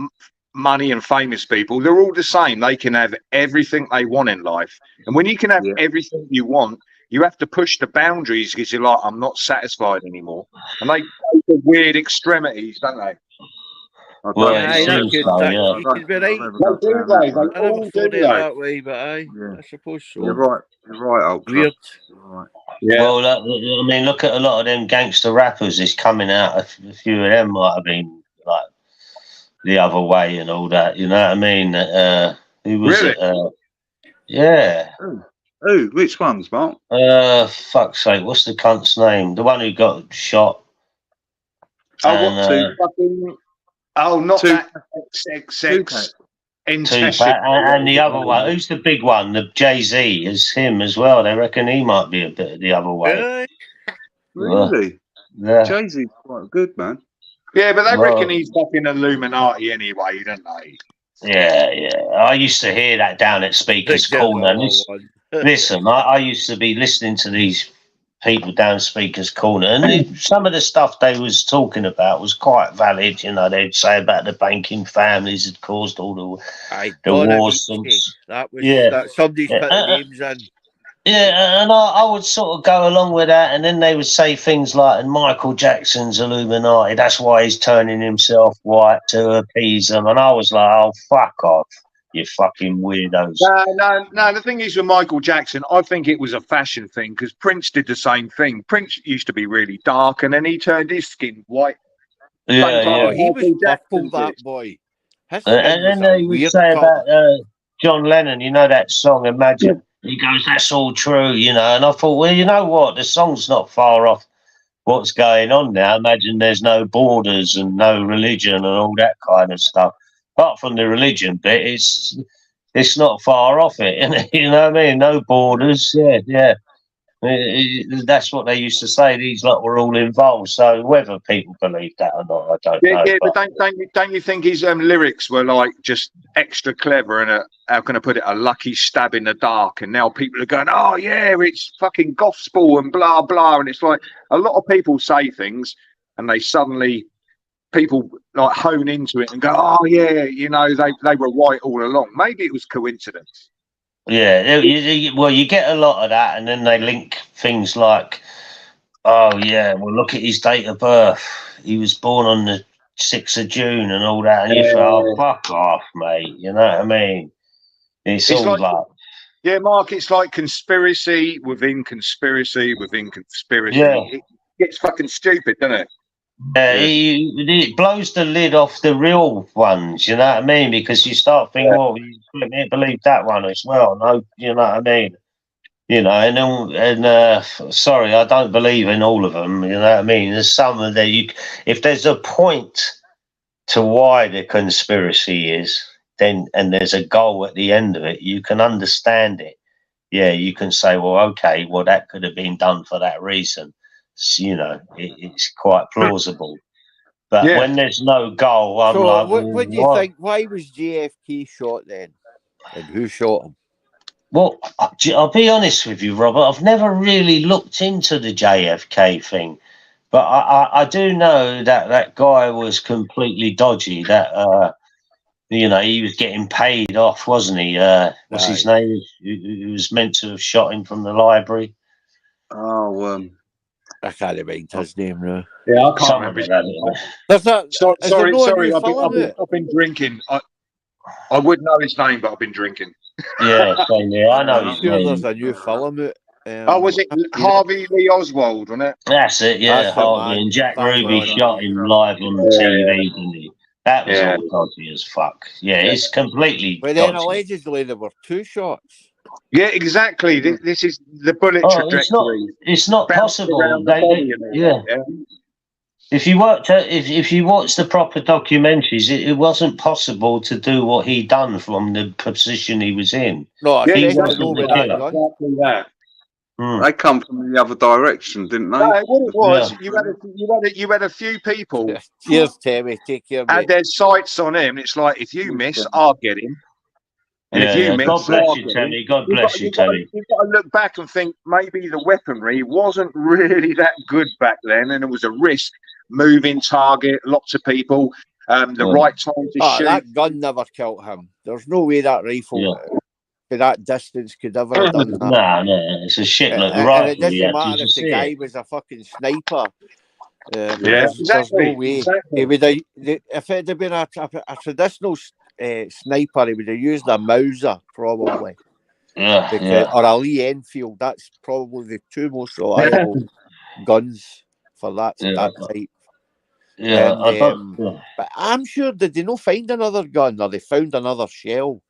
money and famous people? They're all the same. They can have everything they want in life, and when you can have everything you want, you have to push the boundaries because you're like, I'm not satisfied anymore, and they go to weird extremities, don't they? Well, Aye, it that seems could, so, that, yeah. you could be right. They do, they? I They never all do, thought it they? that way, but I suppose so. You're right, Ultra. Weird. Right. Yeah. Well, I mean, look at a lot of them gangster rappers. It's coming out. A few of them might have been like the other way and all that. You know what I mean? Who was Really? it? Yeah. Who? Which ones, Mark? Fuck's sake, what's the cunt's name? The one who got shot. Not Tupac. that XXX Tupac, and the other one. Who's the big one? The Jay-Z is him as well. They reckon he might be a bit the other way. Really? Yeah. Jay-Z's quite good, man. Yeah, but they reckon he's fucking Illuminati anyway, don't they? Yeah. I used to hear that down at Speaker's Corner. Listen, I used to be listening to these people down Speaker's Corner, and some of the stuff they was talking about was quite valid. You know, they'd say about the banking families had caused all the wars. That somebody's put the names in. Yeah, and I would sort of go along with that, and then they would say things like, "And Michael Jackson's Illuminati. That's why he's turning himself white to appease them." And I was like, "Oh, fuck off, you fucking weirdos." No. The thing is with Michael Jackson, I think it was a fashion thing because Prince did the same thing. Prince used to be really dark, and then he turned his skin white. Yeah. He was purple, that boy. And then they would say about John Lennon. You know that song, Imagine. He goes, "That's all true," you know. And I thought, well, you know what? The song's not far off what's going on now. Imagine there's no borders and no religion and all that kind of stuff. Apart from the religion bit, it's not far off it. You know what I mean? No borders. Yeah. That's what they used to say. These lot were all involved. So whether people believe that or not, I don't know. Yeah, but don't you think his lyrics were like just extra clever and how can I put it, a lucky stab in the dark? And now people are going, "Oh yeah, it's fucking gospel and blah blah." And it's like a lot of people say things and they suddenly people like hone into it and go, "Oh yeah, you know, they were right all along." Maybe it was coincidence. Yeah, well, you get a lot of that, and then they link things like Oh yeah, well look at his date of birth. He was born on the 6th of June and all that, and you think, oh fuck off, mate. You know what I mean? It's It's all like, like, yeah, Mark, it's like conspiracy within conspiracy within conspiracy. yeah. It gets fucking stupid, doesn't it? Yeah, it blows the lid off the real ones, you know what I mean? Because you start thinking, well, you can't believe that one as well. No, you know what I mean? You know, sorry, I don't believe in all of them. You know what I mean? There's some that if there's a point to why the conspiracy is, then and there's a goal at the end of it, you can understand it. Yeah, you can say, well, okay, well that could have been done for that reason. You know, it's quite plausible. But Yeah. when there's no goal, I'm So, like, what do you think? Why was JFK shot then? And who shot him? Well, I'll be honest with you, Robert. I've never really looked into the JFK thing, but I do know that that guy was completely dodgy. That you know, he was getting paid off, wasn't he? What's his name? Who was meant to have shot him from the library? Oh, I can't remember his name now. Yeah, I can't Someone remember. like that, anyway. There's that. Sorry. I've been drinking. I would know his name, but I've been drinking. Yeah, same here. I know I'm his sure name. there's a new film out. Was it Harvey Lee Oswald, wasn't it? That's it, yeah, That's the Harvey. man. And Jack Bang Ruby on. shot him live on TV, didn't he? That was Yeah. all dodgy as fuck. Yeah, it's completely But then dodgy. allegedly there were 2 shots. Yeah, exactly. This is the bullet trajectory. It's not possible. Around the body and Yeah. If you watch the proper documentaries, it wasn't possible to do what he done from the position he was in. No, I Yeah, think exactly. know with that gun. Exactly that. they come from the other direction, didn't they? No, what it was, you had a few people Cheers, Terry. Take care, had mate. their sights on him. It's like, if you miss, I'll get him. And if you miss, God bless I'll you, get Tony. him. God bless you, Tony. You've got to look back and think maybe the weaponry wasn't really that good back then, and it was a risk, moving target, lots of people, the right time to shoot. That gun never killed him. There's no way that rifle to that distance could ever have done that. No, it's a shit like the And rifle. it doesn't Yeah, matter you if the see guy it. was a fucking sniper. Exactly. There's no way. Exactly. He would have, if it had been a traditional sniper, he would have used a Mauser probably, or a Lee Enfield. That's probably the 2 most reliable guns for that type. Yeah, And, but I'm sure did they not find another gun, or they found another shell?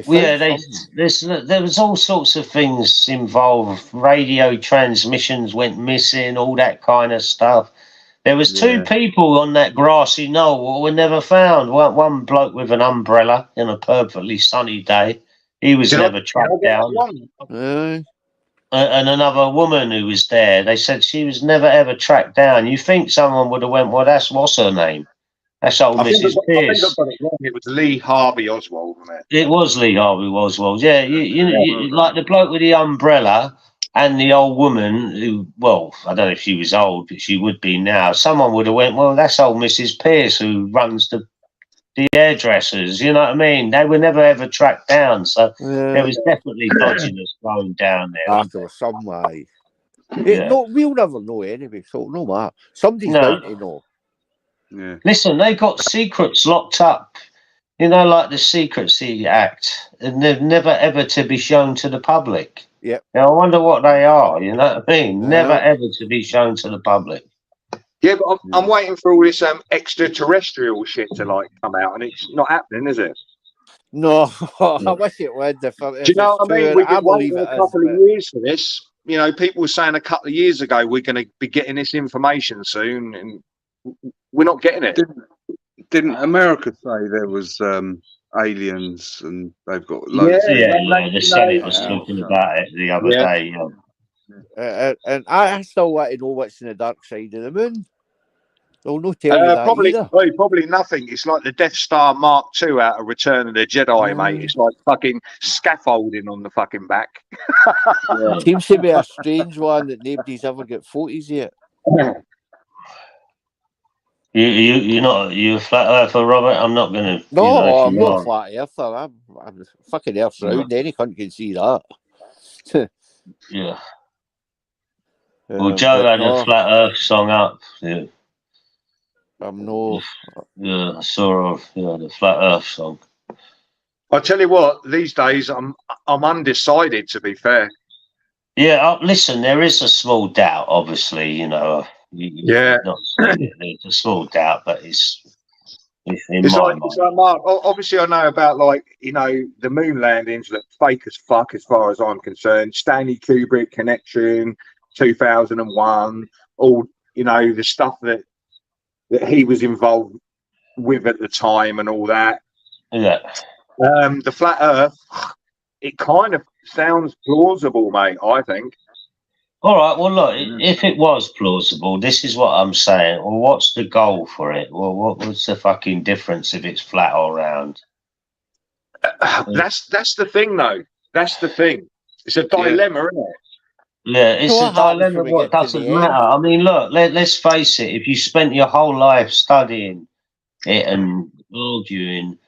There was all sorts of things involved. Radio transmissions went missing, all that kind of stuff. There was 2 people on that grassy knoll who were never found. One bloke with an umbrella in a perfectly sunny day. He was never tracked down. And another woman who was there, they said she was never ever tracked down. You think someone would have went, well, what's her name? That's old Mrs. Pierce. I think I got it wrong. It was Lee Harvey Oswald, wasn't it? It was Lee Harvey Oswald. Yeah, you like the bloke with the umbrella and the old woman who, well, I don't know if she was old, but she would be now. Someone would have went, well, that's old Mrs. Pierce who runs the hairdressers. You know what I mean? They were never ever tracked down. So there was definitely dodginess going down there. There was some way. No, we'll never know anyway. So no matter. Somebody's bound to know. Yeah. Listen, they got secrets locked up, you know, like the Secrecy Act, and they're never ever to be shown to the public. Yep. Now, I wonder what they are, you know what I mean? Never ever to be shown to the public. Yeah, but I'm waiting for all this extraterrestrial shit to like come out, and it's not happening, is it? No, I wish it would. Do you know what I mean? We've been waiting a couple of is, years for this. You know, people were saying a couple of years ago we're going to be getting this information soon, and we're not getting it. Didn't America say there was aliens and they've got loads of the Senate was talking about it the other day. And I still want to know what's in the dark side of the moon. They'll not tell you that either. Probably nothing. It's like the Death Star Mark II out of Return of the Jedi, mate. It's like fucking scaffolding on the fucking back. It seems to be a strange one that nobody's ever got photos yet. You're a flat earther, Robert? I'm not going to. No, I'm not a flat earther. I'm fucking earth's round. Any cunt can see that. Yeah. Well, Joe but had a no, Flat Earth song up. Yeah, I'm no. I saw the Flat Earth song. I tell you what, these days I'm undecided. To be fair, Yeah, listen, there is a small doubt, obviously, Yeah. you're not saying it, there's a small doubt, but it's in it's my like mind. Mark. Obviously, I know about the moon landings that fake as fuck, as far as I'm concerned. Stanley Kubrick connection, 2001, all the stuff that he was involved with at the time and all that. Yeah. The flat Earth, it kind of sounds plausible, mate. I think. All right, well, look, if it was plausible, this is what I'm saying. Well, what's the goal for it? Well, what's the fucking difference if it's flat or round? That's the thing, though. That's the thing. It's a dilemma, isn't it? Yeah, it's So a what happens dilemma. when we What get to doesn't the matter. end? I mean, look, let's face it. If you spent your whole life studying it and arguing,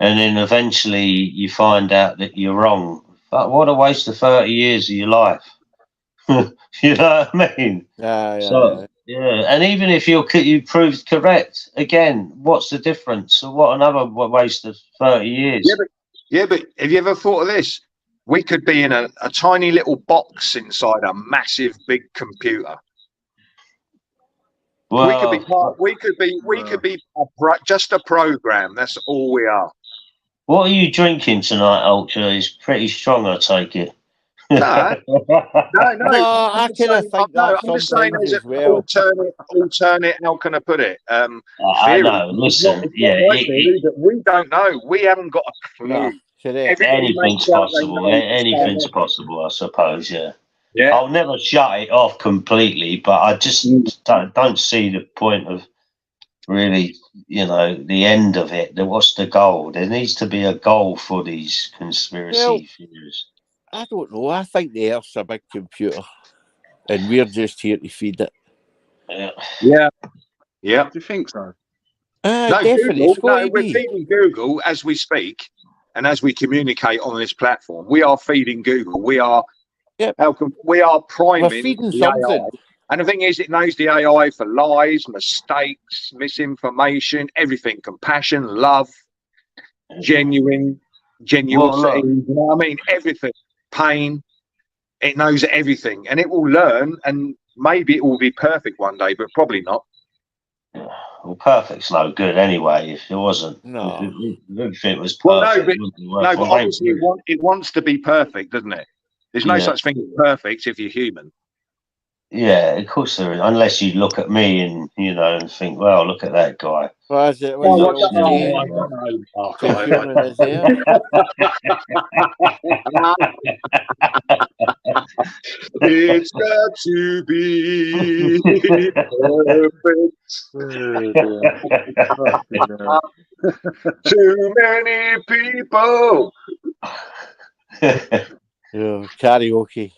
and then eventually you find out that you're wrong, but what a waste of 30 years of your life. You know what I mean? So yeah, and even if you proved correct, again, what's the difference? So what another waste of 30 years? Yeah, but have you ever thought of this? We could be in a tiny little box inside a massive big computer. Well, we could be just a program. That's all we are. what are you drinking tonight, Ultra? It's pretty strong, I take it. No, I kind of think that I'm just saying sometimes there's as well. alternate. How can I put it? I know. Listen, we don't know. We haven't got a clue. No, anything's possible. Anything's possible, I suppose. Yeah. Yeah. I'll never shut it off completely, but I just don't see the point of really, the end of it. What's the goal? There needs to be a goal for these conspiracy theories. I don't know. I think the Earth's a big computer, and we're just here to feed it. Yeah. Do you think so? No, definitely. Google, we're feeding Google as we speak, and as we communicate on this platform. We are feeding Google. We are. Yep. We are priming. We're feeding the something. AI. And the thing is, it knows the AI for lies, mistakes, misinformation, everything, compassion, love, genuinity. Well, you know what I mean? Everything, pain. It knows everything, and it will learn. And maybe it will be perfect one day, but probably not. Well, perfect's no good anyway. If it wasn't, No. if it was perfect, but obviously it wants to be perfect, doesn't it? There's no such thing as perfect if you're human. Yeah, of course there is. Unless you look at me and and think, well, look at that guy. Was it? It's got to be perfect. Too many people. Karaoke.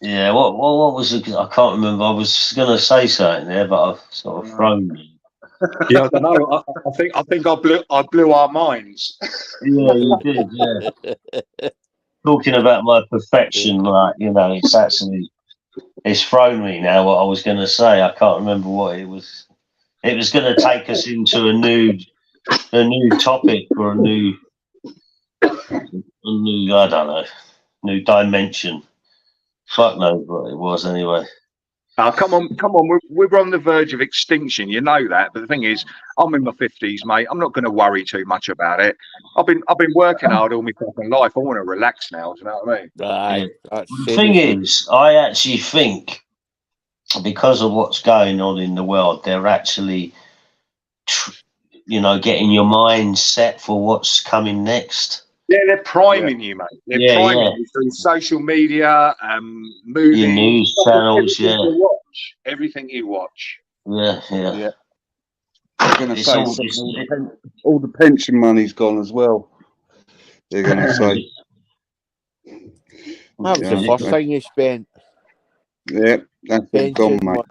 Yeah, what was it? I can't remember. I was going to say something there, but I've sort of thrown me. Yeah, I don't know. I think I blew our minds. Yeah, you did. Yeah. Talking about my perfection, it's thrown me now. What I was going to say, I can't remember what it was. It was going to take us into a new topic or a new I don't know, new dimension. Fuck knows what it was anyway. Oh, come on. We're on the verge of extinction. You know that. But the thing is, I'm in my 50s, mate. I'm not going to worry too much about it. I've been working hard all my fucking life. I want to relax now. Do you know what I mean? The thing is, I actually think because of what's going on in the world, they're actually, getting your mind set for what's coming next. Yeah, they're priming you, mate. They're priming you through social media, movies, your news channels, everything you watch. Yeah. I'm going to say all the pension money's gone as well. They're going to say. That was the first thing you spent. Yeah, that's all gone, mate.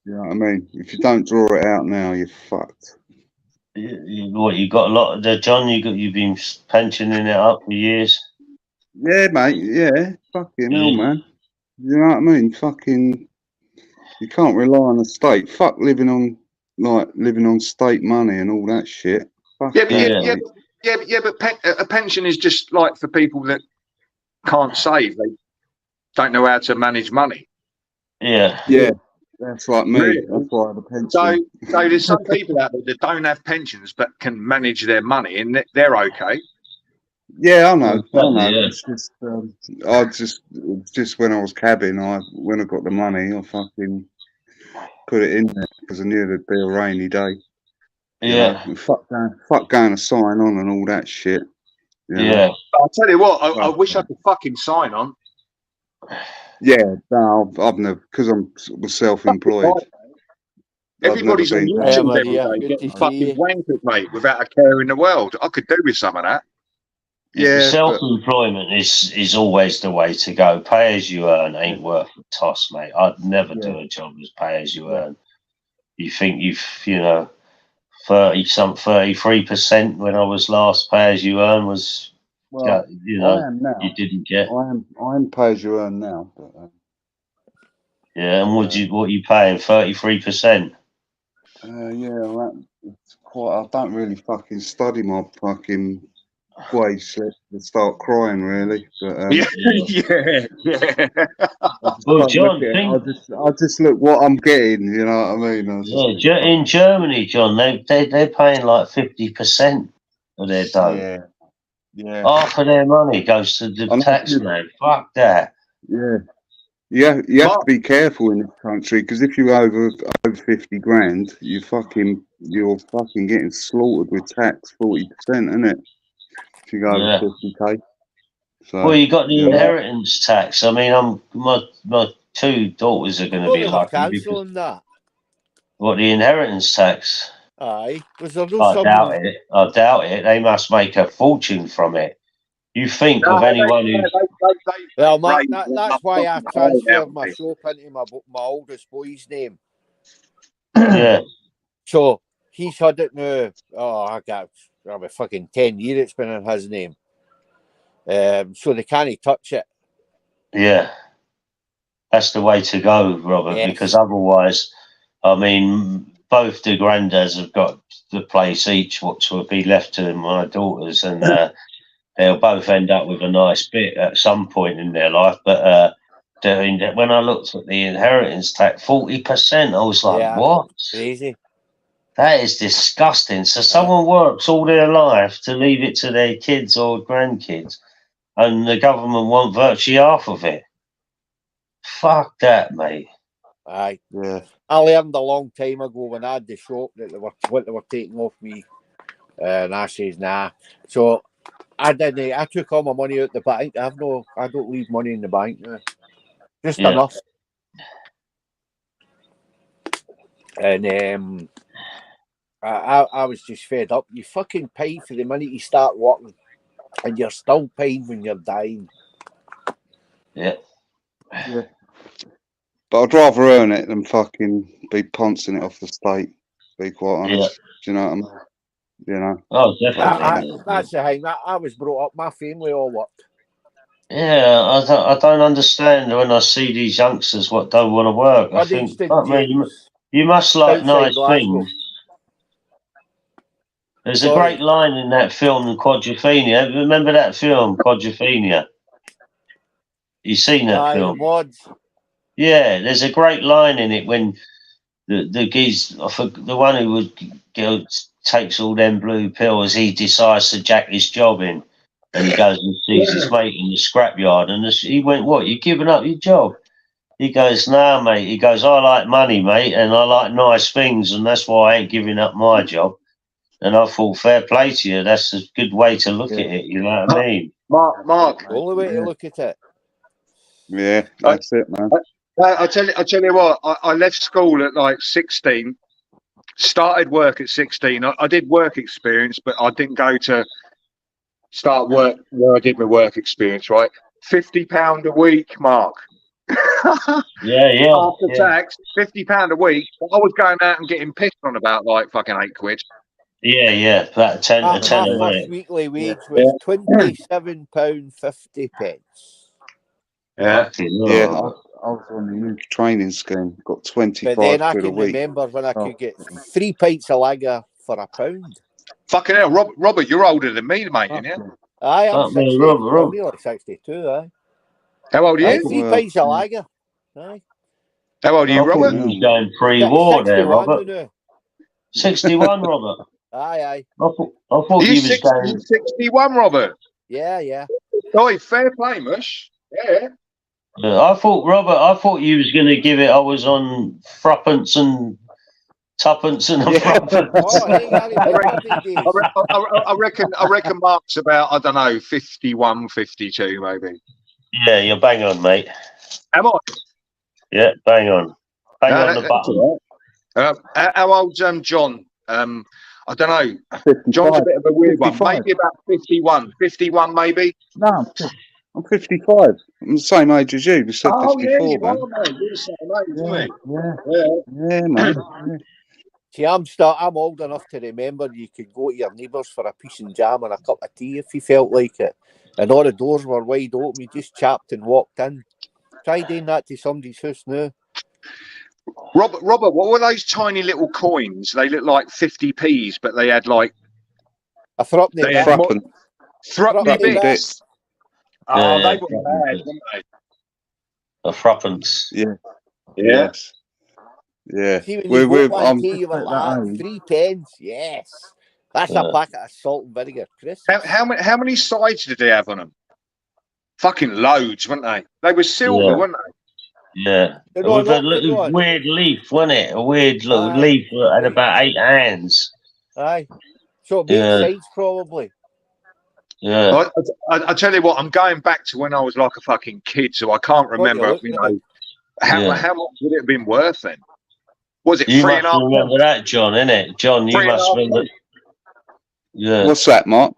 You know what I mean? If you don't draw it out now, you're fucked. You got a lot of John? You've been pensioning it up for years. Yeah, mate. Yeah, Fucking hell, man. You know what I mean? Fucking, you can't rely on the state. Fuck living on state money and all that shit. Fuck Yeah, but that, mate. but a pension is just like for people that can't save. They don't know how to manage money. Yeah. Yeah, that's like me. Really? That's why I have a pension. So there's some people out there that don't have pensions but can manage their money, and they're okay. Yeah, I know. Yeah. It's just, I just when I was cabbing, when I got the money, I fucking put it in there because I knew there'd be a rainy day. You Yeah. know? Fuck going to sign on and all that shit. You know? Yeah. I'll tell you what, I wish I could fucking sign on. Yeah, no, I've never, because was self-employed. Everybody's on been Hey, YouTube every Maria, day good getting to see fucking you. wankered, mate, without a care in the world. I could do with some of that. Yeah, Self-employment is always the way to go. Pay as you earn ain't worth a toss, mate. I'd never do a job as pay as you earn. You think 33% when I was last pay as you earn was, well, I am now. you didn't get. I am pay as you earn now. But, Yeah, and what you paying? 33%. Yeah, it's quite. I don't really fucking study my fucking wage slip to start crying, really. But Yeah. Well, John, I just look what I'm getting. You know what I mean? in Germany, John, they're paying like 50% of their dough. Yeah. Half of their money goes to the tax man. Fuck that. Yeah. You have to be careful in this country because if you're over 50 grand, you're fucking getting slaughtered with tax 40%, isn't it? If you go over 50k. So, well, you got the inheritance tax. I mean, my two daughters are going to be lucky. Cancelling that. What, the inheritance tax? Aye. Was there no I doubt it. They must make a fortune from it. You think of anyone who... Well, that's why I transferred my shop into my oldest boy's name. Yeah. So he's had it now. Oh, I got about fucking 10 years it's been in his name. So they can't touch it. Yeah. That's the way to go, Robert, because otherwise, I mean, both the granddads have got the place each, what will be left to my daughters, and they'll both end up with a nice bit at some point in their life. But when I looked at the inheritance tax, 40%, I was like, what? Crazy. That is disgusting. So someone works all their life to leave it to their kids or grandkids, and the government want virtually half of it. Fuck that, mate. Aye. Yeah. I learned a long time ago when I had the shop that they were taking off me. And I says, nah. So I took all my money out the bank. I don't leave money in the bank now. Just enough. And I was just fed up. You fucking pay for the minute you start working, and you're still paying when you're dying. Yeah. But I'd rather earn it than fucking be pouncing it off the state. Be quite honest. Do you know what I mean? You know. Oh, definitely. That's the thing. I was brought up. My family all worked. Yeah, I don't understand when I see these youngsters what don't want to work. I think, you must like nice things. There's a great line in that film, Quadrophenia. Remember that film, Quadrophenia? You seen that film? Yeah, there's a great line in it when the geese, the one who would takes all them blue pills, he decides to jack his job in, and he goes and sees his mate in the scrapyard, and he went, "What? You giving up your job?" He goes, "Nah, mate." He goes, "I like money, mate, and I like nice things, and that's why I ain't giving up my job." And I thought, fair play to you. That's a good way to look at it. You know what I mean? Mark. The only way to look at it. Yeah, that's it, man. I tell you what. I left school at like 16. Started work at 16. I did work experience, but I didn't go to start work where I did my work experience. Right, £50 a week, Mark. Yeah. After tax, £50 a week. I was going out and getting pissed on about like fucking £8. Yeah. About 10 My a first week. weekly wage was £27.50. Yeah. Fucking Yeah, hell. I was on the youth training scheme. Got But 25 then I quid a can week. remember when I Oh. could get 3 pints of lager for £1. Fucking hell, Robert, you're older than me, mate, Fuck innit? yeah. Aye, I'm Fuck me, 60. Rob. I'm nearly 62, aye. How old are Aye, you? 3 Well, pints of yeah. lager. Aye. How old are I you, thought Robert? you was going pre-war there, 61 Robert. now. 61, Robert. Aye, aye. I thought Are you you was 60, going. 61, Robert? Yeah, yeah. Oi, fair play, mush. Yeah. I thought you was going to give it. I was on threepence and tuppence and a Yeah. threepence. Oh, hey, I remember the days. I reckon Mark's about, I don't know, 51, 52, maybe. Yeah, you're bang on, mate. Am I? Yeah, bang on. Bang No, on the that's button. all right. How old's John? I don't know. 55. John's a bit of a weird 55. one. Maybe about 51. 51, maybe. No, I'm 55. I'm the same age as you. We said 54, man. mate. You're the same age, Yeah, isn't yeah, Yeah. yeah, man. Yeah. See, I'm old enough to remember you could go to your neighbours for a piece and jam and a cup of tea if you felt like it. And all the doors were wide open. You just chapped and walked in. Try doing that to somebody's house now. Robert, what were those tiny little coins? They looked like 50p's, but they had like A threepenny They bit. had Frappin. threepenny Threepenny bits. bits. Oh, Yeah, they were bad, weren't they? a threepence. Yeah. Yeah. Yes. Yeah. See, when you We're, go I'm one tea, you just were at that like, age. 3 pence. Yes. That's Yeah. a packet of salt and vinegar, Chris. How many sides did they have on them? Fucking loads, weren't they? They were silver, Yeah. weren't they? Yeah. You It know, was a not to little go. weird leaf, wasn't it? A weird little Aye. leaf that had about 8 hands. Aye. So it made Yeah. sense, probably. Yeah. I tell you what, I'm going back to when I was like a fucking kid, so I can't remember. look You at know, how Yeah. much would it have been worth then? Was it You three must and a half? remember that, John, innit? John, you Three and a must half remember. Yeah. What's that, Mark?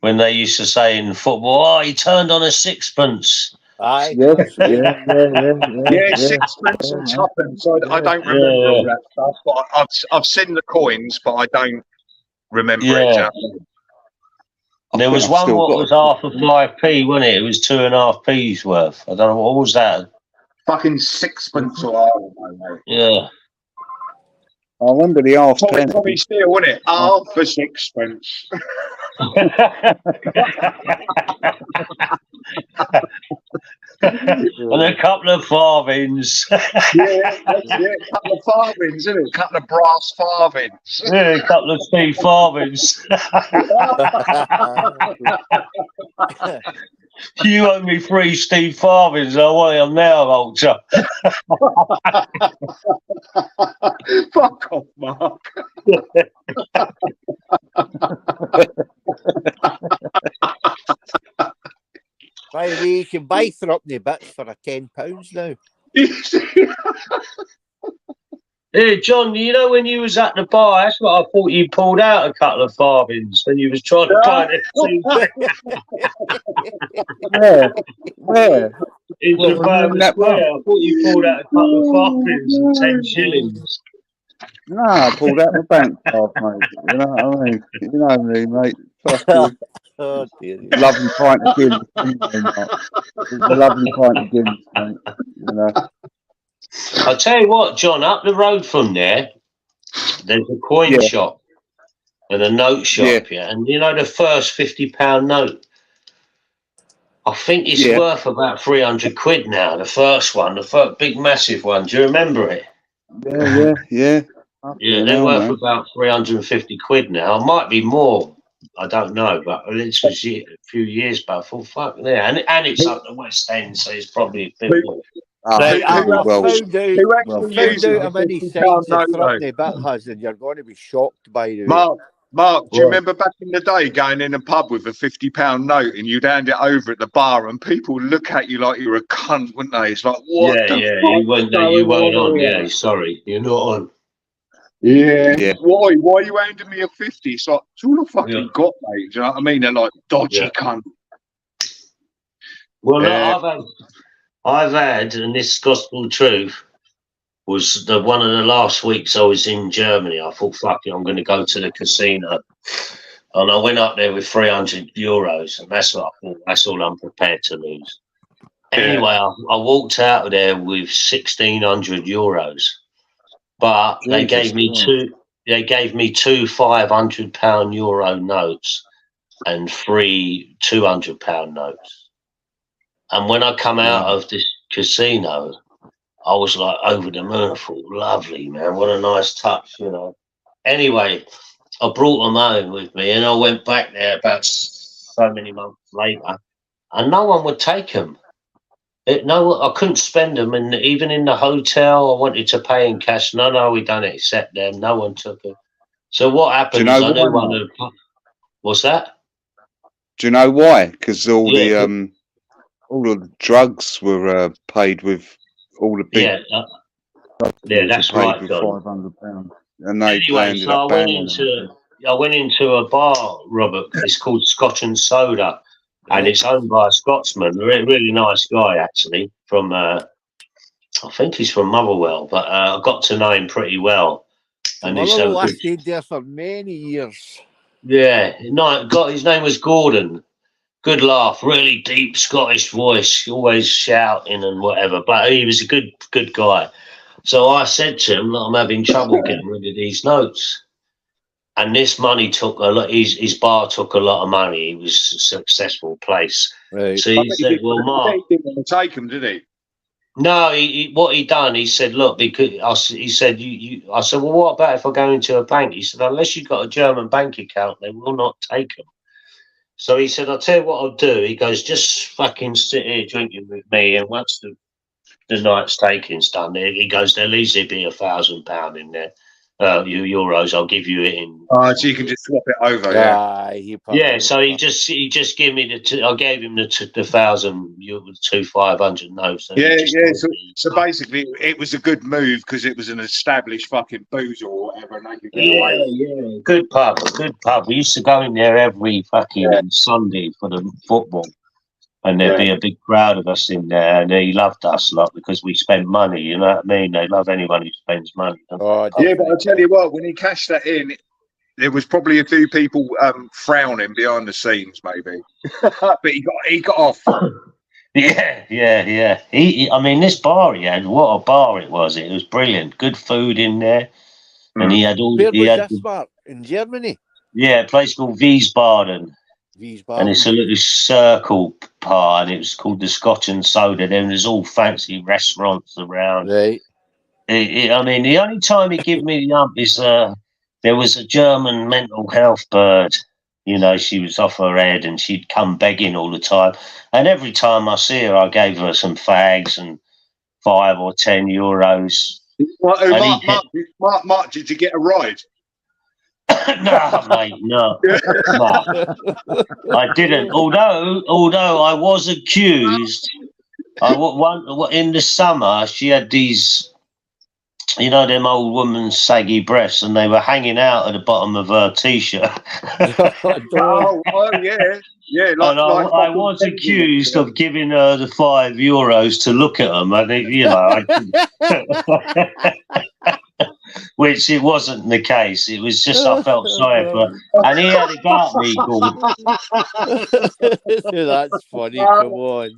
When they used to say in football, oh, he turned on a sixpence. Aye. Yes, That's right. Yeah, sixpence and tuppence. I don't remember all that stuff, but I've seen the coins, but I don't remember it. Yeah. you know? There was I've one still what got was half of 5p, wasn't it? It was 2.5p's worth. I don't know, what was that? Fucking sixpence or I don't know, mate. Yeah. I remember the half penny. Tommy Steele, wasn't it? Half for sixpence. And a couple of farthings. Yeah, that's it. A couple of farthings, isn't it? A couple of brass farthings. Yeah, a couple of Steve farthings. You owe me 3 Steve farthings. I want them now, Vulture. Fuck off, Mark. By the way, you can buy threepenny bits for a £10 now. Hey, John, you know when you was at the bar, that's what I thought you pulled out a couple of farthings when you was trying to find it. Where? Into Well, Bourbon that Square. I thought you pulled out a couple of farthings and 10 shillings. No, I pulled out my bank card, mate. You know what I mean? You know me, mate. Fucking Oh, dear. lovely pint of Guinness. It's a lovely pint of Guinness, mate. You know. I'll tell you what, John, up the road from there, there's a coin Yeah. shop and a note shop, yeah. And you know the first £50 note? I think it's Yeah. worth about 300 quid now, the first one, the first big massive one. Do you remember it? Yeah. Yeah, Fucking they're hell, worth man. about 350 quid now. It might be more. I don't know, but this was a few years back. I thought, fuck yeah. And it's up the West End, so it's probably a bit more. Oh, Right, yeah, I've well, found out, Who actually found uses out how the many £50 sides the note, though? threepenny bit has, and you're going to be shocked by the way. Mark, do you What? remember back in the day going in a pub with a £50 note and you'd hand it over at the bar and people would look at you like you were a cunt, wouldn't they? It's like, what Yeah, the yeah, fuck you weren't on. here? Yeah, sorry, you're not on. Yeah. Why are you handing me a 50? It's like, it's all I fucking Yeah. got, mate. Do you know what I mean? They're like, dodgy Yeah. cunt. Well, Yeah. no, I've had, and this gospel truth was one of the last weeks I was in Germany. I thought, fuck it, I'm going to go to the casino, and I went up there with €300, and that's what I thought. That's all I'm prepared to lose. Anyway, I walked out of there with 1,600 euros, but they Jesus gave me Christ. two. They gave me two £500 euro notes and three £200 notes. And when I come out of this casino, I was like over the moon. I thought, lovely, man, what a nice touch, you know. Anyway, I brought them home with me, and I went back there about so many months later, and no one would take them. No, I couldn't spend them, and even in the hotel, I wanted to pay in cash. No, we don't accept them. No one took it. So what happened know is I why, knew one of. What's that? Do you know why? Because all Yeah, the drugs were paid with all the big. Yeah, that's were paid right, with John. £500, and they Anyway, ended so up banning them. I went into a bar, Robert. It's called Scotch and Soda, and it's owned by a Scotsman, a really nice guy actually. From I think he's from Motherwell, but I got to know him pretty well. And he's Motherwell, I stayed there for many years. yeah, no, his name was Gordon. Good laugh, really deep Scottish voice, always shouting and whatever. But he was a good guy. So I said to him, "Look, I'm having trouble getting rid of these notes." And this money took a lot. His bar took a lot of money. It was a successful place. Right. So he said, "Well, Mark, He didn't want to take them, did he? no." What he done? He said, "Look, because he said you." I said, "Well, what about if I go into a bank?" He said, "Unless you've got a German bank account, they will not take them." So he said, "I'll tell you what I'll do." He goes, "Just fucking sit here drinking with me, and once the night's taking's done, he goes, there'll easily be £1,000 in there, euros. I'll give you it in." So you can just swap it over, Yeah, so he just gave me I gave him the 1,000, the 2,500 notes. And he just told me- So basically, it was a good move because it was an established fucking boozer or whatever, and they could get away with it. yeah, good pub. We used to go in there every fucking Sunday for the football, and there'd be a big crowd of us in there, and he loved us a lot because we spent money. You know what I mean? They love anyone who spends money. But I tell you what, when he cashed that in, there was probably a few people frowning behind the scenes, maybe. But he got off. Yeah. I mean, this bar he had, what a bar it was! It was brilliant. Good food in there, and he had all. Where He was had this bar? In Germany? a place called Wiesbaden. Wiesbaden. And it's a little circle bar, and it was called the Scotch and Soda. Then there's all fancy restaurants around. Right. I mean, the only time he gave me the ump is there was a German mental health bird. You know, she was off her head, and she'd come begging all the time. And every time I see her, I gave her some fags and 5 or 10 euros. Mark, did you get a ride? No, mate, no. I didn't. Although I was accused, in the summer she had these, you know, them old woman's saggy breasts, and they were hanging out at the bottom of her t-shirt. Yeah. I was accused of giving her the €5 to look at them, and which it wasn't the case. It was just I felt sorry for her. And he had a go at me, Gordon. That's funny, come on.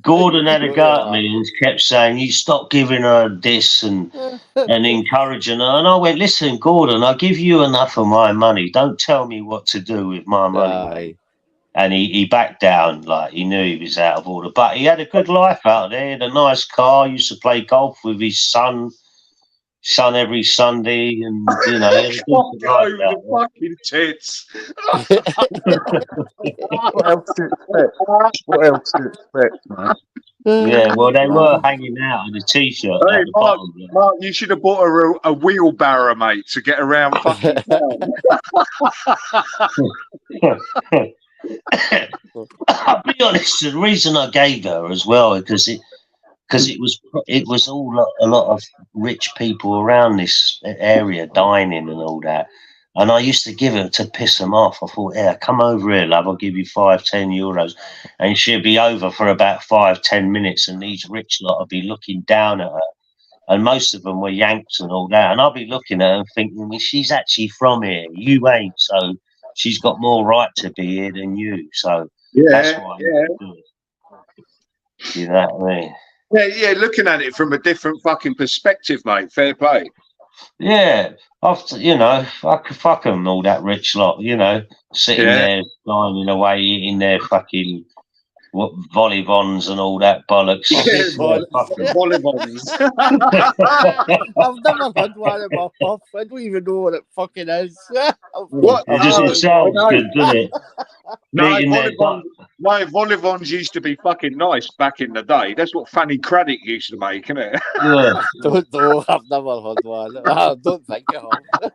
Gordon had a go at me and kept saying, "You stop giving her this and encouraging her." And I went, "Listen, Gordon, I'll give you enough of my money. Don't tell me what to do with my money." Mate. And he backed down, like he knew he was out of order. But he had a good life out there. He had a nice car, used to play golf with his son every Sunday, and you know, he had a good life out there. Fucking tits. What else to expect, man? Yeah, well, they were hanging out in a t-shirt. Hey, at the bottom. Mark, you should have bought a wheelbarrow, mate, to get around fucking town. I'll be honest. The reason I gave her as well because it was all a lot of rich people around this area dining and all that, and I used to give her to piss them off. I thought, "Yeah, come over here, love. I'll give you 5-10 euros," and she'd be over for about 5-10 minutes, and these rich lot would be looking down at her, and most of them were Yanks and all that, and I'll be looking at her and thinking, "Well, she's actually from here. You ain't, so she's got more right to be here than you." So that's why I do it. You know what I mean? Yeah, looking at it from a different fucking perspective, mate. Fair play. Yeah, after fuck them, all that rich lot. You know, sitting Yeah. there dining away, eating their fucking volleybons and all that bollocks. Yeah, Fuck 'em. volleyballers. I've never had one in my puff. I don't even know what it fucking is. What? It sounds good, doesn't it? No, Eating their volleyballers used to be fucking nice back in the day. That's what Fanny Craddock used to make, isn't it? yeah. Don't know. I've never had one. I don't think I have.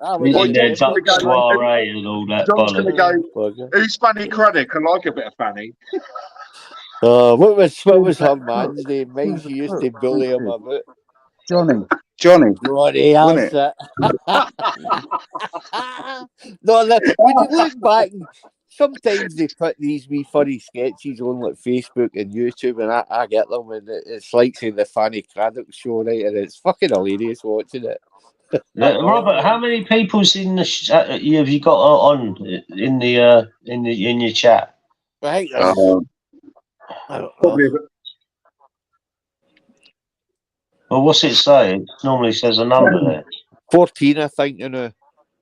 I was Eating their John's duck gonna go- soiree and all that John's going to bollocks. go, who's Fanny Craddock? I like a bit of Fanny. What was her man's name? Mike, she used to bully him a bit. Johnny. Johnny, Wasn't that's it. No, when you look back, sometimes they put these wee funny sketches on like Facebook and YouTube, and I get them, and it's like saying the Fanny Craddock show, right? And it's fucking hilarious watching it. Robert, how many people's in the have you got on in your chat? Right? Uh, I don't Probably know. Well, what's it say? It normally says a number there. 14, I think, you know.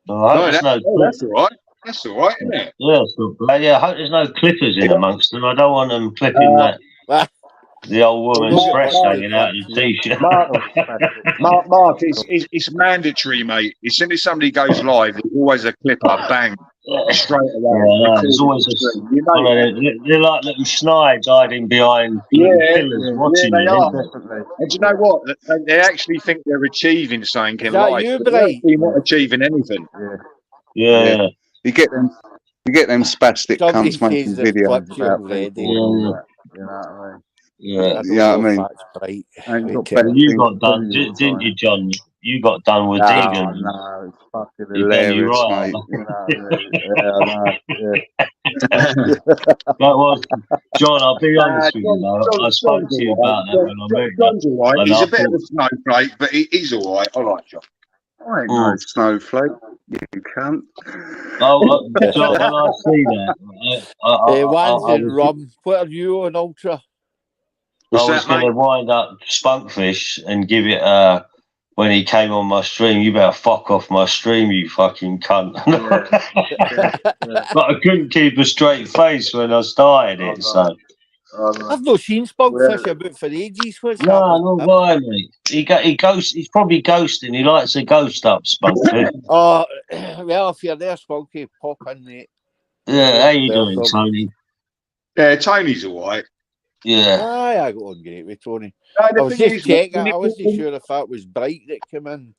Well, I hope there's no that's all right. That's all right, isn't it? yeah, I hope there's no clippers in amongst them. I don't want them clipping the old woman's breast hanging out of the t-shirt. Mark, it's mandatory, mate. As soon as somebody goes live, there's always a clipper, bang, straight away. There's always they're like little snides hiding behind pillars watching they you. are. And do you know what? They actually think they're achieving something in Is that life. you, but they're actually not achieving anything. Yeah. You get them spastic Somebody cunts making says they've videos clipped you about already. people and all that. You know what I mean? Yeah. Yeah, I mean, That's right. ain't got Okay. better You things got to done, do all the didn't time. you, John? You got done with No, Deegan. no, it's fucking He done you hilarious, right. mate. You know what I mean? Yeah, I know. Yeah. That was John. I'll be honest with you, though. John- I spoke John's to you all right. about that when I met you. John's all right. And He's I a bit of thought- a snowflake, but he's all right. I like John. I ain't no snowflake. You can't. Oh, John, when I see that, One's I in was- rum. What are you on Ultra? I What's was that, going to mate? wind up Spunkfish and give it when he came on my stream. You better fuck off my stream, you fucking cunt. But I couldn't keep a straight face when I started it. So I've not seen Spunkfish about for ages. What's no, happening? not why, mate. He ghosts. He's probably ghosting. He likes to ghost up Spunkfish. Oh, well, if you're there, Spunky, pop in, mate. Yeah, how you doing, Welcome. Tony? Yeah, Tony's all right. Yeah. Aye, I got on great with Tony. No, I the was thing just is, mate, checking. I wasn't sure if that was Bright that came in.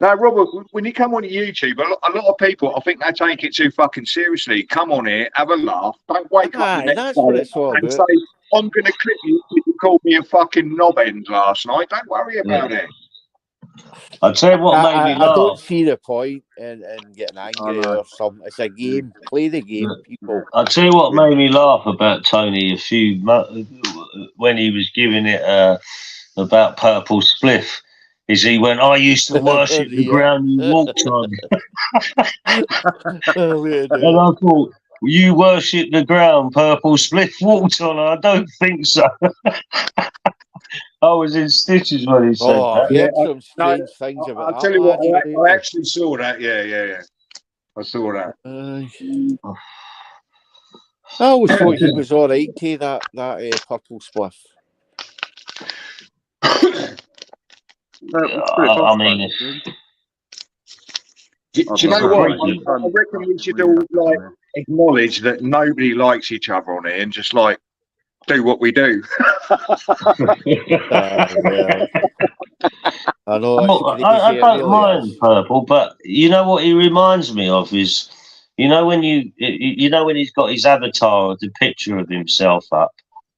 No, Robert, when you come on YouTube, a lot of people, I think they take it too fucking seriously. Come on here, have a laugh. Don't wake up Aye, the next that's what day it's all and about. say, I'm going to clip you because you called me a fucking knob end last night. Don't worry about it. I'll tell you what made me I don't laugh. see the point in getting angry or something. It's a game. Play the game, people. I'll tell you what made me laugh about Tony when he was giving it about Purple Spliff. Is he went, I used to worship the ground you walked on. And I thought, you worship the ground Purple Spliff walked on? I don't think so. I was in stitches when he said Oh, that. I've heard some strange things about I'll that. tell you what, lad, I actually saw that. Yeah. I saw that. I always thought he was all right to that Purple Spliff. I mean, Do you know what? I reckon we should all like acknowledge that nobody likes each other on here and just like do what we do. Yeah. I know. I don't mind Purple, but you know what he reminds me of is, you know when when he's got his avatar of the picture of himself up.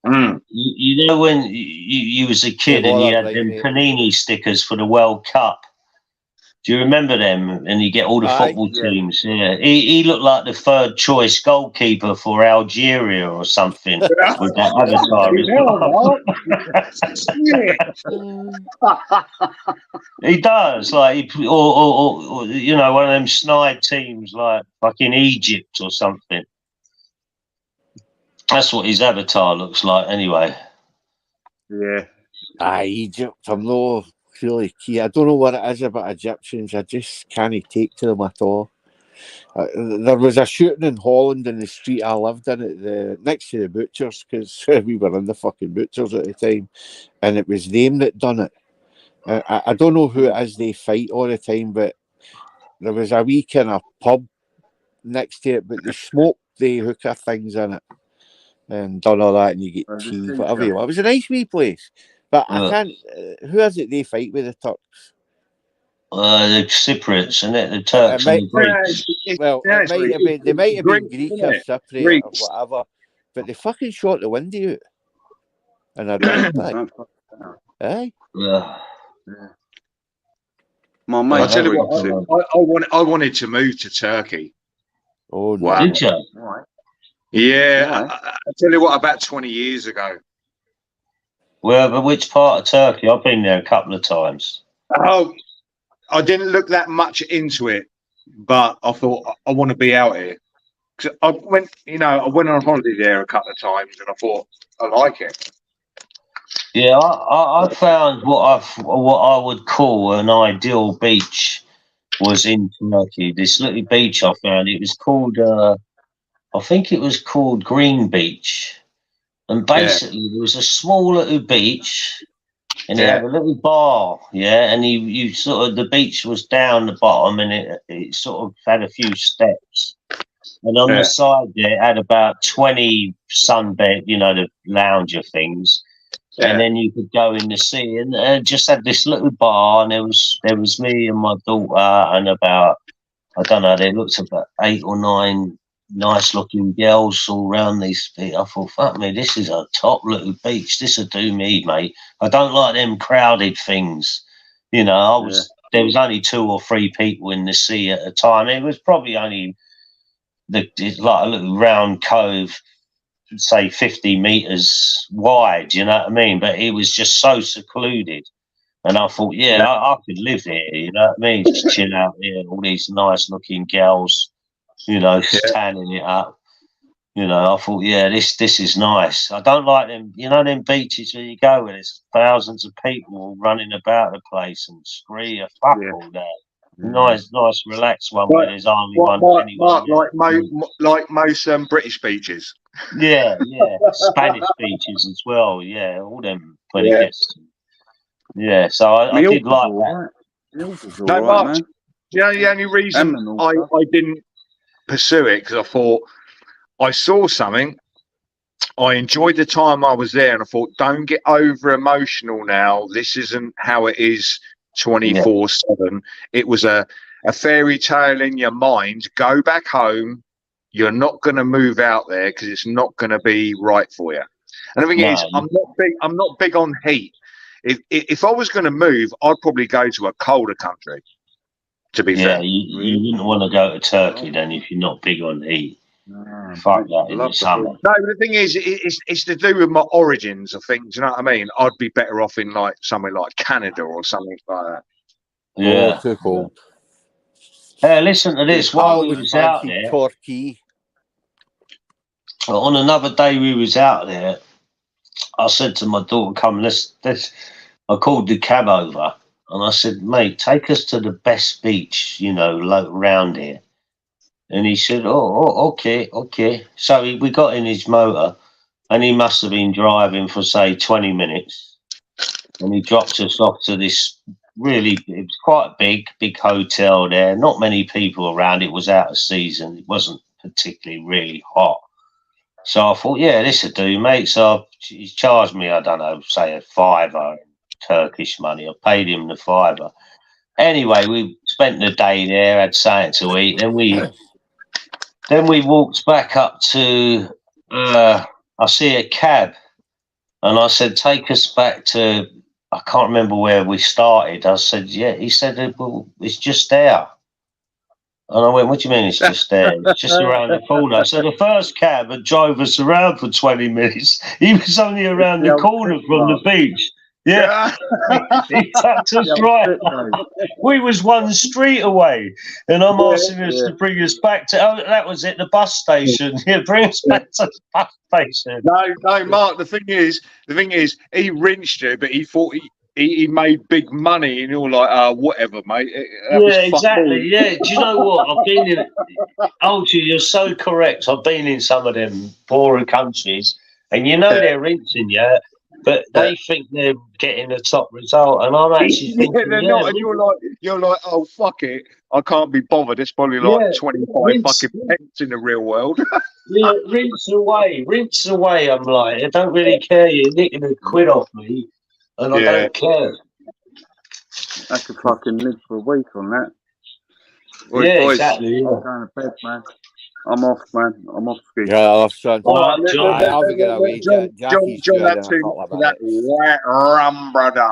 You know when you was a kid and you had them Panini stickers for the World Cup. Do you remember them? And you get all the football teams. Yeah, he looked like the third choice goalkeeper for Algeria or something with that avatar. He does, like, or you know, one of them snide teams like fucking Egypt or something. That's what his avatar looks like, anyway. Yeah. Egypt, I'm no really key. I don't know what it is about Egyptians. I just can't take to them at all. There was a shooting in Holland in the street I lived in, next to the butchers, because we were in the fucking butchers at the time, and it was them that done it. I don't know who it is they fight all the time, but there was a wee kind of pub next to it, but they smoked the hookah things in it and done all that, and you get tea, whatever you want. It was a nice wee place, but I can't. Who is it they fight with, the Turks? The Cypriots, and the Turks and the Greeks. Well, Yeah, it might have been, they might have been Greek or Cypriot Greeks. or whatever, but they fucking shot the windy out. And I died back. Aye. Yeah. My I mate, tell you what, I wanted to move to Turkey. Oh, no. Wow. Did you? Yeah, Right. I tell you what, about 20 years ago. Well, but which part of Turkey? I've been there a couple of times. Oh, I didn't look that much into it, but I thought I want to be out here. 'Cause I went on holiday there a couple of times, and I thought I like it. Yeah, I found what I would call an ideal beach was in Turkey. This little beach I found. It was called, I think it was called Green Beach, and basically there was a small little beach, and it had a little bar, and you sort of, the beach was down the bottom, and it sort of had a few steps, and on the side there it had about 20 sunbed, the lounger things. And then you could go in the sea, and just had this little bar, and there was me and my daughter and about, I don't know, there looked about 8 or 9 nice looking girls all around these feet. I thought, fuck me, this is a top little beach. This will do me, mate. I don't like them crowded things. There was only 2 or 3 people in the sea at a time. It was probably only like a little round cove, say 50 meters wide, you know what I mean? But it was just so secluded, and I thought, I could live here, you know what I mean? Just chill out here, all these nice looking girls, tanning it up. I thought, this is nice. I don't like them, them beaches where you go where there's thousands of people running about the place and scream, fuck all that. Nice, relaxed one where there's only one. Like most British beaches. Yeah, Spanish beaches as well. All them when it gets. So I did like that. Not much. The only reason I didn't pursue it because I thought I saw something. I enjoyed the time I was there, and I thought, don't get over emotional now. This isn't how it is 24/7. It was a fairy tale in your mind. Go back home. You're not going to move out there because it's not going to be right for you. And the thing is, I'm not big on heat. If I was going to move, I'd probably go to a colder country. To be fair, you wouldn't want to go to Turkey then if you're not big on heat. Fuck that in the summer. No, but the thing is, it's to do with my origins. I think. Do you know what I mean? I'd be better off in like somewhere like Canada or something like that. Yeah, too cold. Hey, listen to this. While we was out there, Torquay. on another day we was out there, I said to my daughter, "Come, let's." I called the cab over, and I said, "Mate, take us to the best beach, around here." And he said, "Oh, okay." So we got in his motor, and he must have been driving for say 20 minutes, and he dropped us off to this. It was quite a big hotel there. Not many people around. It was out of season. It wasn't particularly really hot. So I thought, this would do, mate. So he charged me, I don't know, say a $5 in Turkish money. I paid him the $5. Anyway, we spent the day there, had something to eat. Then we walked back up to, I see a cab. And I said, take us back to, I can't remember where we started. I said, he said, well, it's just there. And I went, what do you mean it's just there? It's just around the corner. So the first cab had drove us around for 20 minutes. He was only around the corner from the beach. Yeah, he tucked us right. We was one street away, and I'm asking us to bring us back to. Oh, that was it, the bus station. Yeah, bring us back to the bus station. No, Mark. The thing is, he rinsed you, but he thought he made big money, and you're like, whatever, mate. That was Yeah, fuck exactly. all. Yeah, do you know what? I've been in. Ultra, you're so correct. I've been in some of them poorer countries, and you know they're rinsing you, but they think they're getting the top result, and I'm actually thinking, They're not, and you're like, oh fuck it, I can't be bothered. It's probably like 25 fucking pence in the real world. yeah, rinse away. I'm like, I don't really care. You're nicking a quid off me, and I don't care. I could fucking live for a week on that. Yeah, boys. exactly. I'm going to bed, man. I'm off, man. I'm off ski. Yeah, off, son. All right, John. I'll be going away. Jackie's John, doing that a tune couple of for that minutes. wet rum, brother.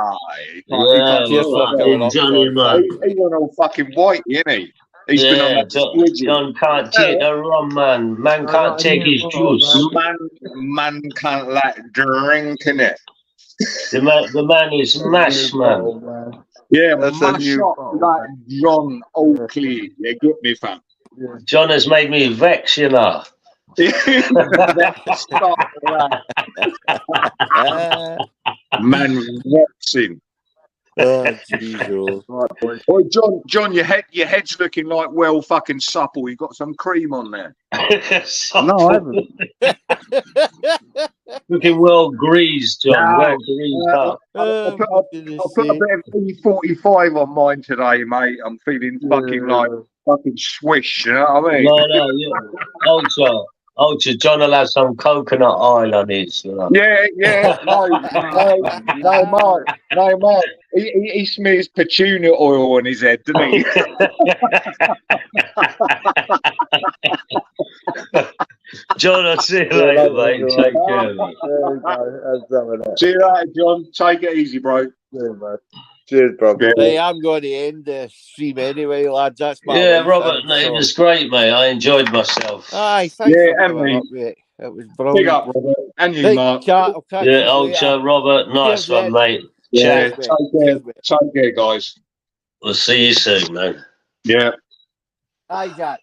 Cheers for coming up, Johnny, John. man. He went all fucking white, isn't he? He's been on that John can't take the rum, man. Man can't take his juice. Man can't like drinking it. The man is mash, man. Yeah, That's a mash new up like John Oakley. You get me, fam. John has made me vex, you know. Stop that. Man, waxing. Oh, Jesus. Oh, John, your head's looking like well fucking supple. You got some cream on there. No, I haven't. Looking well greased, John. No, well greased up. I'll put a bit of E45 on mine today, mate. I'm feeling fucking like fucking swish. You know what I mean? No, yeah. Ultra, John will have some coconut oil on his. You know. Yeah. No, Mark. He smears petunia oil on his head, doesn't he? John, I'll see you later, mate. Take care. See you later, John. Take it easy, bro. Cheers, bro. Hey, I'm going to end the stream anyway, lads. That's my Yeah, life, Robert, so- it was great, mate. I enjoyed myself. Aye, thanks Yeah, for and coming me. up, mate. It was Big brilliant. up, Robert. And you, Right, Mark. chat, I'll catch you Yeah, later. Ultra, Robert, nice Cheers, one, mate. mate. Yeah, Cheers, mate. take Cheers, mate. care, guys. We'll see you soon, mate. Yeah. Aye, Jack.